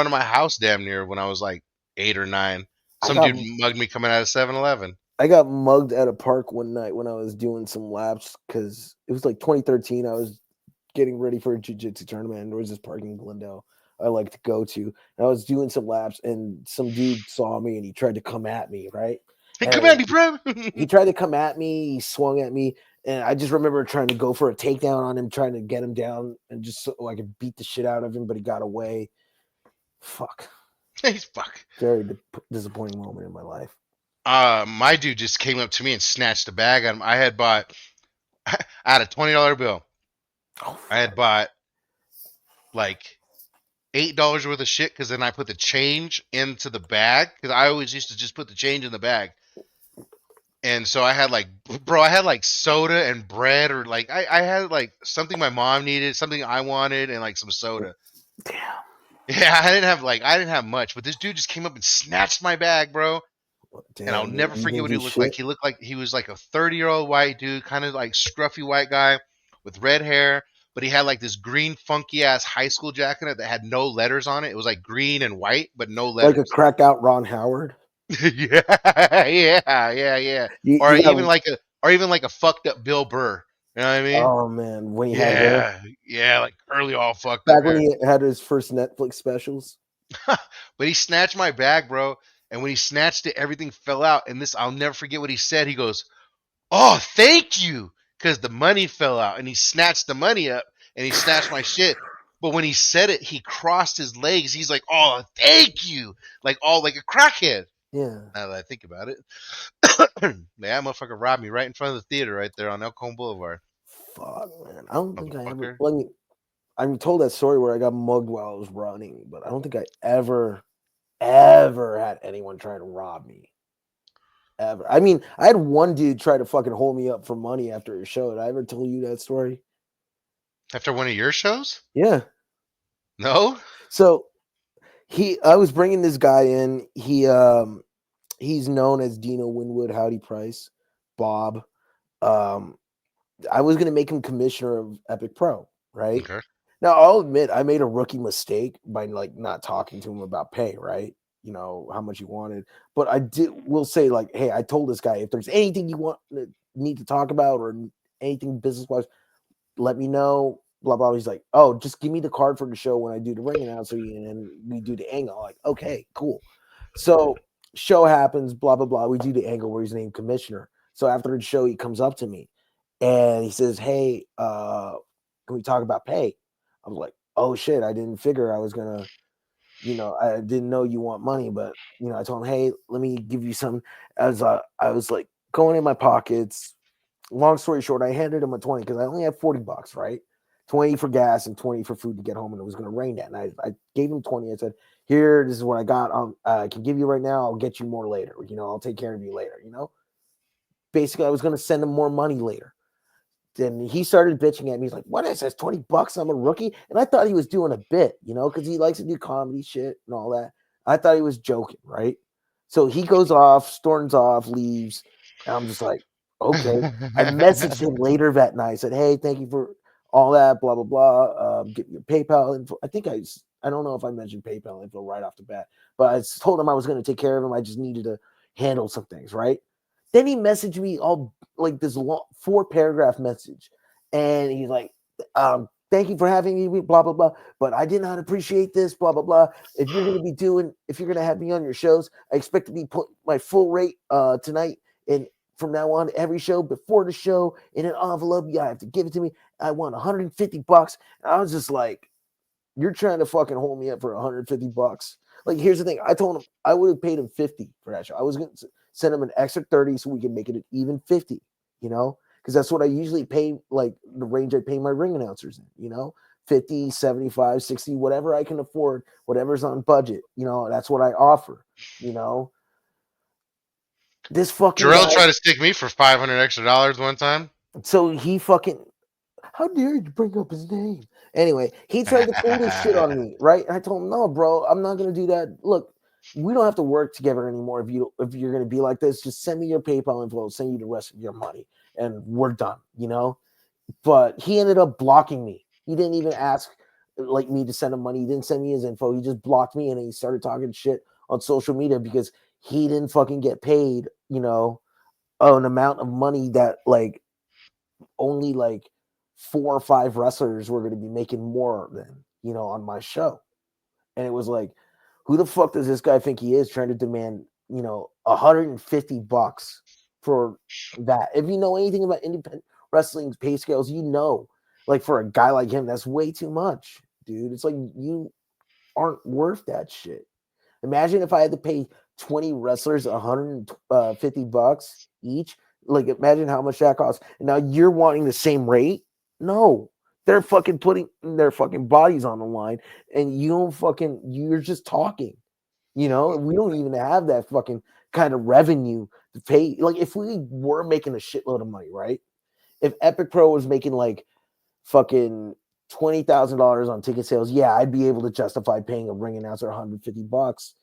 my house, damn near, when I was like 8 or 9. Some dude mugged me coming out of 7-Eleven. I got mugged at a park one night when I was doing some laps because it was like 2013. I was getting ready for a jiu-jitsu tournament, and there was this park in Glendale I like to go to. And I was doing some laps, and some dude saw me, and he tried to come at me, right? Hey, come at me, bro. He tried to come at me. He swung at me, And I just remember trying to go for a takedown on him, trying to get him down, and just so I could beat the shit out of him, but he got away. Fuck. He's fuck. Very disappointing moment in my life. My dude just came up to me and snatched a bag at him. I had bought. I had a $20 bill. Oh, I had bought like $8 worth of shit because then I put the change into the bag because I always used to just put the change in the bag. And so I had like, bro, I had like soda and bread, or like I had like something my mom needed, something I wanted, and like some soda. damn. Yeah, I didn't have much, but this dude just came up and snatched my bag, bro. And I'll Damn, never you forget didn't what he do looked like. shit. He looked like he was like a 30-year-old white dude, kind of like scruffy white guy with red hair, but he had like this green funky ass high school jacket that had no letters on it. It was like green and white, but no Like a letters. crack out Ron Howard. Yeah, yeah. You got. Or even like a fucked up Bill Burr. You know what I mean? Oh man, when he had hair. Yeah, like curly, all fucked up Back when hair. he had his first Netflix specials. But he snatched my bag, bro. And when he snatched it, everything fell out. And this, I'll never forget what he said. He goes, "Oh, thank you," because the money fell out, and he snatched the money up, and he snatched my shit. But when he said it, he crossed his legs. He's like, "Oh, thank you," like all like a crackhead. Yeah. Now that I think about it, man, that motherfucker robbed me right in front of the theater, right there on El Cajon Boulevard. Fuck, man. I don't think I ever. Motherfucker. Well, I'm told that story where I got mugged while I was running, but I don't think I ever had anyone try to rob me. Ever. I mean, I had one dude try to fucking hold me up for money after a show. Did I ever tell you that story? After one of your shows? Yeah. No. So I was bringing this guy in. He's known as Dino Winwood, Howdy Price, Bob. I was gonna make him commissioner of Epic Pro, right? Okay. Now I'll admit I made a rookie mistake by like not talking to him about pay, right? You know how much he wanted, but I will say like, hey, I told this guy if there's anything you need to talk about or anything business wise, let me know. Blah blah. He's like, oh, just give me the card for the show when I do the ring announcing and then we do the angle. I'm like, okay, cool. So show happens, blah blah blah. We do the angle where he's named commissioner. So after the show, he comes up to me and he says, hey, can we talk about pay? I was like, oh shit, I didn't figure I was gonna, I didn't know you want money, but I told him, hey, let me give you some. As I was like going in my pockets. Long story short, I handed him a 20 because I only had $40, right? 20 for gas and 20 for food to get home, and it was gonna rain that night. I gave him 20. I said, here, this is what I got. I can give you right now. I'll get you more later. I'll take care of you later. Basically, I was gonna send him more money later. Then he started bitching at me. He's like, what is this, $20? I'm a rookie. And I thought he was doing a bit, because he likes to do comedy shit and all that. I thought he was joking, right? So he goes off, storms off, leaves. And I'm just like, okay. I messaged him later that night. I said, hey, thank you for all that, blah, blah, blah. Get your PayPal info. I don't know if I mentioned PayPal info right off the bat, but I told him I was going to take care of him. I just needed to handle some things, right? Then he messaged me all like this long 4-paragraph message. And he's like, thank you for having me, blah, blah, blah. But I did not appreciate this, blah, blah, blah. If you're going to have me on your shows, I expect to be put my full rate tonight. And from now on, every show before the show in an envelope, you have to give it to me. I want $150. And I was just like, you're trying to fucking hold me up for $150. Like, here's the thing. I told him I would have paid him 50 for that show. I was going to send him an extra 30 so we can make it an even 50, because that's what I usually pay, like the range I pay my ring announcers in, 50, 75, 60, whatever I can afford, whatever's on budget, that's what I offer, This fucking Jarrell guy. tried to stick me for $500 extra one time. So he fucking, how dare you bring up his name? Anyway, he tried to pull this shit on me, right? And I told him, no, bro, I'm not gonna do that. Look, we don't have to work together anymore. If you're gonna be like this, just send me your PayPal info, I'll send you the rest of your money, and we're done, But he ended up blocking me. He didn't even ask like me to send him money. He didn't send me his info. He just blocked me, and he started talking shit on social media because he didn't fucking get paid, an amount of money that like only like 4 or 5 wrestlers were going to be making more than, on my show. And it was like, who the fuck does this guy think he is trying to demand, $150 for that? If you know anything about independent wrestling pay scales, like for a guy like him, that's way too much, dude. It's like you aren't worth that shit. Imagine if I had to pay 20 wrestlers $150 each. Like, imagine how much that costs. And now you're wanting the same rate? No, they're fucking putting their fucking bodies on the line, and you're just talking. We don't even have that fucking kind of revenue to pay. Like, if we were making a shitload of money, right? If Epic Pro was making like fucking $20,000 on ticket sales, yeah, I'd be able to justify paying a ring announcer $150,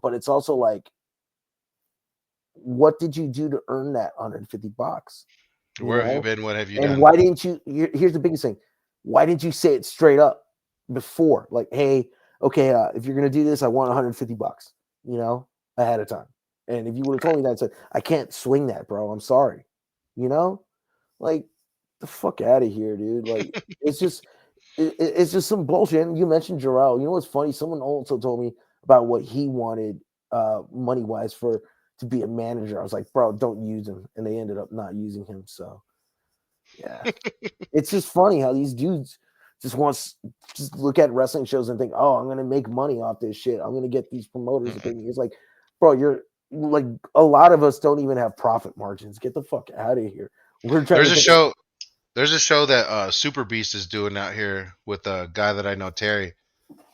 but it's also like, what did you do to earn that $150? Where have you been? What have you And done? why didn't you? Here's the biggest thing. Why didn't you say it straight up before? Like, hey, okay, if you're gonna do this, I want $150, ahead of time. And if you would have told me that, I said, I can't swing that, bro. I'm sorry. Like, the fuck out of here, dude. Like, it's just it's just some bullshit. And you mentioned Jarrell. You know what's funny? Someone also told me about what he wanted money wise to be a manager. I was like, bro, don't use him. And they ended up not using him. So yeah. It's just funny how these dudes just look at wrestling shows and think, oh, I'm gonna make money off this shit. I'm gonna get these promoters to pay me. It's like, bro, you're like, a lot of us don't even have profit margins. Get the fuck out of here. We're trying There's to a think show. There's a show that Super Beast is doing out here with a guy that I know, Terry,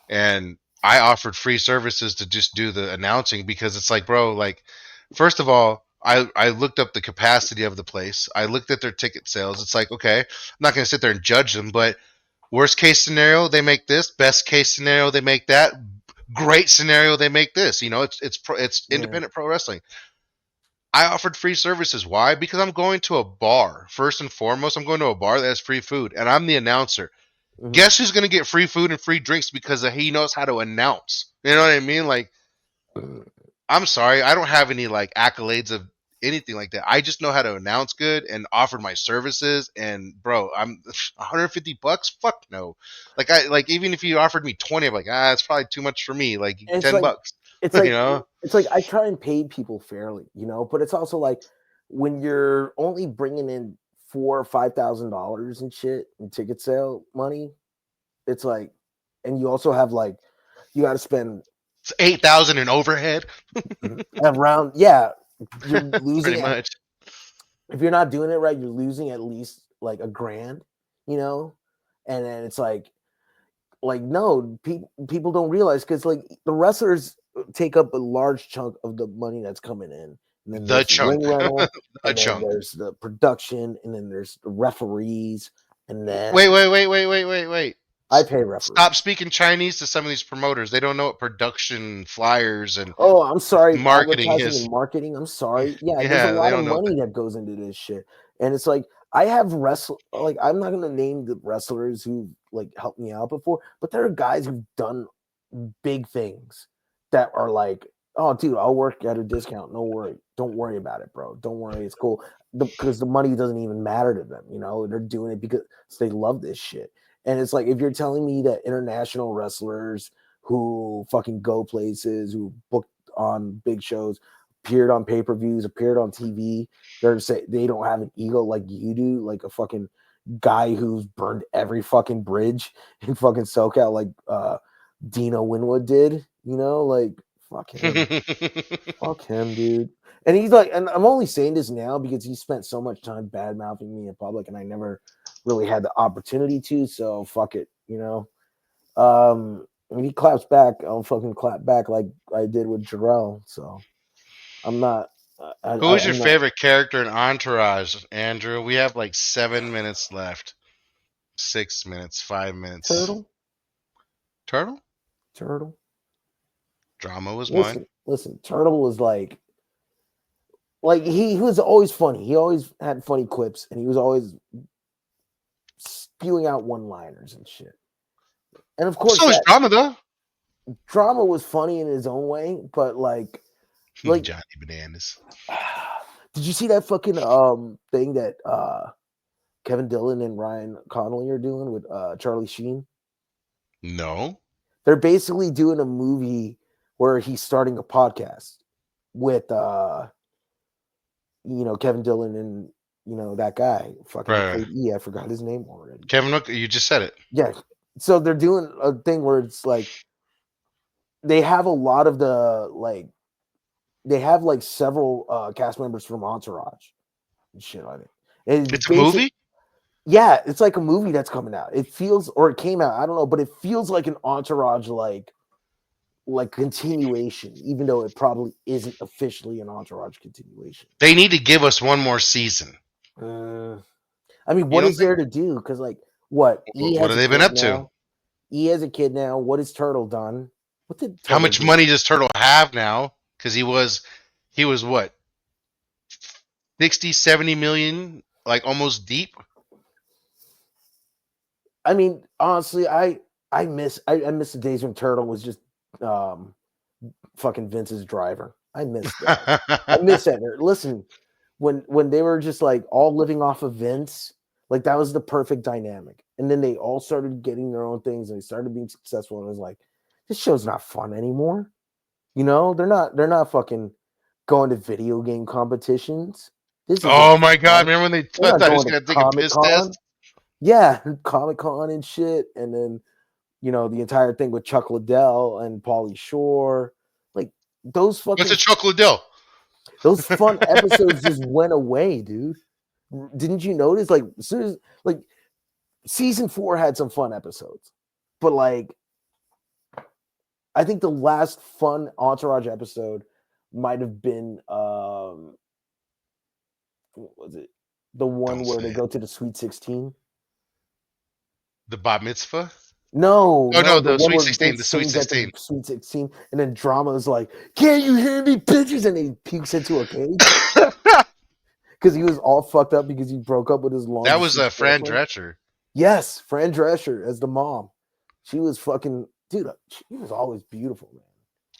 and I offered free services to just do the announcing because it's like, bro, like, first of all, I looked up the capacity of the place. I looked at their ticket sales. It's like, okay, I'm not going to sit there and judge them, but worst case scenario, they make this. Best case scenario, they make that. Great scenario, they make this. It's yeah. independent pro wrestling. I offered free services. Why? Because I'm going to a bar. First and foremost, I'm going to a bar that has free food, and I'm the announcer. Mhm. Guess who's going to get free food and free drinks because he knows how to announce? You know what I mean? Like, I'm sorry, I don't have any like accolades of anything like that. I just know how to announce good and offered my services. And bro, I'm $150. Fuck no. Like even if you offered me 20, I'm like, it's probably too much for me. Like And $10, it's you like know. it's like I try and pay people fairly, but it's also like, when you're only bringing in $4,000 or $5,000 and shit in ticket sale money, it's like, and you also have like, you got to spend It's 8,000 in overhead, around, yeah, you're losing pretty at, much. if you're not doing it right, you're losing at least like $1,000, and then it's like no, people don't realize, because like the wrestlers take up a large chunk of the money that's coming in, and then The there's the chunk, ring rental, the and then chunk. there's the production, and then there's the referees, and then Wait. I pay referees. Stop speaking Chinese to some of these promoters. They don't know what production flyers and Oh, I'm sorry, marketing advertising is. and marketing. I'm sorry. Yeah, there's a Yeah, they lot of don't know. money that goes into this shit. And it's like, I have like, I'm not gonna name the wrestlers who like helped me out before, but there are guys who've done big things that are like, oh dude, I'll work at a discount. No worry. Don't worry about it, bro. Don't worry. It's cool. Because the money doesn't even matter to them, they're doing it because they love this shit. And it's like, if you're telling me that international wrestlers who fucking go places, who booked on big shows, appeared on pay-per-views, appeared on TV, they're say they don't have an ego like you do, like a fucking guy who's burned every fucking bridge in fucking SoCal, like Dino Winwood did, like, fuck him. Fuck him, dude. And he's like, and I'm only saying this now because he spent so much time bad mouthing me in public, and I never really had the opportunity to. So fuck it, When he claps back, I'll fucking clap back like I did with Jarrell. So I'm not. Who is your I'm not. favorite character in Entourage, Andrew? We have like 7 minutes left. 6 minutes, 5 minutes. Turtle. Turtle? Turtle. Drama was mine. Listen. Turtle was like he was always funny. He always had funny clips, and he was always spewing out one-liners and shit. And of course, So is that drama though. drama was funny in his own way, but like Johnny Bananas. did you see that fucking thing that Kevin Dillon and Ryan Connolly are doing with Charlie Sheen? No. They're basically doing a movie where he's starting a podcast with Kevin Dillon that guy fucking Right. played E. I forgot his name already. Kevin, look, you just said it. Yeah. So they're doing a thing where it's like they have a lot of they have like several cast members from Entourage and shit on it. And It's a movie. yeah, it's like a movie that's coming out. It feels, or it came out, I don't know, but it feels like an Entourage like continuation, even though it probably isn't officially an Entourage continuation. They need to give us one more season. I mean, You what don't is there to do? Because what E What has have a they been kid up to? now. E has a kid now. What has Turtle done? What did How Turtle much do? money does Turtle have now? Because he was what 60, 70 million, like almost deep. I mean, honestly, I miss the days when Turtle was just fucking Vince's driver. I miss that. I miss that. Listen, when they were just like all living off of Vince, like that was the perfect dynamic. And then they all started getting their own things and they started being successful. And it was like, this show's not fun anymore. They're not fucking going to video game competitions. This isn't Oh my god! fun. Remember when they They're thought not he was going to gonna take a Comic piss Con. test? Yeah, Comic Con and shit. And then the entire thing with Chuck Liddell and Pauly Shore, like those What's fucking a chocolate dill? those fun episodes just went away, dude. Didn't you notice? Like, as soon as like season 4 had some fun episodes, but like I think the last fun Entourage episode might have been what was it? The one Don't where say they it. go to the Sweet 16. The bat mitzvah? No, Oh no, the the one Sweet where 16. Vince The Sweet sings at the 16. Sweet 16, and then Drama is like, "Can't you hear me, bitches?" And he pukes into a cage because he was all fucked up because he broke up with his long That was distance Fran girlfriend. Drescher. Yes, Fran Drescher as the mom. She was fucking dude. She was always beautiful, man.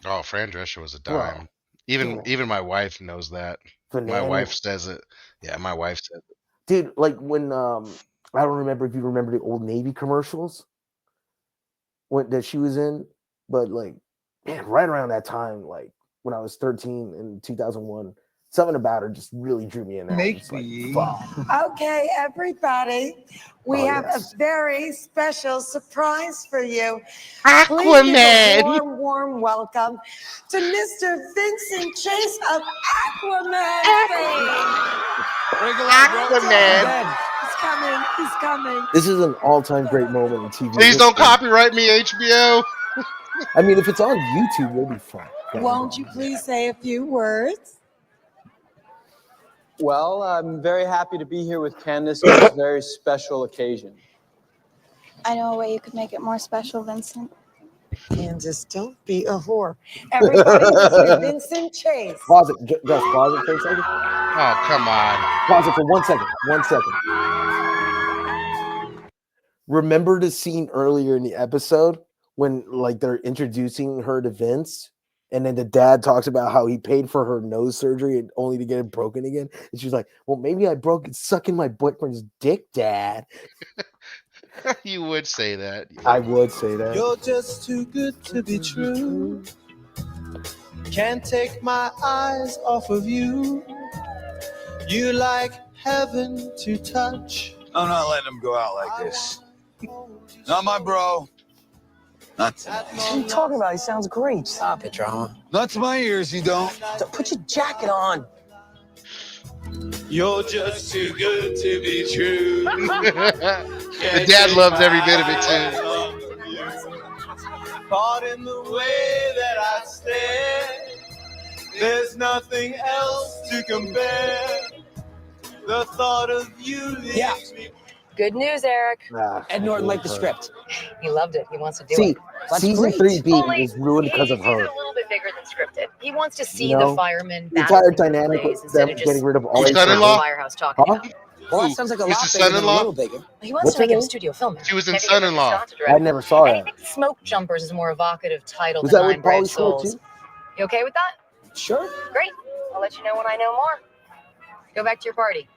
Oh, Fran Drescher was a Bro, dime. Even man. my wife knows that. My Fernando, wife says it. Yeah, my wife says it. dude. Like when I don't remember if you remember the Old Navy commercials that she was in, but like, man, right around that time, like when I was 13 in 2001, something about her just really drew me in. Make like, me. fuck. Okay, everybody, we have a very special surprise for you. Please give a Aquaman. warm welcome to Mr. Vincent Chase of Aquaman fame. Aquaman. He's coming. This is an all-time great moment in TV. Please don't history. copyright me, HBO. I mean, if it's on YouTube, it'll be fun. Won't you please say a few words? Well, I'm very happy to be here with Candace on this very special occasion. I know a way you could make it more special, Vincent. Candace, don't be a whore. Everybody, Mr. Vincent Chase. Pause it, Gus. Pause it for a second. Oh, come on. Pause it for 1 second. 1 second. Remember the scene earlier in the episode when like they're introducing her to Vince, and then the dad talks about how he paid for her nose surgery and only to get it broken again, and she's like, "Well, maybe I broke it sucking my boyfriend's dick, Dad." You would say that. I would say that. You're just too good to be true. Can't take my eyes off of you. You like heaven to touch. I'm not letting him go out like this. Not my bro. Not tonight. What are you talking about? He sounds great. Stop it, Drama. Not to my ears, you don't. Put your jacket on. You're just too good to be true. The dad loves every bit of it too. Caught in the way that I stare. There's nothing else to compare. The thought of you leaves me. Good news, Eric. Ed Norton liked the script. He loved it. He wants to do See, it. That's season great. 3B is ruined because of He her. sees it a little bit bigger than scripted. He wants to see You know, the firemen the entire battling the dynamic blaze with instead them of just getting rid of all His these son-in-law? firehouse talking Huh? about it. Well, that sounds like a Mr. lot bigger than a Son-in-law? little bigger. He wants What's to make her it a name? studio film. She was in Maybe give him a Son-in-law. shot to direct. I never saw that. Anything Smoke Jumpers is a more evocative title Was than that with Nine Brave Pauly Shore Souls. too? You okay with that? Sure. Great. I'll let you know when I know more. Go back to your party.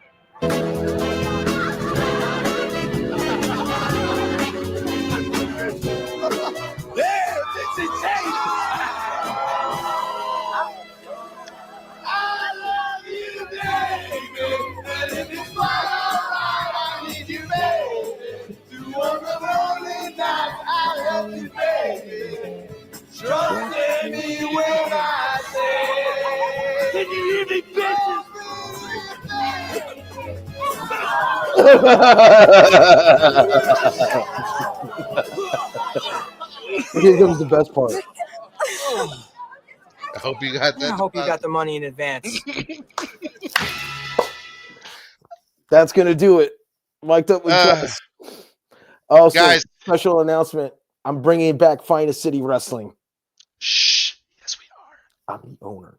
Yeah, Vincent Chase. I love you, baby. And if it's hear me when I say, can you hear me, bitches? Here comes the best part. I hope you got that. I hope you got the money in advance. That's gonna do it. Mic'd up with Chess. Also, guys. special announcement. I'm bringing back Finest City Wrestling. Shh. Yes, we are. I'm the owner.